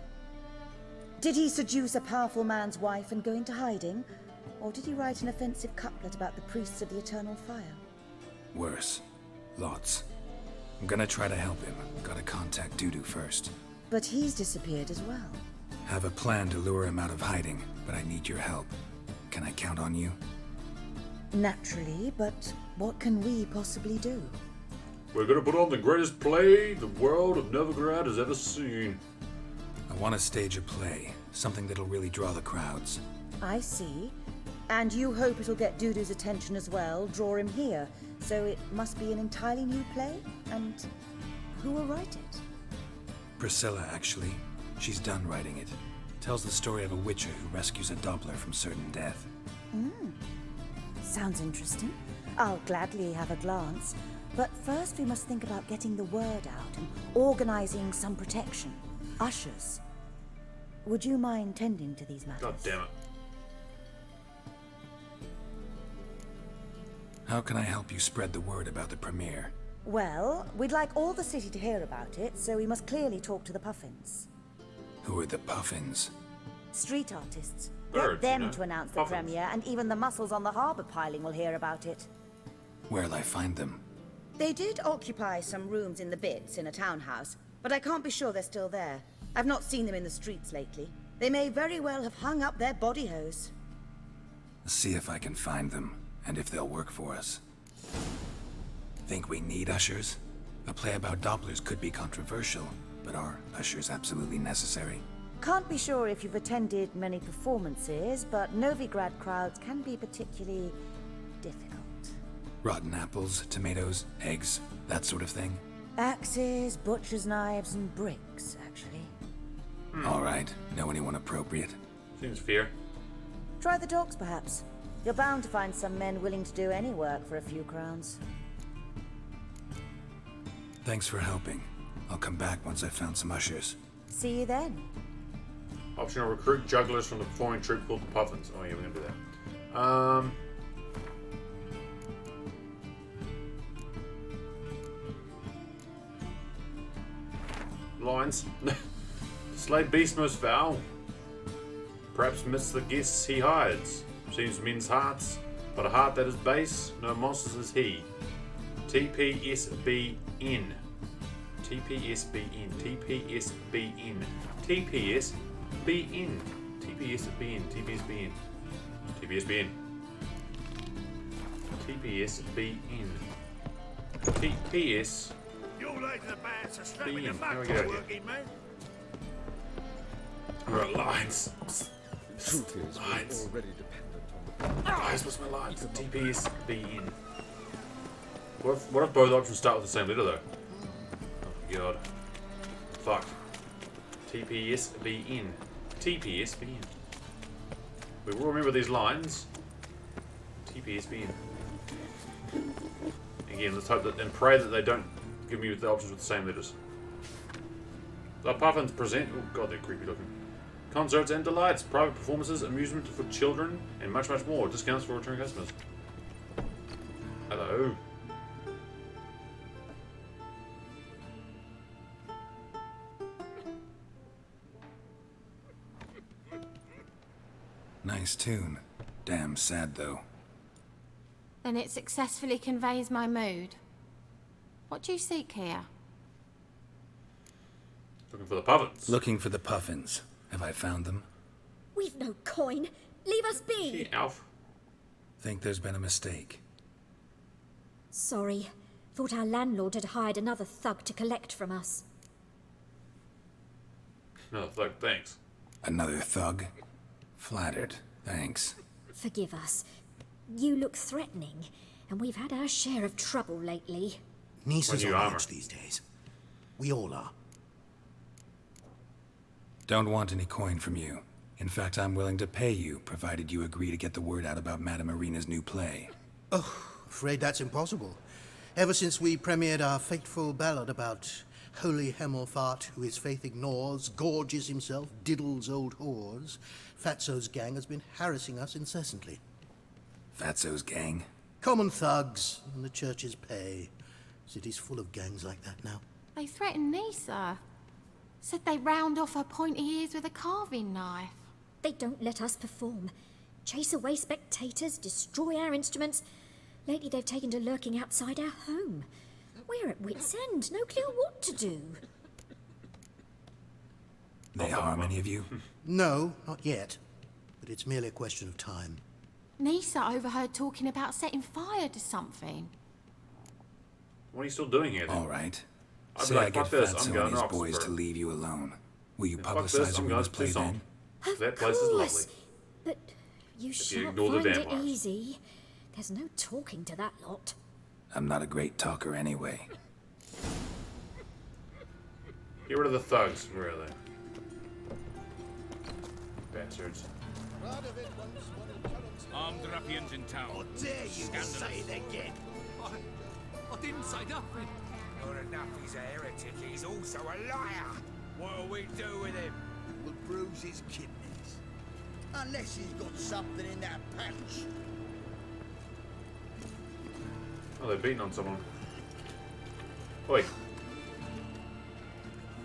Did he seduce a powerful man's wife and go into hiding? Or did he write an offensive couplet about the priests of the eternal fire? Worse. Lots. I'm gonna try to help him. Gotta contact Dudu first. But he's disappeared as well. Have a plan to lure him out of hiding, but I need your help. Can I count on you? Naturally, but what can we possibly do? We're gonna put on the greatest play the world of Novigrad has ever seen. I want to stage a play, something that'll really draw the crowds. I see. And you hope it'll get Dudu's attention as well, draw him here. So it must be an entirely new play? And who will write it? Priscilla, actually. She's done writing it. Tells the story of a witcher who rescues a Doppler from certain death. Sounds interesting. I'll gladly have a glance. But first we must think about getting the word out and organizing some protection. Ushers. Would you mind tending to these matters? God damn it. How can I help you spread the word about the premiere? Well, we'd like all the city to hear about it, so we must clearly talk to the Puffins. Who are the Puffins? Street artists. Birds, Get them you know? to announce the Puffins. premiere, and even the muscles on the harbour piling will hear about it. Where'll I find them? They did occupy some rooms in the Bits in a townhouse, but I can't be sure they're still there. I've not seen them in the streets lately. They may very well have hung up their body hose. See if I can find them, and if they'll work for us. Think we need ushers? A play about Dopplers could be controversial, but are ushers absolutely necessary? Can't be sure if you've attended many performances, but Novigrad crowds can be particularly difficult. Rotten apples, tomatoes, eggs, that sort of thing? Axes, butcher's knives, and bricks, actually. All right. Know anyone appropriate? Seems fair. Try the dogs, perhaps. You're bound to find some men willing to do any work for a few crowns. Thanks for helping. I'll come back once I've found some ushers. See you then. Optional recruit jugglers from the performing troupe called the Puffins. Oh yeah, we're gonna do that. Lines. Slay beast most foul. Perhaps midst the guests he hides. Seems men's hearts, but a heart that is base, no monsters is he. TPSBN. TPSBN. TPSBN. TPSBN. TPSBN. TPSBN. TPSBN. TPSBN. TPS. You late in the band to slap in Bean. your How mouth, we get out working man. Alright, lines. Truth is, Lines. we're already dependent on the... Guys, what's my lines? TPSBN. What if both options start with the same letter though? Oh god. Fuck. TPSBN. TPSBN. We will remember these lines. TPSBN. Again, let's hope that and pray that they don't give me the options with the same letters. The Puffins present. Oh god, they're creepy looking. Concerts and delights, private performances, amusement for children, and much, much more. Discounts for returning customers. Hello. Nice tune. Damn sad, though. Then it successfully conveys my mood. What do you seek here? Looking for the Puffins. Looking for the Puffins. Have I found them? We've no coin. Leave us be. Alf. Think there's been a mistake. Sorry. Thought our landlord had hired another thug to collect from us. No, thanks. Another thug? Flattered. Thanks. Forgive us. You look threatening, and we've had our share of trouble lately. Nisa's When you on armor. edge these days. We all are. Don't want any coin from you. In fact, I'm willing to pay you, provided you agree to get the word out about Madame Irina's new play. Oh, afraid that's impossible. Ever since we premiered our fateful ballad about Holy Hemelfart, who his faith ignores, gorges himself, diddles old whores, Fatso's gang has been harassing us incessantly. Fatso's gang? Common thugs, and the church's pay. City's full of gangs like that now. They threatened Nisa. Said they round off her pointy ears with a carving knife. They don't let us perform. Chase away spectators, destroy our instruments. Lately they've taken to lurking outside our home. We're at wit's end, no clue what to do. They harm any of you? No, not yet. But it's merely a question of time. Nisa overheard talking about setting fire to something. What are you still doing here then? All right. I'd be Say like, I get fuck this, Fatso I'm going and his to boys Oxford. to leave you alone. Will you Fuck this, publicize I'm your going Remus to play Tucson. then? That place is lovely. Course. But you shan't ignore the find it vampires. easy. There's no talking to that lot. I'm not a great talker anyway. Get rid of the thugs, really. Bastards. Armed ruffians in town. How dare you say it again? I didn't say nothing. Not enough he's a heretic, he's also a liar. What'll we do with him? We'll bruise his kidneys. Unless he's got something in that pouch. Oh, they're beating on someone. Oi.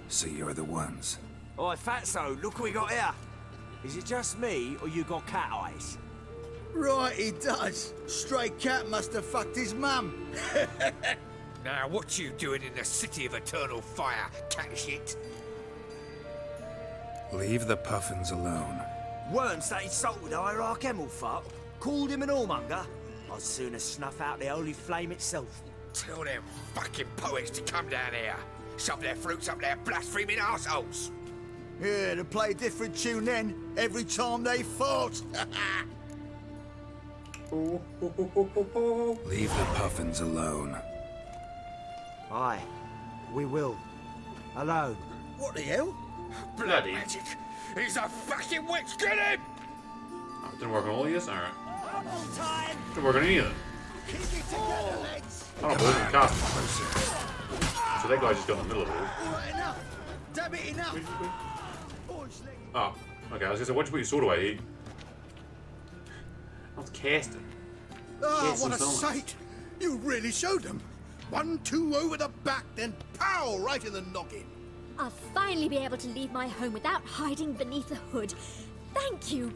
So you're the ones. Oi, Fatso, look what we got here. Is it just me, or you got cat eyes? Right, he does. Stray cat must have fucked his mum. Now, what you doing in the city of eternal fire, cat shit? Leave the puffins alone. Worms that insulted Hierarch Emelfart, called him an whoremonger. I'd sooner snuff out the holy flame itself. Tell them fucking poets to come down here. Shove their fruits up their blaspheming arseholes. Yeah, to play a different tune then, every time they fought. Leave the puffins alone. Aye, we will. Alone. What the hell? Bloody magic! He's a fucking witch! Get him! Oh, it didn't work on all of these? Alright. Time! Didn't work on any of them. Keep it together, lads. I don't believe in cast. So that guy just got in the middle of it. All right, enough. Damn it, enough. Oh, okay. I was gonna say, why'd you put your sword away? I was casting. Ah, Casting what a so much. sight! You really showed them. 1-2 over the back, then pow, right in the noggin. I'll finally be able to leave my home without hiding beneath a hood. Thank you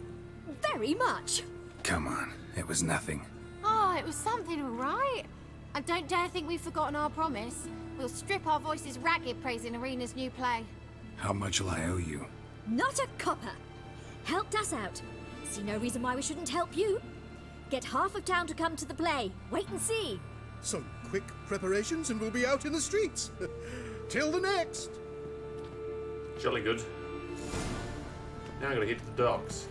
very much. Come on, it was nothing. Oh, it was something, all right. And don't dare think we've forgotten our promise. We'll strip our voices ragged praising Arena's new play. How much will I owe you? Not a copper. Helped us out. See no reason why we shouldn't help you. Get half of town to come to the play. Wait and see. Some quick preparations and we'll be out in the streets. Till the next. Jolly good. Now I gotta hit the docks.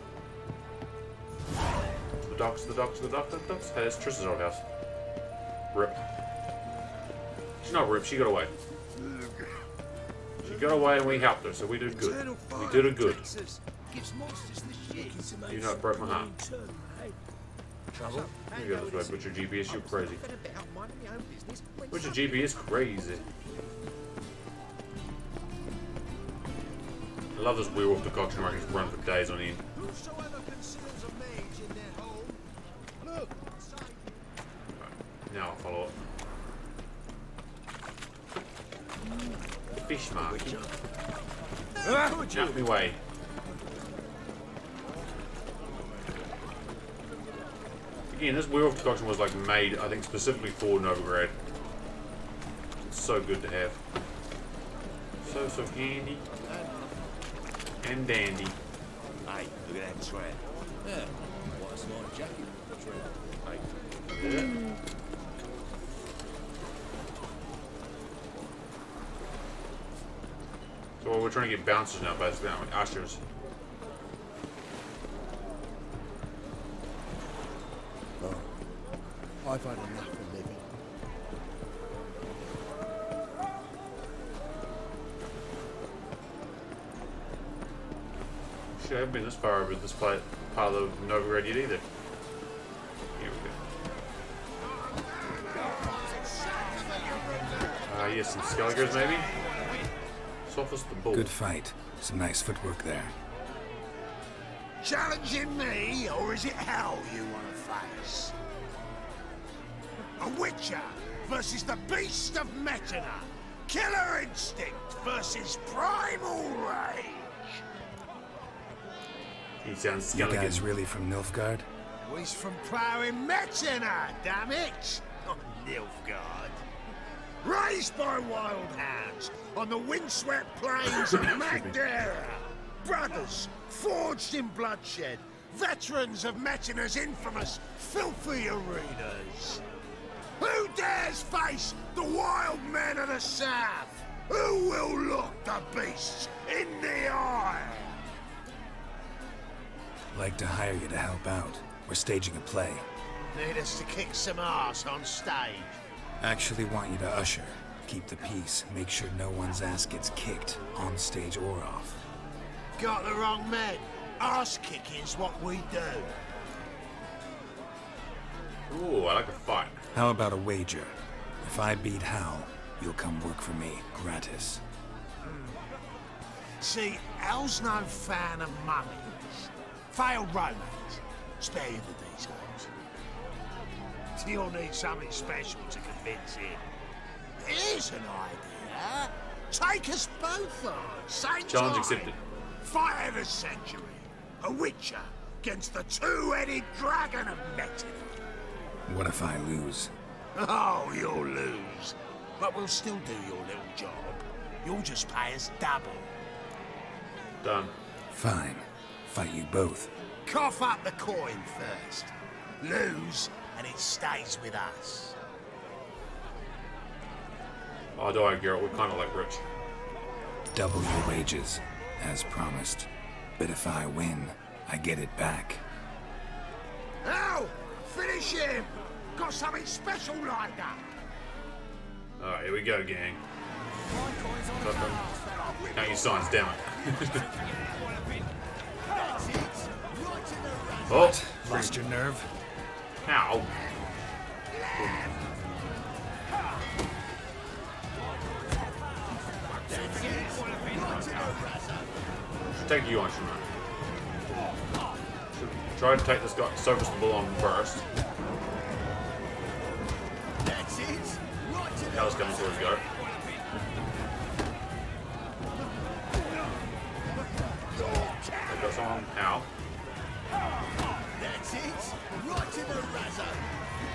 The docks, the docks, the docks, the docks. Hey, that's Trish's old house. Rip. She's not Rip, she got away. She got away and we helped her, so we did good. We did a good. You know, it broke my heart. Trouble? You go this way, but your GPS, you're crazy. But your GPS crazy. I love this werewolf decoction where I can just run for days on end. Whosoever conceals a mage in their home. Look. Now I'll follow up. Fish market. Out me way. Again, this werewolf decoction was like made, I think, specifically for Novigrad. It's so good to have. So handy. And dandy. Hey, look at that tramp. Yeah, what a smart jacket. Yeah. So we're trying to get bouncers now, basically, aren't we? Ushers. Oh, I've had enough of living. Shit, I haven't been this far over this part of Novigrad yet either. Here we go. Yes, some Skelligers maybe? Sophist the Bull. Good fight. Some nice footwork there. Challenging me, or is it hell you want to face? A Witcher versus the Beast of Metina. Killer instinct versus primal rage. He sounds You Skelliger. guys really from Nilfgaard? He's from ploughing Metina, damn it! Not Nilfgaard. Raised by wild hounds on the windswept plains of Magdera. Brothers, forged in bloodshed. Veterans of Metina's infamous filthy arenas. Who dares face the wild men of the south? Who will look the beasts in the eye? I'd like to hire you to help out. We're staging a play. Need us to kick some ass on stage? Actually want you to usher. Keep the peace. Make sure no one's ass gets kicked, on stage or off. Got the wrong men. Ass kicking's what we do. Ooh, I like a fight. How about a wager? If I beat Hal, you'll come work for me, gratis. See, Hal's no fan of mummies. Failed romance. Spare you the details. You'll need something special to convince him. Here's an idea. Take us both on. Same Challenge time. accepted. Fight of the century. A witcher against the two-headed dragon of Metin. What if I lose? Oh, you'll lose. But we'll still do your little job. You'll just pay us double. Done. Fine. Fight you both. Cough up the coin first. Lose, and it stays with us. Oh, don't worry, Geralt. We're kind of like rich. Double your wages, as promised. But if I win, I get it back. Now, finish him! Got something special lined up. Alright, here we go, gang. Count your signs, damn it. Oh, lost your nerve? Ow. Take you on, Shimon. Try to take this guy, surface the on first. Hal's coming for his go. There goes on Hal. That's it. Right to the razzo.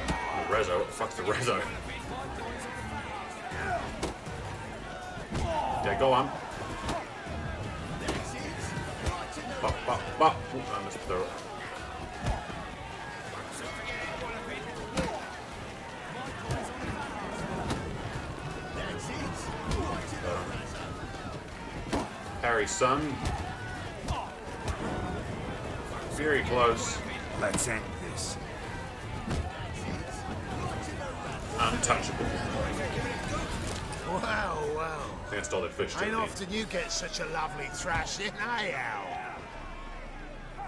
The Rezo? What the fuck's the Rezo? Yeah, go on. Bop, bop, bop. Ooh, I missed the... Harry's son. Very close. Let's end this. Untouchable. Wow, wow. I think I stole that fish. Ain't often you get such a lovely thrashing, eh, Al?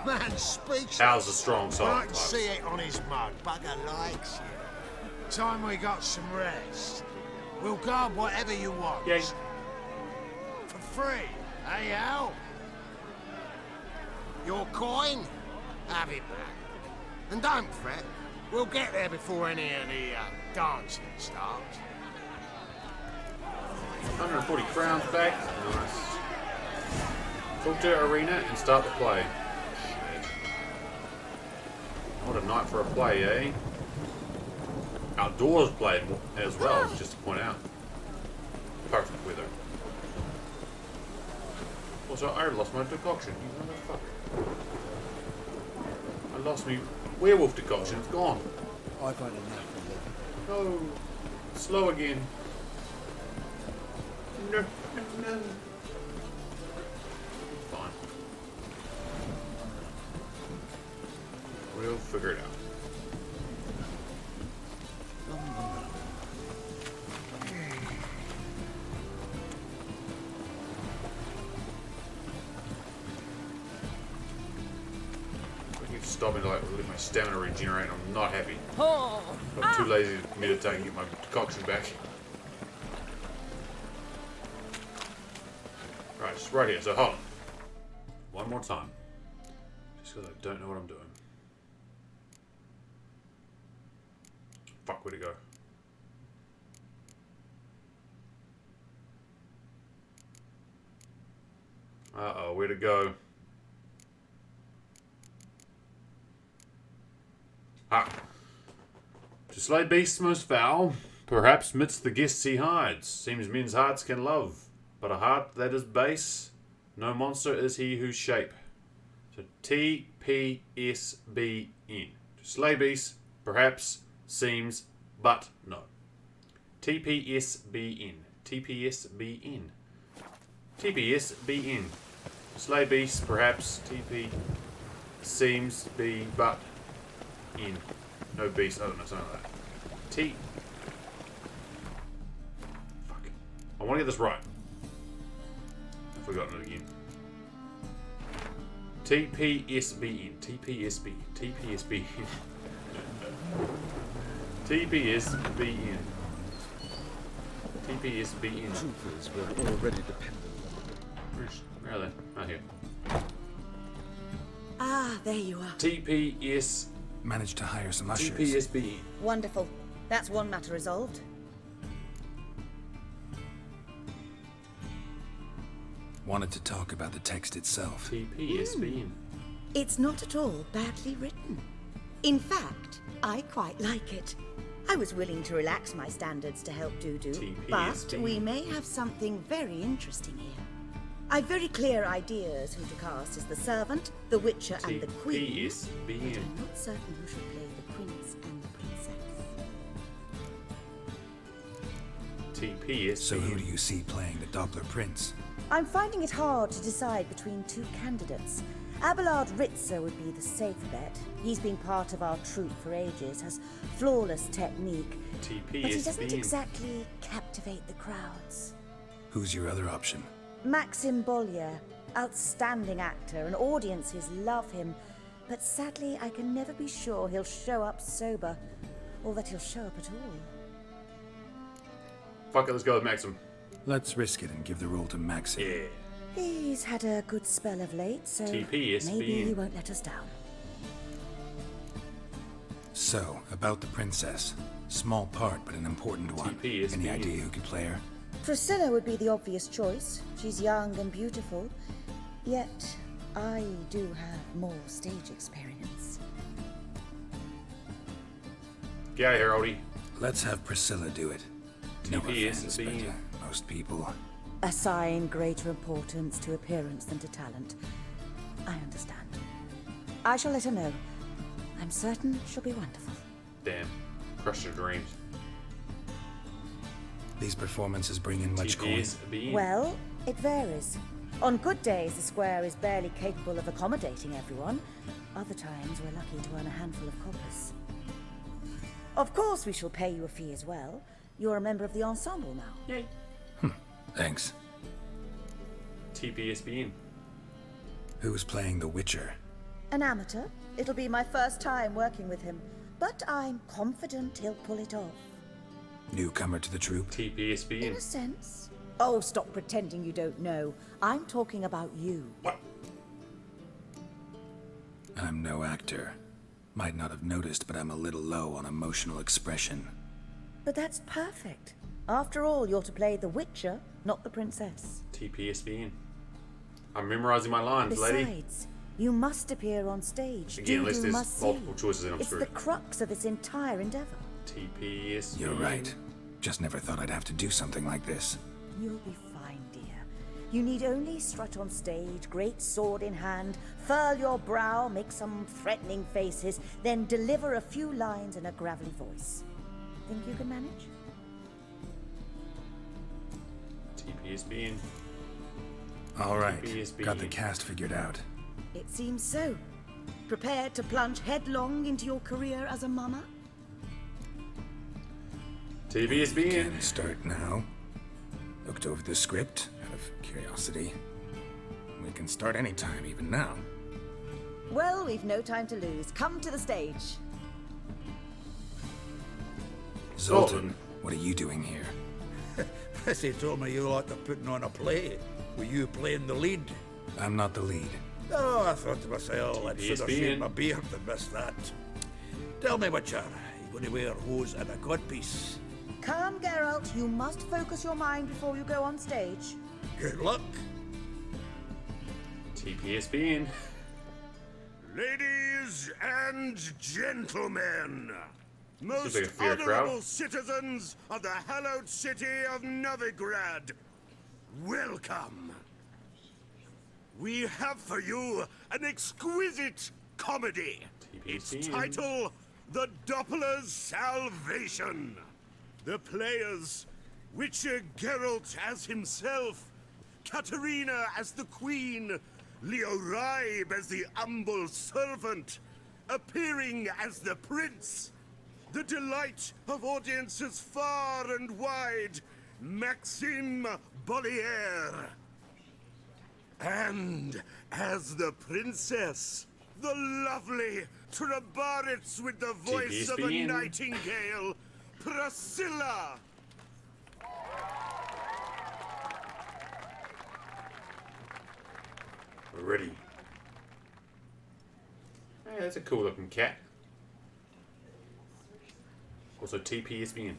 Man, speechless. Hal's a strong soul. I can see it on his mug. Bugger likes you. Time we got some rest. We'll guard whatever you want. Yay. For free, eh, Al? Your coin? Have it back. And don't fret. We'll get there before any of the dancing starts. 140 crowns back. Nice. Talk to arena and start the play. Shit. What a night for a play, eh? Outdoors played as well, just to point out. Perfect weather. Also, I lost my decoction, you motherfucker. I lost me werewolf decoction, it's gone. I've had enough of it. Oh, slow again. No, no, no. Fine. We'll figure it out. I keep stopping to like let my stamina regenerate. I'm not happy. I'm too lazy to meditate and get my decoction back. Right, it's right here. So hold on. One more time. Just because I don't know what I'm doing. Fuck, where'd it go? Uh-oh, where'd it go? Ah. To slay beasts most foul, perhaps midst the guests he hides. Seems men's hearts can love, but a heart that is base, no monster is he whose shape. So TPSBN. To slay beasts, perhaps, seems But no. TPSBN. TPSBN. TPSBN. Slay beasts, perhaps. TP seems be but in. No beast. I don't know, something like that. Fuck. I want to get this right. I've forgotten it again. TPSBN. TPSBN. TPSBN. TPSBN. TPSBN. Troopers were already dependent on Where are they? Oh, here. Ah, there you are. TPS. Managed to hire some ushers. TPSBN. Wonderful. That's one matter resolved. Wanted to talk about the text itself. TPSBN. It's not at all badly written. In fact, I quite like it. I was willing to relax my standards to help Dudu, but we may have something very interesting here. I've very clear ideas who to cast as the servant, the witcher, and the queen. But I'm not certain who should play the prince and the princess. So who do you see playing the Doppler Prince? I'm finding it hard to decide between two candidates. Abelard Ritzer would be the safe bet. He's been part of our troupe for ages, has flawless technique, but he doesn't exactly captivate the crowds. Who's your other option? Maxim Bollier, outstanding actor, and audiences love him, but sadly I can never be sure he'll show up sober, or that he'll show up at all. Fuck it, let's go with Maxim. Let's risk it and give the role to Maxim. Yeah. He's had a good spell of late, so maybe he won't let us down. So, about the princess. Small part, but an important one. Any idea who could play her? Priscilla would be the obvious choice. She's young and beautiful, yet I do have more stage experience. Get out of here, Odie. Let's have Priscilla do it. No offense, but most people... Assign greater importance to appearance than to talent. I understand. I shall let her know. I'm certain she'll be wonderful. Damn. Crushed her dreams. These performances bring in much coin. Well, it varies. On good days, the square is barely capable of accommodating everyone. Other times, we're lucky to earn a handful of coppers. Of course, we shall pay you a fee as well. You're a member of the ensemble now. Yay. Thanks. TPSBN. Who's playing the Witcher? An amateur. It'll be my first time working with him, but I'm confident he'll pull it off. Newcomer to the troupe? TPSBN. In a sense. Oh, stop pretending you don't know. I'm talking about you. What? I'm no actor. Might not have noticed, but I'm a little low on emotional expression. But that's perfect. After all, you're to play the Witcher, not the princess. TPSBN. I'm memorizing my lines, lady. Besides, you must appear on stage. Again, at least there's must multiple see. choices and I'm It's screwed. the crux of this entire endeavor. TPSBN. You're right. Just never thought I'd have to do something like this. You'll be fine, dear. You need only strut on stage, great sword in hand, furl your brow, make some threatening faces, then deliver a few lines in a gravelly voice. Think you can manage? TPSBN. All right. TPSBN. Got the cast figured out. It seems so. Prepared to plunge headlong into your career as a mama? TPSBN. Can start now. Looked over the script out of curiosity. We can start anytime, even now. Well, we've no time to lose. Come to the stage. Zoltan, what are you doing here? Prissy told me you like to putting on a play. Were you playing the lead? I'm not the lead. Oh, I thought to myself, I should have shaved my beard and missed that. Tell me, Witcher, you going to wear hose and a codpiece? Calm, Geralt. You must focus your mind before you go on stage. Good luck. TPSBN. Ladies and gentlemen, most like a fair honorable crowd. citizens of the hallowed city of Novigrad, welcome. We have for you an exquisite comedy. Its title, the Doppler's salvation. The players, Witcher Geralt as himself, Katarina as the queen, Leo Raib as the humble servant, appearing as the prince, the delight of audiences far and wide, Maxime Bollier. And as the princess, the lovely Trebaritz with the voice of a nightingale, Priscilla. Ready. Hey, that's a cool looking cat. Also TPSBN.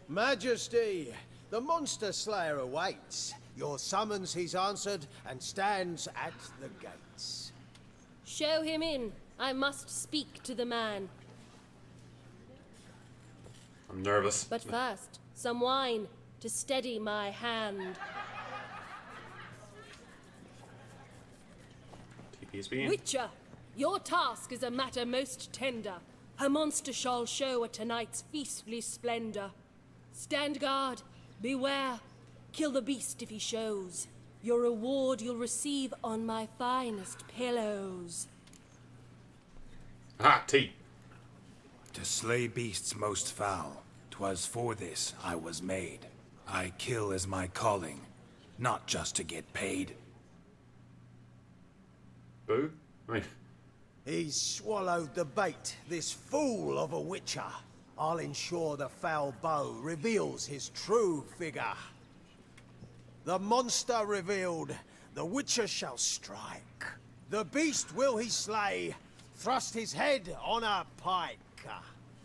Majesty, the monster slayer awaits. Your summons he's answered and stands at the gates. Show him in. I must speak to the man. I'm nervous. But first, some wine to steady my hand. TPSBN. Witcher, your task is a matter most tender. A monster shall show at tonight's feastly splendor. Stand guard, beware, kill the beast if he shows. Your reward you'll receive on my finest pillows. Ah, T. To slay beasts most foul, 'twas for this I was made. I kill as my calling, not just to get paid. Boo? I mean... He's swallowed the bait, this fool of a witcher. I'll ensure the foul bow reveals his true figure. The monster revealed, the witcher shall strike. The beast will he slay, thrust his head on a pike.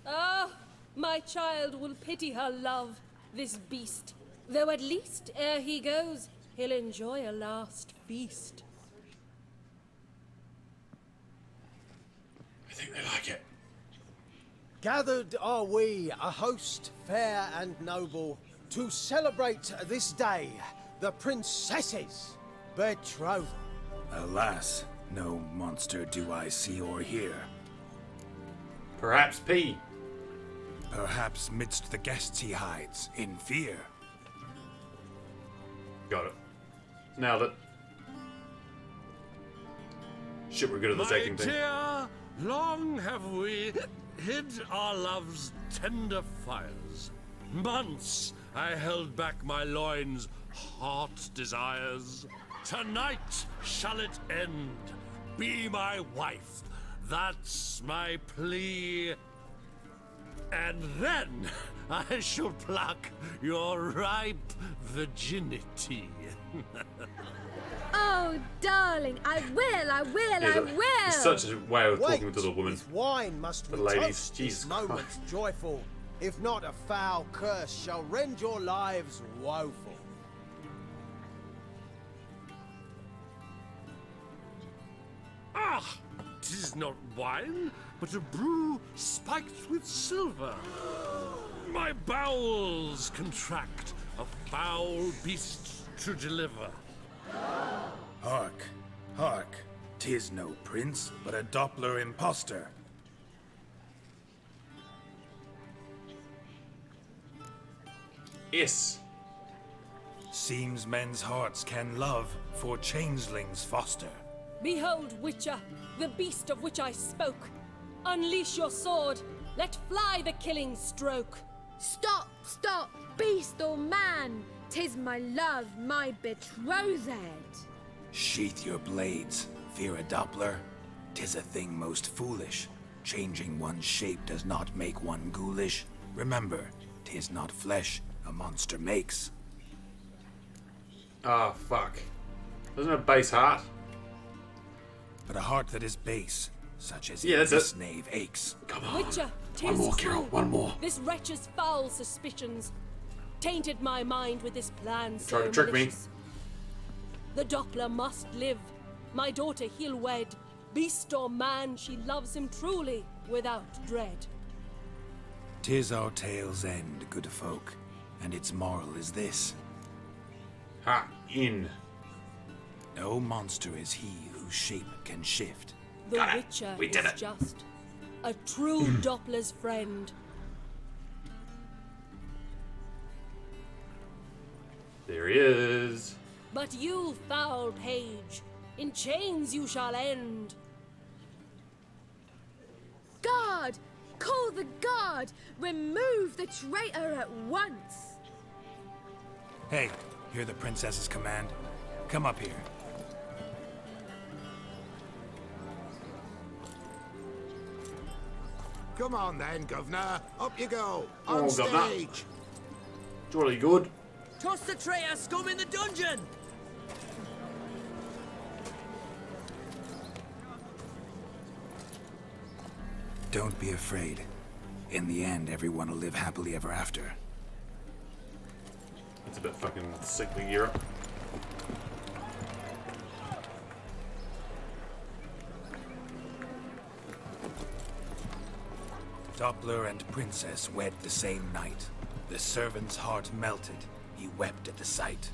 Ah, my child will pity her love, this beast. Though at least, ere he goes, he'll enjoy a last feast. I think they like it. Gathered are we, a host fair and noble, to celebrate this day, the princess's betrothal. Alas, no monster do I see or hear. Perhaps P. Perhaps midst the guests he hides, in fear. Got it. Nailed it. Shit, we're good at this acting thing. Dear, long have we hid our love's tender fires. Months I held back my loins' heart desires. Tonight shall it end. Be my wife. That's my plea. And then I shall pluck your ripe virginity. Oh, darling, I will, I will, I will! It's such a way of talking Wait, to the woman. this wine must The we ladies. toast Jesus this moment joyful. If not, a foul curse shall rend your lives woeful. Ah! 'Tis not wine, but a brew spiked with silver. My bowels contract, a foul beast to deliver. Hark, hark, 'tis no prince, but a Doppler impostor. Yes. Seems men's hearts can love, for changelings foster. Behold, Witcher, the beast of which I spoke. Unleash your sword. Let fly the killing stroke. Stop, stop, beast or man! 'Tis my love, my betrothed. Sheath your blades, fear a Doppler. 'Tis a thing most foolish. Changing one's shape does not make one ghoulish. Remember, 'tis not flesh a monster makes. Ah, fuck. Doesn't it have base heart? But a heart that is base, such as Yeah, that's this it. knave aches. Come on. Witcher, 'tis One more, true. Carol, one more. This wretch's foul suspicions tainted my mind with this plan so Tried to trick me. malicious. The Doppler must live. My daughter he'll wed. Beast or man, she loves him truly, without dread. 'Tis our tale's end, good folk, and its moral is this. Ha! In. No monster is he whose shape can shift. The Witcher is just a true Doppler's friend. There he is. But you, foul page, in chains you shall end. Guard! Call the guard! Remove the traitor at once! Hey, hear the princess's command? Come up here. Come on then, Governor. Up you go. Oh, On Governor. stage. Jolly good. Toss the traitor scum in the dungeon! Don't be afraid. In the end, everyone will live happily ever after. It's a bit fucking sickly Europe. Doppler and Princess wed the same night. The servant's heart melted. He wept at the sight.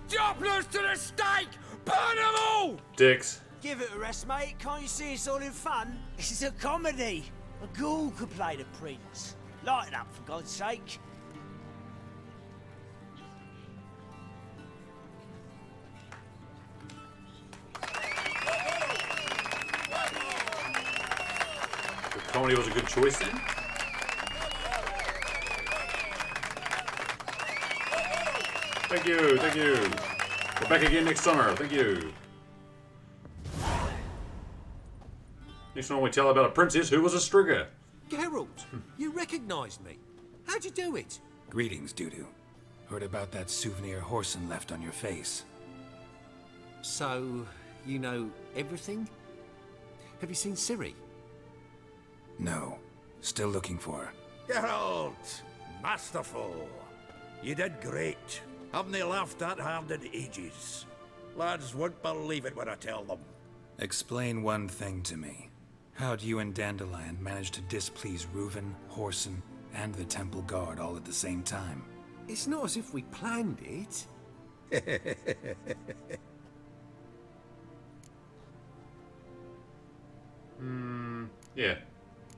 Dopplers to the stake! Burn them all! Dicks. Give it a rest, mate. Can't you see it's all in fun? This is a comedy. A ghoul could play the prince. Lighten up, for God's sake. The comedy was a good choice then. Thank you, thank you. We're back again next summer. Thank you. Next one we tell about a princess who was a strigger. Geralt, you recognised me. How'd you do it? Greetings, Dudu. Heard about that souvenir Horson left on your face. So, you know everything? Have you seen Ciri? No. Still looking for her. Geralt! Masterful! You did great. Haven't they laughed that hard in ages? Lads won't believe it when I tell them. Explain one thing to me. How'd you and Dandelion manage to displease Reuven, Horson, and the Temple Guard all at the same time? It's not as if we planned it. Yeah.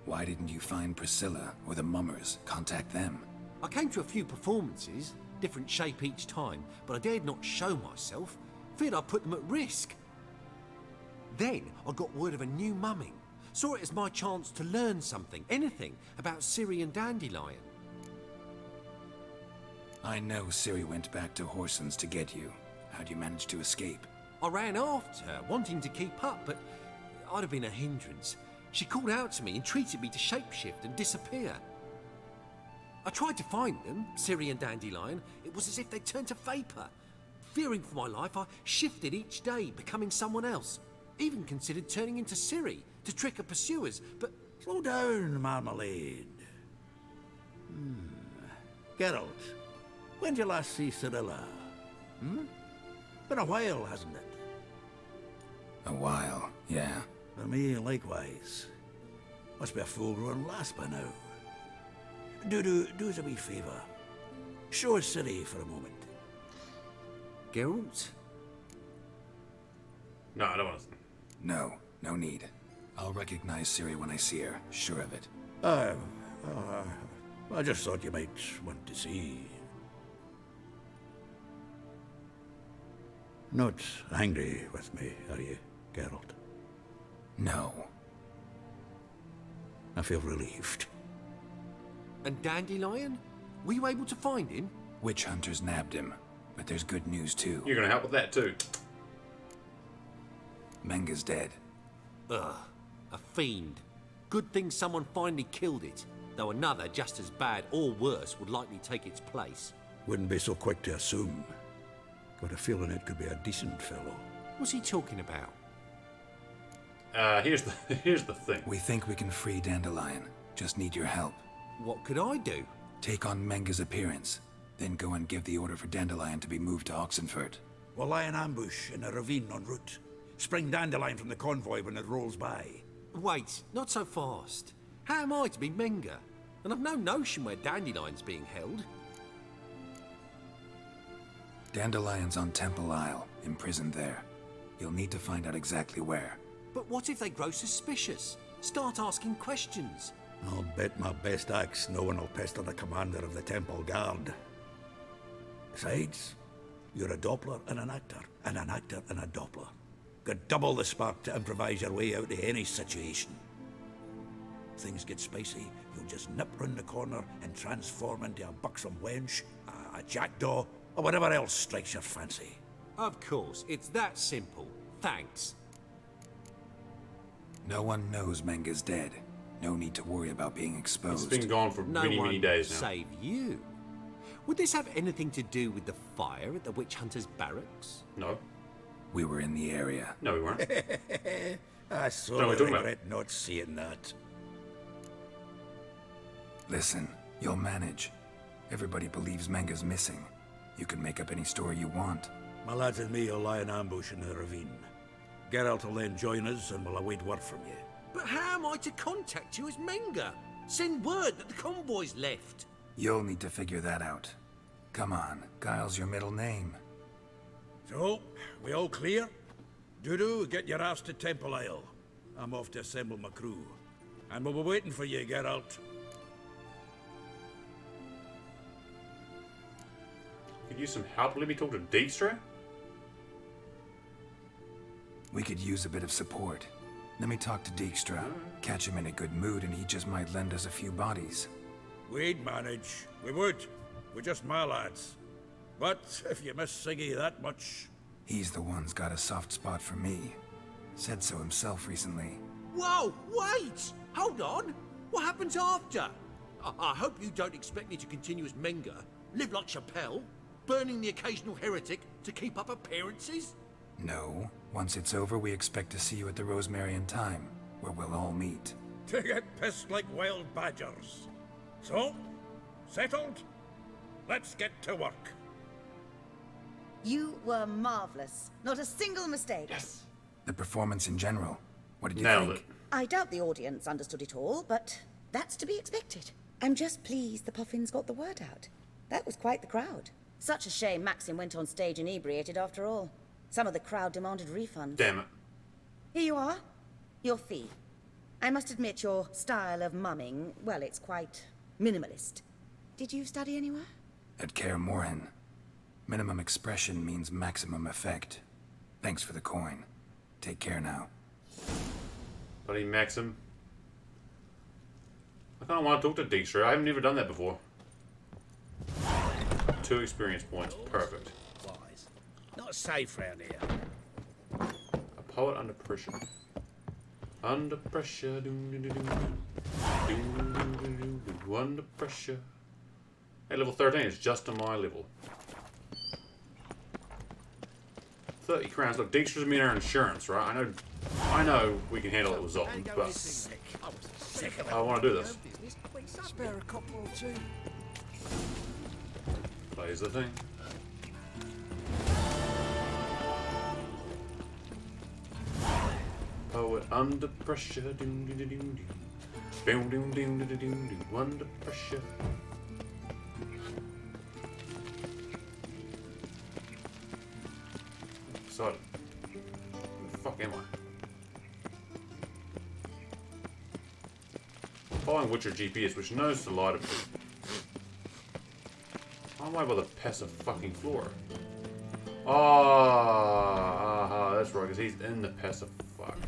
Why didn't you find Priscilla or the Mummers? Contact them. I came to a few performances, different shape each time, but I dared not show myself. Feared I'd put them at risk. Then I got word of a new mumming. Saw it as my chance to learn something, anything, about Ciri and Dandelion. I know Ciri went back to Horson's to get you. How'd you manage to escape? I ran after her, wanting to keep up, but I'd have been a hindrance. She called out to me, entreated me to shapeshift and disappear. I tried to find them, Ciri and Dandelion. It was as if they'd turned to vapour. Fearing for my life, I shifted each day, becoming someone else. Even considered turning into Ciri to trick her pursuers, but... Slow down, Marmalade. Geralt, when did you last see Cirilla? Been a while, hasn't it? A while, yeah. For me, likewise. Must be a full-grown lass by now. Do us a wee favour. Show us Ciri for a moment. Geralt? No, I don't want to. No, no need. I'll recognize Ciri when I see her, sure of it. I just thought you might want to see. Not angry with me, are you, Geralt? No. I feel relieved. And Dandelion? Were you able to find him? Witch hunters nabbed him, but there's good news too. You're gonna help with that too. Menga's dead. Ugh, a fiend. Good thing someone finally killed it, though another just as bad or worse would likely take its place. Wouldn't be so quick to assume. Got a feeling it could be a decent fellow. What's he talking about? Here's the thing. We think we can free Dandelion. Just need your help. What could I do? Take on Menga's appearance, then go and give the order for Dandelion to be moved to Oxenfurt. We'll lie in ambush in a ravine en route. Spring Dandelion from the convoy when it rolls by. Wait, not so fast. How am I to be Menga? And I've no notion where Dandelion's being held. Dandelion's on Temple Isle, imprisoned there. You'll need to find out exactly where. But what if they grow suspicious? Start asking questions? I'll bet my best axe no one will pester the commander of the Temple Guard. Besides, you're a Doppler and an actor and a Doppler. Got double the spark to improvise your way out of any situation. Things get spicy, you'll just nip round the corner and transform into a buxom wench, a jackdaw, or whatever else strikes your fancy. Of course, it's that simple. Thanks. No one knows Menga's dead. No need to worry about being exposed. It's been gone for many days now. Save you. Would this have anything to do with the fire at the witch hunter's barracks? No. We were in the area. No, we weren't. I so regret not seeing that. Listen, you'll manage. Everybody believes Menga's missing. You can make up any story you want. My lads and me will lie in ambush in the ravine. Geralt will then join us and we'll await word from you. But how am I to contact you as Menga? Send word that the convoy's left. You'll need to figure that out. Come on, Guile's your middle name. So, we all clear? Dudu, get your ass to Temple Isle. I'm off to assemble my crew. And we'll be waiting for you, Geralt. Could use some help. Let me talk to Dijkstra. We could use a bit of support. Let me talk to Dijkstra. Catch him in a good mood and he just might lend us a few bodies. We'd manage. We would. We're just my lads. But if you miss Siggy that much... He's the one's got a soft spot for me. Said so himself recently. Whoa, wait! Hold on! What happens after? I hope you don't expect me to continue as Menga, live like Chappelle, burning the occasional heretic to keep up appearances? No. Once it's over, we expect to see you at the Rosemary in Time, where we'll all meet. To get pissed like wild badgers. So, settled? Let's get to work. You were marvelous. Not a single mistake. Yes. The performance in general. What did you Nailed think? it. I doubt the audience understood it all, but that's to be expected. I'm just pleased the Puffins got the word out. That was quite the crowd. Such a shame Maxim went on stage inebriated after all. Some of the crowd demanded refunds. Damn it. Here you are. Your fee. I must admit your style of mumming, well, it's quite minimalist. Did you study anywhere? At Kaer Morhen. Minimum expression means maximum effect. Thanks for the coin. Take care now. Buddy Maxim. I kind of want to talk to Dijkstra. I haven't ever done that before. 2 experience points. Perfect. Wise. Not safe round here. A poet under pressure. Under pressure. Under pressure. Hey, level 13 is just on my level. 30 crowns. Look, Dijkstra's mean our insurance, right? I know we can handle it with Zoltan, but I want to do this. Spare a couple or two. Plays the thing. Poet under pressure. Doom, doom, doom, doom. Boom, doom, doom, doom, doom, doom. Under pressure. Excited. Where the fuck am I? Following Witcher GPS, which knows to lie to me. How am I by the passive fucking floor? Oh, that's right, because he's in the passive. Fuck.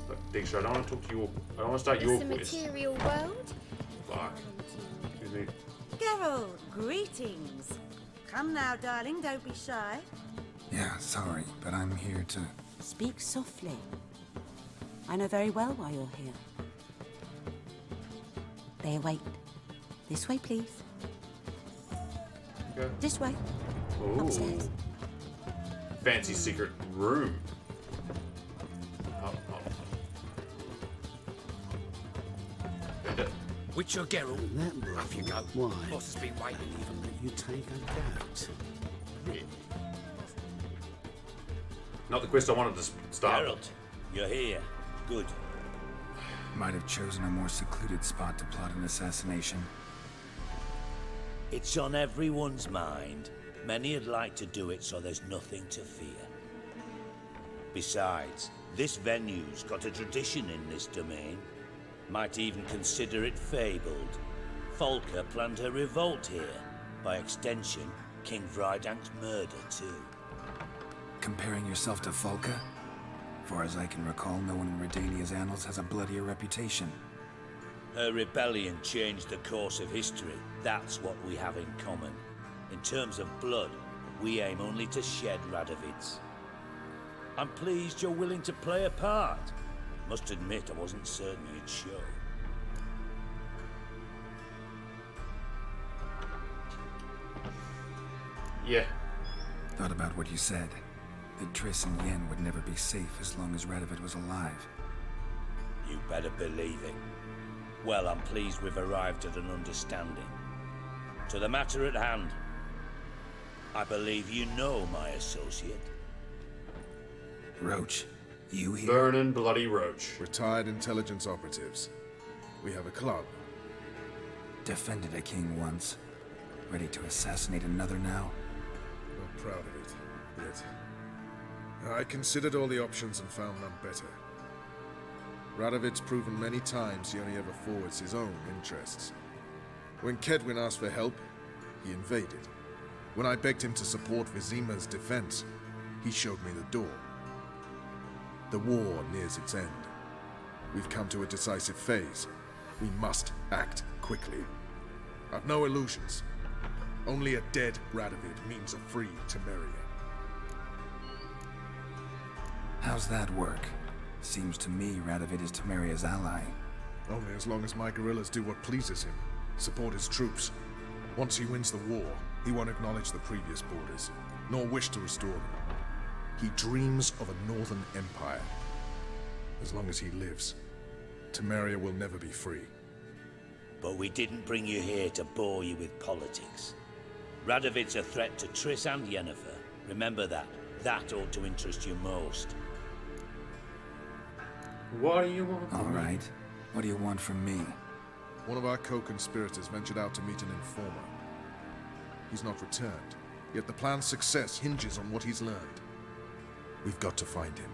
Look, Dijkstra, I don't want to talk to you. I don't want to start your It's a quest. material world. Fuck. Excuse me. Geralt, greetings. Come now, darling, don't be shy. Yeah, sorry, but I'm here to... Speak softly. I know very well why you're here. They await. This way, please. Okay. This way. Ooh. Upstairs. Fancy secret room. Oh. Witcher Geralt, off you go. Why? Boss has been waiting. Even that you take a goat. Not the quest I wanted to start. Geralt, you're here. Good. Might have chosen a more secluded spot to plot an assassination. It's on everyone's mind. Many would like to do it so there's nothing to fear. Besides, this venue's got a tradition in this domain. Might even consider it fabled. Folker planned her revolt here. By extension, King Vrydank's murder too. Comparing yourself to Folka? Far as I can recall, no one in Redania's annals has a bloodier reputation. Her rebellion changed the course of history. That's what we have in common. In terms of blood, we aim only to shed Radovid's. I'm pleased you're willing to play a part. Must admit, I wasn't certain you'd show. Yeah. Thought about what you said. That Triss and Yen would never be safe as long as Radovid was alive. You better believe it. Well, I'm pleased we've arrived at an understanding. To the matter at hand. I believe you know my associate. Roach, you here? Vernon Bloody Roach. Retired intelligence operatives. We have a club. Defended a king once. Ready to assassinate another now? Not proud of it, yet. I considered all the options and found none better. Radovid's proven many times he only ever forwards his own interests. When Kedwin asked for help, he invaded. When I begged him to support Vizima's defense, he showed me the door. The war nears its end. We've come to a decisive phase. We must act quickly. I've no illusions. Only a dead Radovid means a free Temeria. How's that work? Seems to me Radovid is Temeria's ally. Only as long as my guerrillas do what pleases him. Support his troops. Once he wins the war, he won't acknowledge the previous borders, nor wish to restore them. He dreams of a northern empire. As long as he lives, Temeria will never be free. But we didn't bring you here to bore you with politics. Radovid's a threat to Triss and Yennefer. Remember that. That ought to interest you most. What do you want from All right. What do you want from me? One of our co-conspirators ventured out to meet an informer. He's not returned, yet the plan's success hinges on what he's learned. We've got to find him.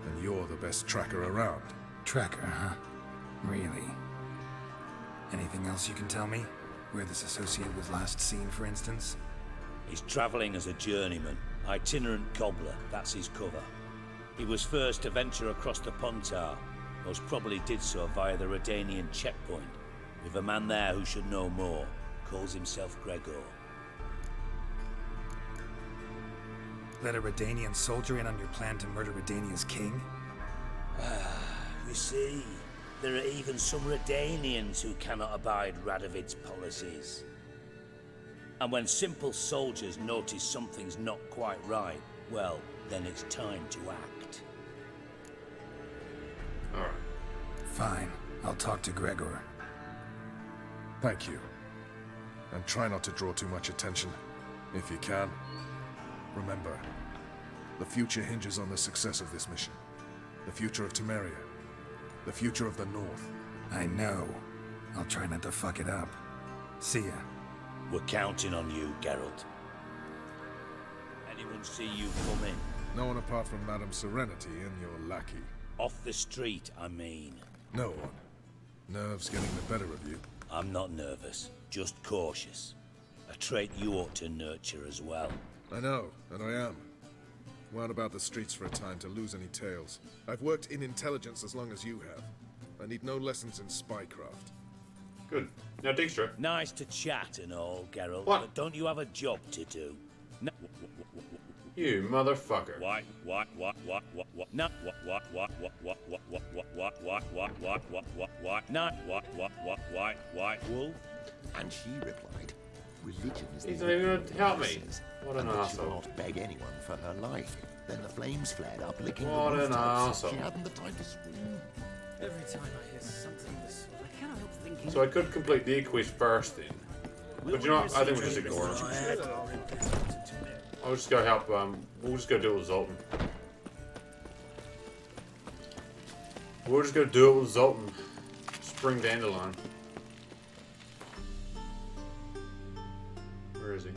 And you're the best tracker around. Tracker, huh? Really? Anything else you can tell me? Where this associate was last seen, for instance? He's traveling as a journeyman. Itinerant cobbler, that's his cover. He was first to venture across the Pontar. Most probably did so via the Redanian checkpoint. With a man there who should know more. Calls himself Gregor. Let a Redanian soldier in on your plan to murder Redania's king? You see, there are even some Redanians who cannot abide Radovid's policies. And when simple soldiers notice something's not quite right, well, then it's time to act. Alright. Fine. I'll talk to Gregor. Thank you. And try not to draw too much attention, if you can. Remember, the future hinges on the success of this mission. The future of Temeria. The future of the North. I know. I'll try not to fuck it up. See ya. We're counting on you, Geralt. Anyone see you come in? No one apart from Madame Serenity and your lackey. Off the street, I mean. No one. Nerves getting the better of you. I'm not nervous, just cautious. A trait you ought to nurture as well. I know, and I am. Wound about the streets for a time to lose any tales. I've worked in intelligence as long as you have. I need no lessons in spycraft. Good. Now, Dijkstra. Nice to chat and all, Geralt. What? But don't you have a job to do? No. You motherfucker. What? No. What? No. What? Wolf? And she replied, religion is He's the not even religion gonna help of me. masses, What an and that she will arsehole. not beg anyone for her life. Then the flames flared up, licking What the an rooftops. arsehole. She hadn't the time to scream. Every time I hear something of this sort, I cannot help thinking. So I could complete the quest first then. But you know what? I think we'll just ignore it. I'll just go help, we'll just go deal with Zoltan. We'll just go do it with Zoltan. Spring Dandelion. Where is he?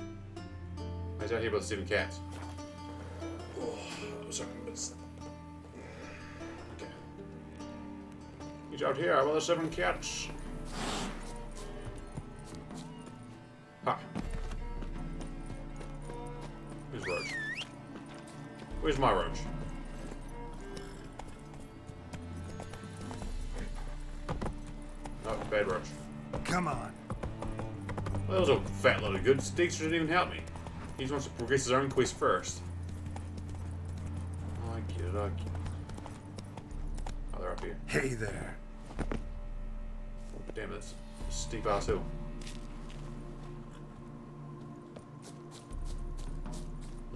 He's out here by the 7 cats. Oh, sorry, it's... Okay. He's out here by the 7 cats. Ha. Where's Roach? Where's my Roach? Oh, bad Roach. Come on. Well, that was a fat load of goods. Dexter didn't even help me. He just wants to progress his own quest first. Oh, I get it, I get it. Oh, they're up here. Hey there. Oh, damn, that's a steep ass hill.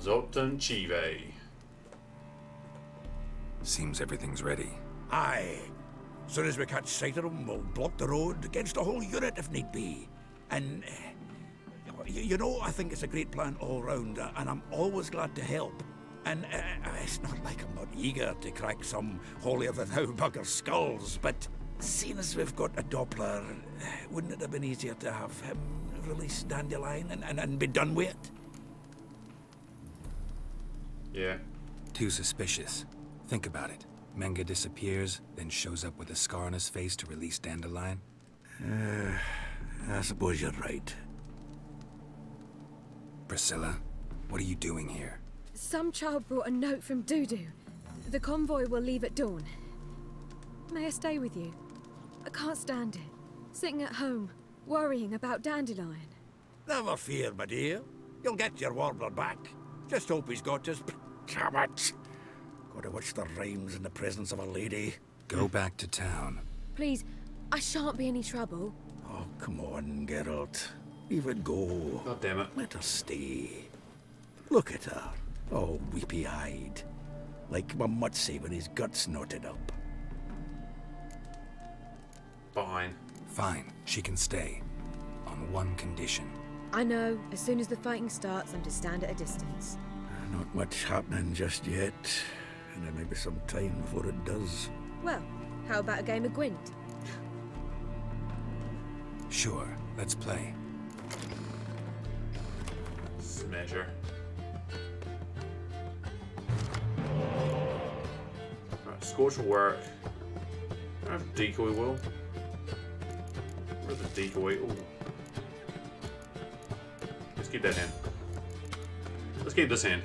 Zoltan Chive. Seems everything's ready. Aye. Soon as we catch sight of them, we'll block the road against a whole unit if need be. And, you know, I think it's a great plan all round, and I'm always glad to help. And it's not like I'm not eager to crack some holier-than-thou bugger skulls, but seeing as we've got a Doppler, wouldn't it have been easier to have him release Dandelion and be done with it? Yeah. Too suspicious. Think about it. Menga disappears, then shows up with a scar on his face to release Dandelion. I suppose you're right. Priscilla, what are you doing here? Some child brought a note from Dudu. The convoy will leave at dawn. May I stay with you? I can't stand it. Sitting at home, worrying about Dandelion. Never fear, my dear. You'll get your warbler back. Just hope he's got his... Damn it! Gotta watch the rhymes in the presence of a lady. Go back to town. Please, I shan't be any trouble. Oh, come on, Geralt. Leave it go. God damn it. Let her stay. Look at her. Oh, weepy-eyed. Like my Mutsy when his guts knotted up. Fine. Fine, she can stay. On one condition. I know, as soon as the fighting starts, I'm to stand at a distance. Not much happening just yet. And there may be some time before it does. Well, how about a game of Gwent? Sure, let's play. Smasher. Right, Scorch will work. I have Decoy will. Where's the Decoy? Ooh. Let's keep that hand. Let's keep this hand.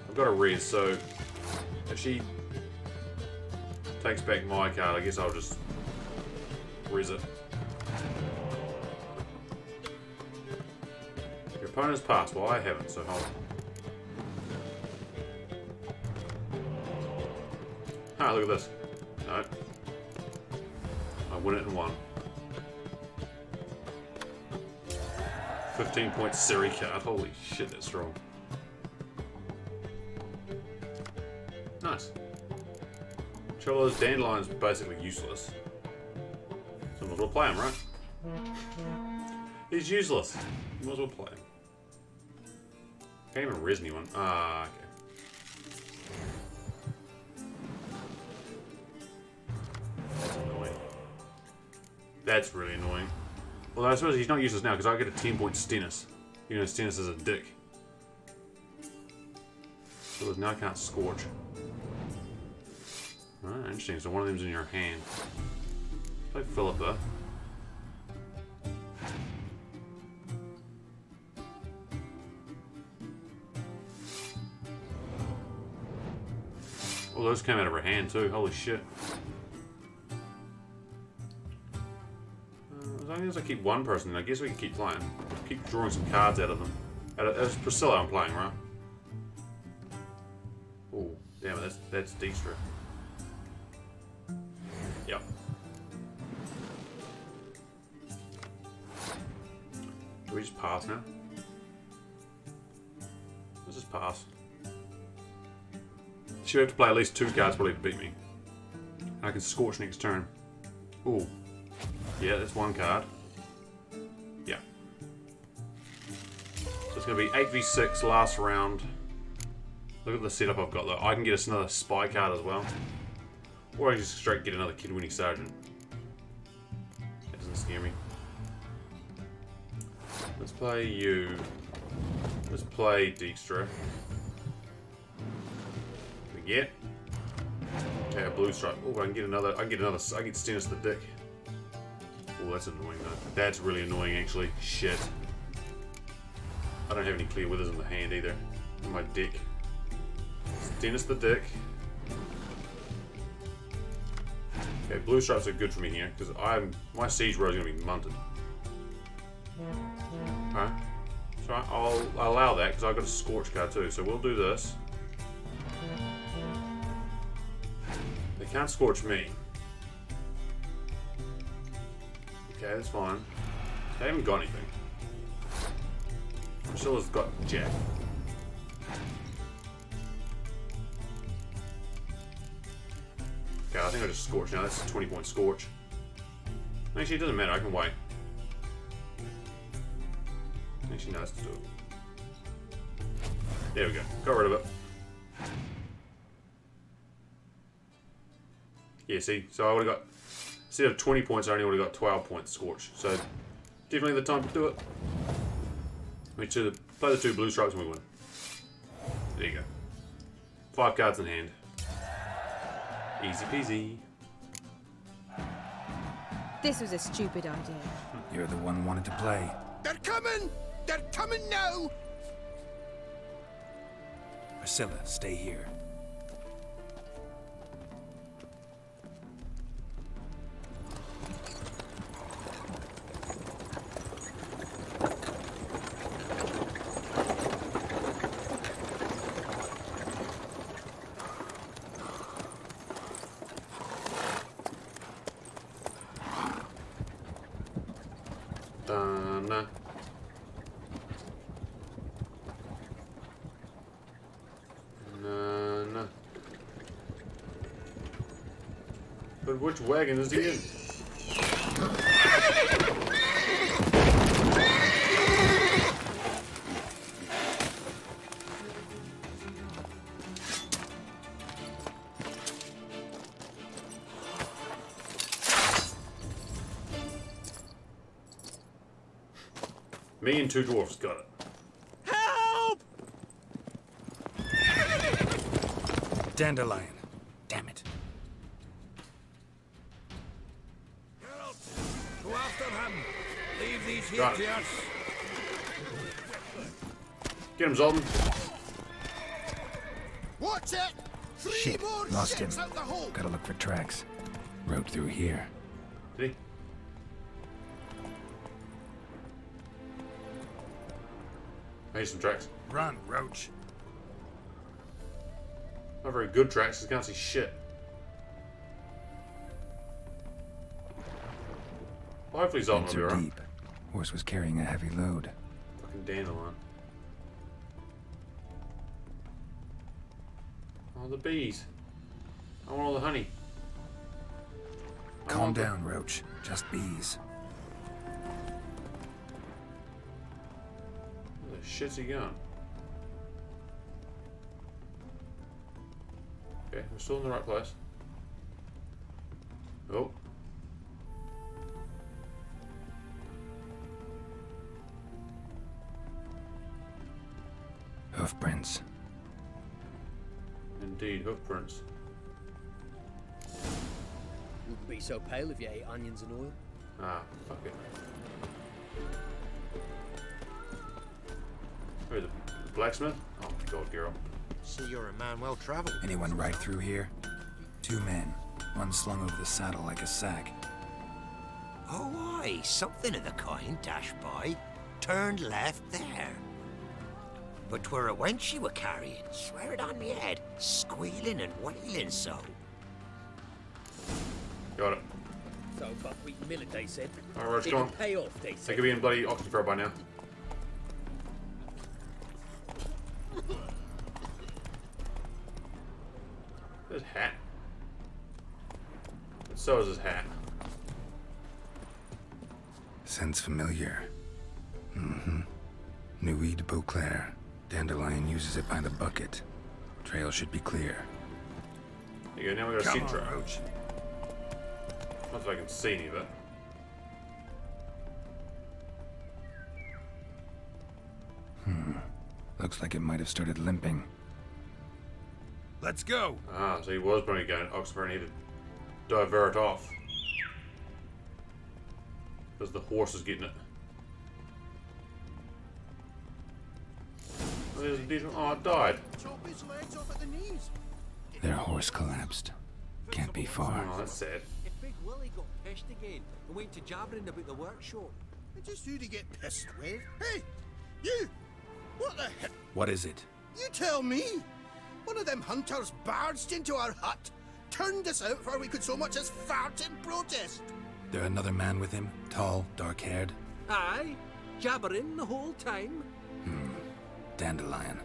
I've got a res, so if she takes back my card, I guess I'll just res it. Your opponent's passed, well I haven't, so hold on. Ah, look at this. No. I win it in one. 15-point Siri card. Holy shit, that's strong. Nice. Cholo's Dandelion's basically useless. So might as well play him, right? He's useless. Might as well play him. Can't even res anyone. Ah, okay. That's annoying. That's really annoying. Although I suppose he's not useless now because I get a 10-point Stennis. You know, Stennis is a dick. So now I can't Scorch. Alright, interesting. So one of them's in your hand. Play Philippa. Oh, those came out of her hand too. Holy shit. As long as I keep one person, I guess we can keep playing. Keep drawing some cards out of them. As Priscilla I'm playing, right? Oh, damn it, that's Dijkstra. Yep. Do we just pass now? Let's just pass. She'll have to play at least 2 cards probably to beat me. And I can Scorch next turn. Ooh. Yeah, that's 1 card. Yeah. So it's going to be 8v6 last round. Look at the setup I've got though. I can get us another spy card as well. Or I just straight get another Kid Winning Sergeant. That doesn't scare me. Let's play you. Let's play Dijkstra. We get. Okay, a blue stripe. Oh, I can get another. I can Stennis the dick. Oh, that's annoying though. That's really annoying actually. Shit. I don't have any clear withers in the hand either. On my dick. Stennis the dick. Okay, blue stripes are good for me here because my siege row is gonna be munted. Alright. So I'll allow that because I've got a scorch card too. So we'll do this. They can't scorch me. Okay, that's fine. They haven't got anything. Priscilla's got Jack. Okay, I think I just scorch now. That's a 20-point scorch. Actually, it doesn't matter. I can wait. Actually, no, let's do it. There we go. Got rid of it. Yeah, see? So I would have got... Instead of 20 points, I only would have got 12 points scorch. So, definitely the time to do it. We play the 2 blue stripes and we win. There you go. 5 cards in hand. Easy peasy. This was a stupid idea. You're the one who wanted to play. They're coming! They're coming now! Priscilla, stay here. But which wagon is he in? Me and 2 dwarfs got it. Help! Dandelion. Damn it. Go after him. Leave these here Got to it. us. Get him, Zoltan. Watch it! 3 Shit, more lost him. ships out the hole! Gotta look for tracks. Road through here. See? I need some tracks. Run, Roach. Not very good tracks, because I can't see shit. Well, hopefully Zoltan will Vents be are alright. deep. Horse was carrying a heavy load. Fucking dandelion. Oh, the bees. I want all the honey. Calm down, Roach. Just bees. Where the shit's he going? Okay, we're still in the right place. Oh. Hoofprints. Indeed, hoofprints. Wouldn't be so pale if you ate onions and oil. Ah, fuck it. Where's the blacksmith? Oh my god, girl. See, you're a man well traveled. Anyone right through here? 2 men. One slung over the saddle like a sack. Oh, aye, something of the kind dashed by. Turned left there. But 'twere a wench you were carrying, swear it on me head, squealing and wailing so. Got it. So buckwheat millet, they said. Alright, Roach, It'll come on. pay off, they They said. could be in bloody Oxenford by now. His hat. So is his hat. Scents familiar. Mm-hmm. Nuit de Beauclair. Dandelion uses it by the bucket. Trail should be clear. There you go, now we got a Come seed on, trail. Roach. Not that I can see any of it. Looks like it might have started limping. Let's go. Ah, so he was probably going Oxford and he had to divert off. Because the horse is getting it. Oh, there's a decent. Oh, it died. Chop his legs off at the knees. Their horse collapsed. Can't be far. Oh, that's sad. If Big Willie got pissed again and went to jabbering about the workshop. And just who to get pissed with? Hey, you! What the heck? What is it? You tell me! One of them hunters barged into our hut, turned us out before we could so much as fart in protest. There another man with him? Tall, dark-haired? Aye, jabbering the whole time. Dandelion.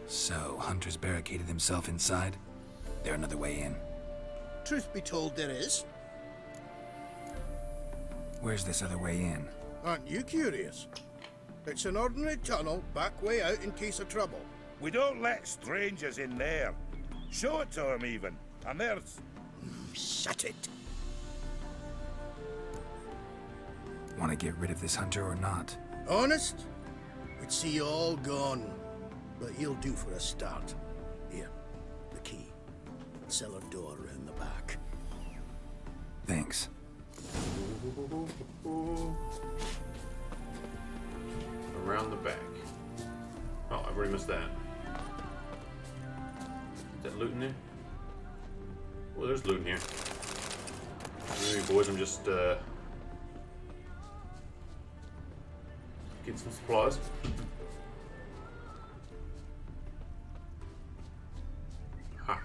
So, Hunter's barricaded himself inside? There another way in? Truth be told, there is. Where's this other way in? Aren't you curious? It's an ordinary tunnel, back way out in case of trouble. We don't let strangers in there. Show it to them even. And there's... Shut it. Want to get rid of this hunter or not? Honest? We'd see you all gone. But he'll do for a start. Here, the key. Cellar door around the back. Thanks. Around the back. Oh, I've already missed that. Is that loot in there? Well, there's loot in here. Maybe, boys, I'm just getting some supplies. Ha.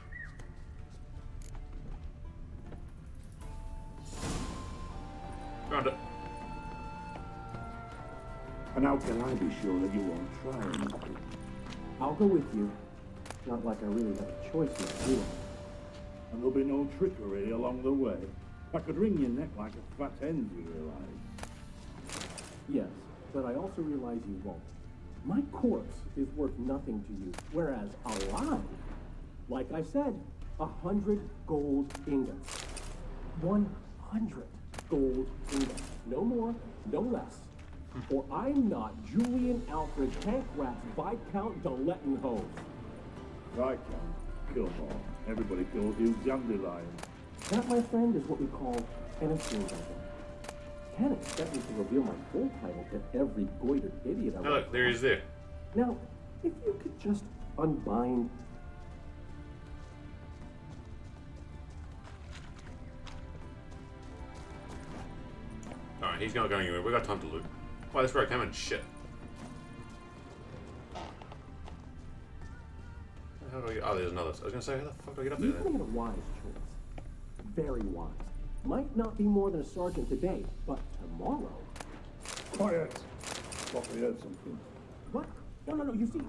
Found it. And how can I be sure that you won't try anything? I'll go with you. Not like I really have a choice now, do I? And there'll be no trickery along the way. I could wring your neck like a fat hen, you realize? Yes, but I also realize you won't. My corpse is worth nothing to you, whereas alive, like I said, 100 gold ingots. 100 gold ingots. No more, no less. Or I'm not Julian Alfred Tankrat's Viscount de Lettenhove. Viscount? Come on. Everybody calls you Dandelion. That, my friend, is what we call an infusion. Can't expect me to reveal my full title to every goitered idiot I Look, there he is there. Now, if you could just unbind... Alright, he's not going anywhere. We got time to loot. Why, that's where I came in. Shit. How do I get... Oh, there's another. I was gonna say, how the fuck do I get up there? You made a wise choice. Very wise. Might not be more than a sergeant today, but tomorrow... Quiet! Thought we heard something. What? No, you see,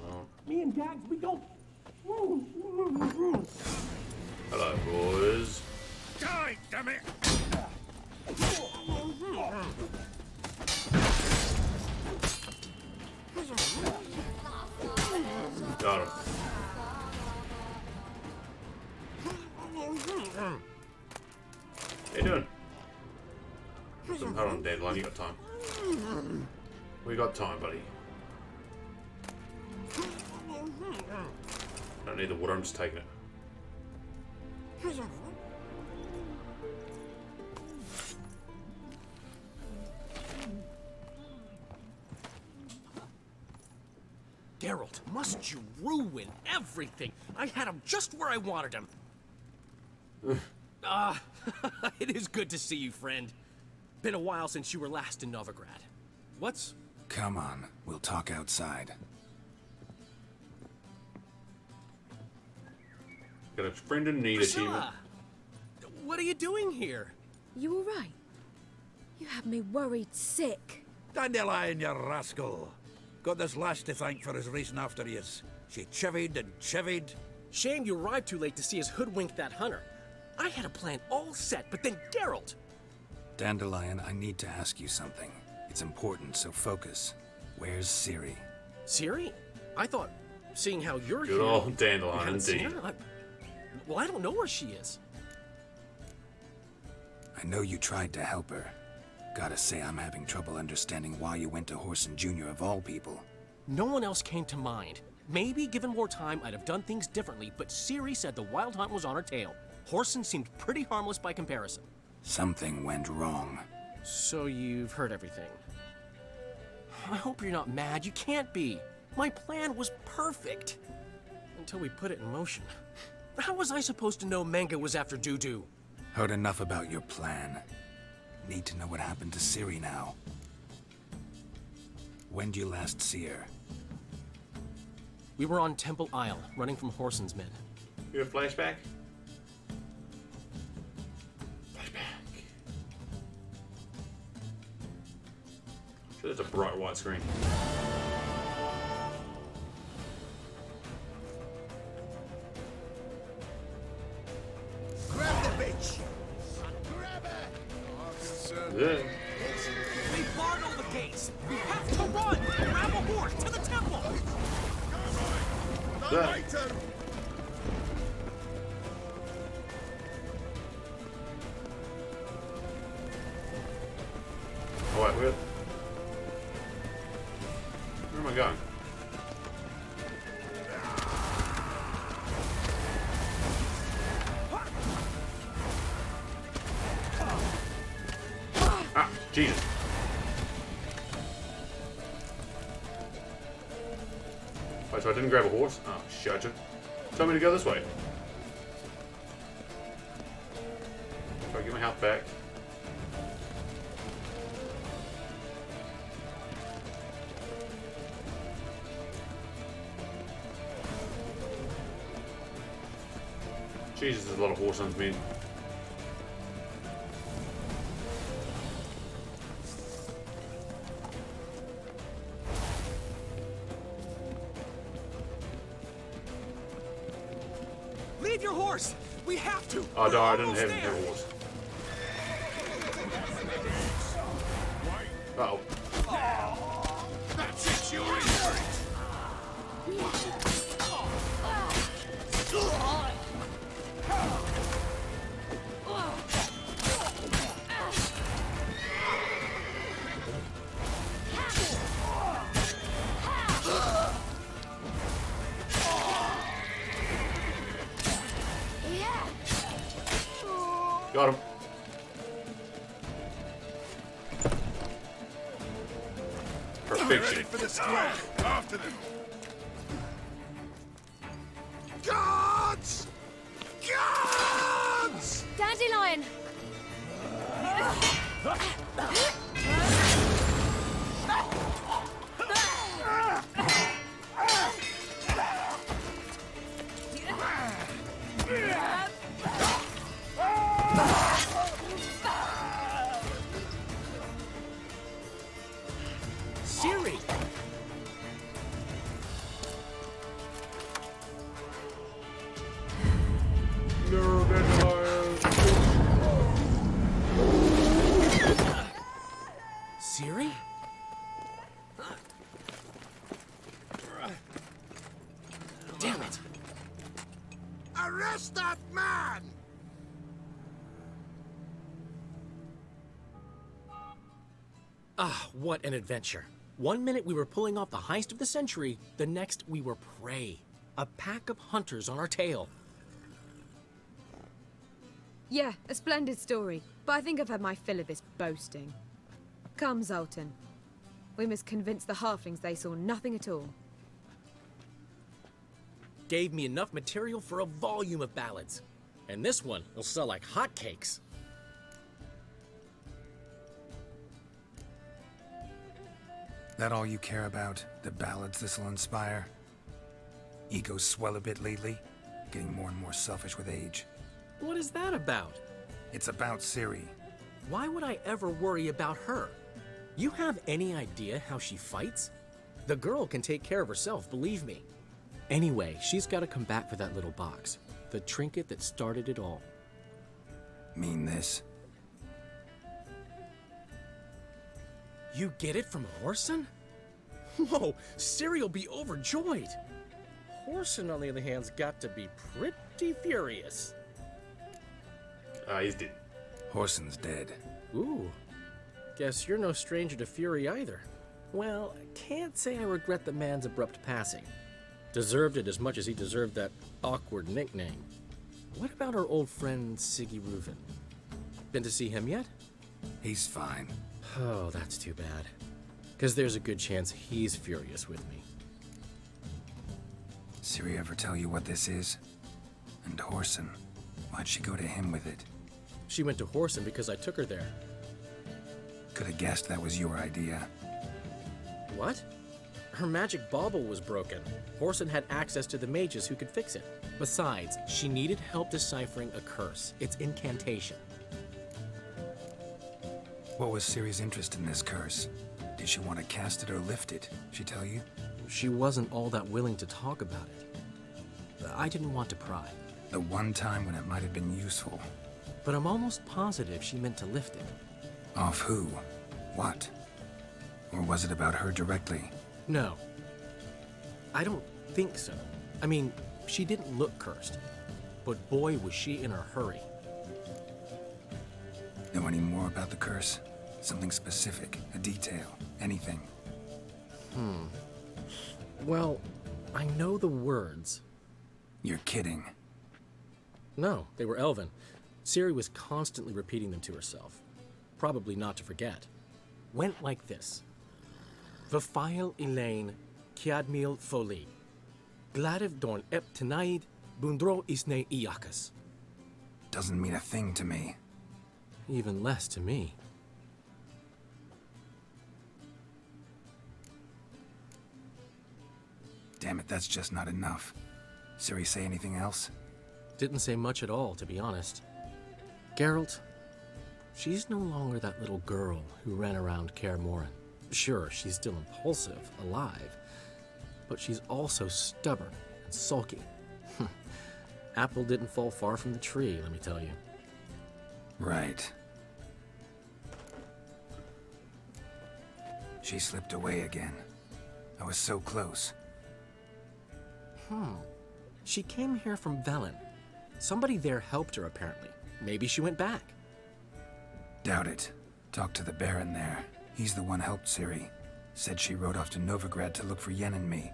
me and Gags, we don't... Hello, boys. Die, damn it! Got him. How you doing? Hold on, Dandelion, you got time. We got time, buddy. Don't need the water, I'm just taking it. Geralt, must you ruin everything? I had him just where I wanted him. It is good to see you, friend. Been a while since you were last in Novigrad. What's... Come on, we'll talk outside. Got a friend in need achievement. What are you doing here? You all right? You had me worried sick. Dandelion, you rascal. Got this lass to thank for his racing after yous. She chivied and chivied. Shame you arrived too late to see us hoodwink that hunter. I had a plan all set, but then Geralt... Dandelion, I need to ask you something. It's important, so focus. Where's Ciri? Ciri? I thought, seeing how you're Good here... old Dandelion, you hadn't seen indeed. her. Well, I don't know where she is. I know you tried to help her. Gotta say, I'm having trouble understanding why you went to Horson Jr. of all people. No one else came to mind. Maybe, given more time, I'd have done things differently, but Ciri said the Wild Hunt was on her tail. Whoreson seemed pretty harmless by comparison. Something went wrong. So you've heard everything. I hope you're not mad. You can't be. My plan was perfect. Until we put it in motion. How was I supposed to know Menga was after Dudu? Heard enough about your plan. Need to know what happened to Ciri now. When did you last see her? We were on Temple Isle, running from Whoreson's men. You have a flashback? Sure, there's a bright white screen. Grab the bitch! Grab her! Yeah. They barred all the gates! We have to run! Grab a horse to the temple! No later! Oh, wait, where am I going? Ah, Jesus. Wait, so I didn't grab a horse? Oh, shit. Tell me to go this way. Try to get my health back. Jesus, there's a lot of horse hunts, man. Leave your horse! We have to! Oh, no, I didn't have a horse. Uh-oh. That's it, you're in for it! Got him. Perfection. Ready for the square. After them. Guards! Guards! Dandelion! Ciri! Ciri? Damn it! Arrest that man! Ah, what an adventure. One minute we were pulling off the heist of the century, the next we were prey. A pack of hunters on our tail. Yeah, a splendid story, but I think I've had my fill of this boasting. Come, Zoltan. We must convince the halflings they saw nothing at all. Gave me enough material for a volume of ballads. And this one will sell like hotcakes. That all you care about? The ballads this'll inspire? Egos swell a bit lately? Getting more and more selfish with age. What is that about? It's about Ciri. Why would I ever worry about her? You have any idea how she fights? The girl can take care of herself, believe me. Anyway, she's got to come back for that little box. The trinket that started it all. Mean this? You get it from Whoreson? Whoa, Ciri will be overjoyed. Whoreson, on the other hand's got to be pretty furious. He's dead. Whoreson's dead. Ooh. Guess you're no stranger to fury either. Well, can't say I regret the man's abrupt passing. Deserved it as much as he deserved that awkward nickname. What about our old friend Siggy Reuven? Been to see him yet? He's fine. Oh, that's too bad. Because there's a good chance he's furious with me. Ciri ever tell you what this is? And Whoreson, why'd she go to him with it? She went to Whoreson because I took her there. Could have guessed that was your idea. What? Her magic bauble was broken. Whoreson had access to the mages who could fix it. Besides, she needed help deciphering a curse. It's incantation. What was Ciri's interest in this curse? Did she want to cast it or lift it? She tell you? She wasn't all that willing to talk about it. I didn't want to pry. The one time when it might have been useful. But I'm almost positive she meant to lift it. Off who? What? Or was it about her directly? No. I don't think so. I mean, she didn't look cursed. But boy, was she in a hurry. Know any more about the curse? Something specific, a detail, anything? Well, I know the words. You're kidding. No, they were Elven. Ciri was constantly repeating them to herself. Probably not to forget. Went like this. Vafile Elaine, Kiadmil Foli. Gladiv Dorn Ep Tenaid, Bundro Isne Iakas. Doesn't mean a thing to me. Even less to me. Damn it, that's just not enough. Ciri say anything else? Didn't say much at all, to be honest. Geralt, she's no longer that little girl who ran around Kaer Morhen. Sure, she's still impulsive, alive, but she's also stubborn and sulky. Apple didn't fall far from the tree, let me tell you. Right. She slipped away again. I was so close. She came here from Velen. Somebody there helped her, apparently. Maybe she went back. Doubt it. Talked to the Baron there. He's the one helped Ciri. Said she rode off to Novigrad to look for Yen and me.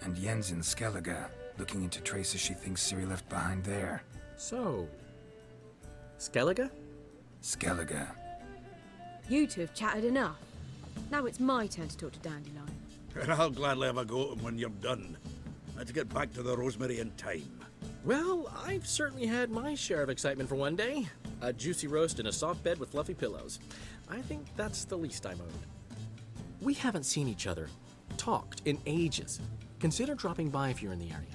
And Yen's in Skellige, looking into traces she thinks Ciri left behind there. So... Skellige? Skellige. You two have chatted enough. Now it's my turn to talk to Dandelion. And I'll gladly have a go at him when you're done. Let's get back to the Rosemary in time. Well, I've certainly had my share of excitement for one day. A juicy roast in a soft bed with fluffy pillows. I think that's the least I'm owed. We haven't seen each other, talked in ages. Consider dropping by if you're in the area.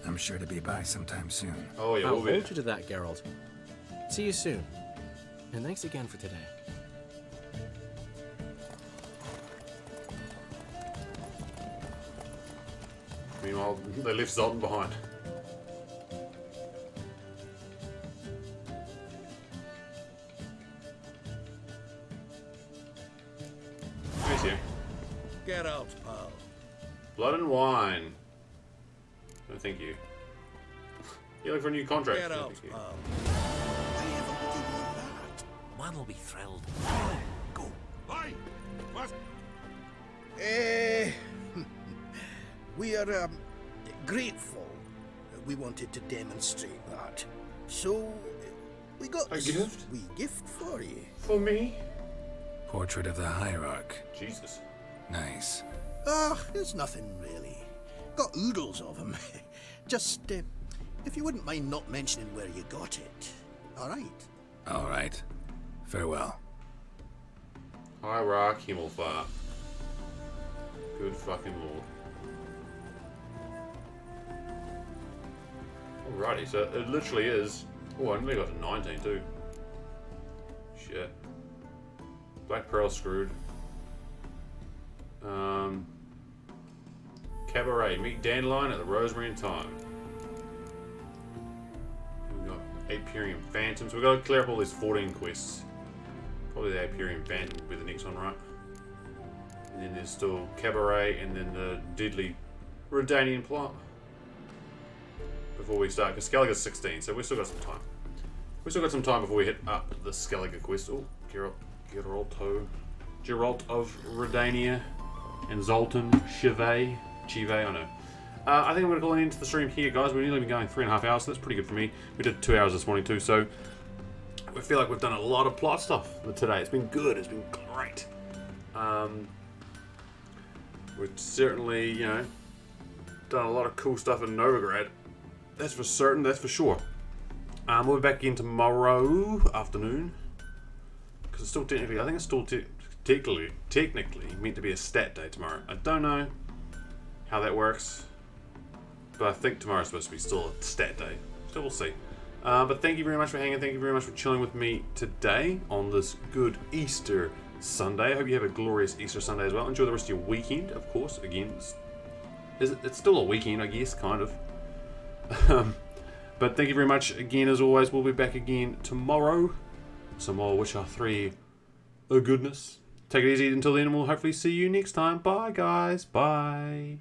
I'm sure to be by sometime soon. Oh, yeah, I'll we'll be. hold you to that, Geralt. See you soon. And thanks again for today. Meanwhile, they left Zoltan behind. Who's here? Get out, pal. Blood and wine. No, thank you. You look for a new contract. Get No, out, thank you. pal. Man will be thrilled. Go. Aye. What? We are grateful. We wanted to demonstrate that. So, we got A this gift? wee gift for you. For me? Portrait of the Hierarch. Jesus. Nice. It's nothing really. Got oodles of them. Just, if you wouldn't mind not mentioning where you got it. All right. All right. Farewell. Hierarch Himmelfart. Good fucking lord. Alrighty, so it literally is. Oh, I only got to 19 too. Shit. Black Pearl screwed. Cabaret. Meet Dandelion at the Rosemary in Time. We've got Aperium Phantoms. We've got to clear up all these 14 quests. Probably the Aperium Phantom will be the next one, right? And then there's still Cabaret and then the Deadly Redanian plot. Before we start, because Skellige's 16, so we've still got some time. We've still got some time before we hit up the Skellige quest. Oh, Geralt of Redania. and Zoltan, Chive, I know. I think I'm going to call it into the stream here, guys. We've nearly been going 3.5 hours, so that's pretty good for me. We did 2 hours this morning too, so we feel like we've done a lot of plot stuff today. It's been good. It's been great. We've certainly, you know, done a lot of cool stuff in Novigrad. That's for certain. That's for sure. We'll be back again tomorrow afternoon. Because it's still technically, I think it's still technically meant to be a stat day tomorrow. I don't know how that works. But I think tomorrow's supposed to be still a stat day. So we'll see. But thank you very much for hanging. Thank you very much for chilling with me today on this good Easter Sunday. I hope you have a glorious Easter Sunday as well. Enjoy the rest of your weekend, of course. Again, it's still a weekend, I guess, kind of. But thank you very much again, as always. We'll be back again tomorrow. Some more Witcher 3 goodness. Take it easy until then, and we'll hopefully see you next time. Bye, guys. Bye.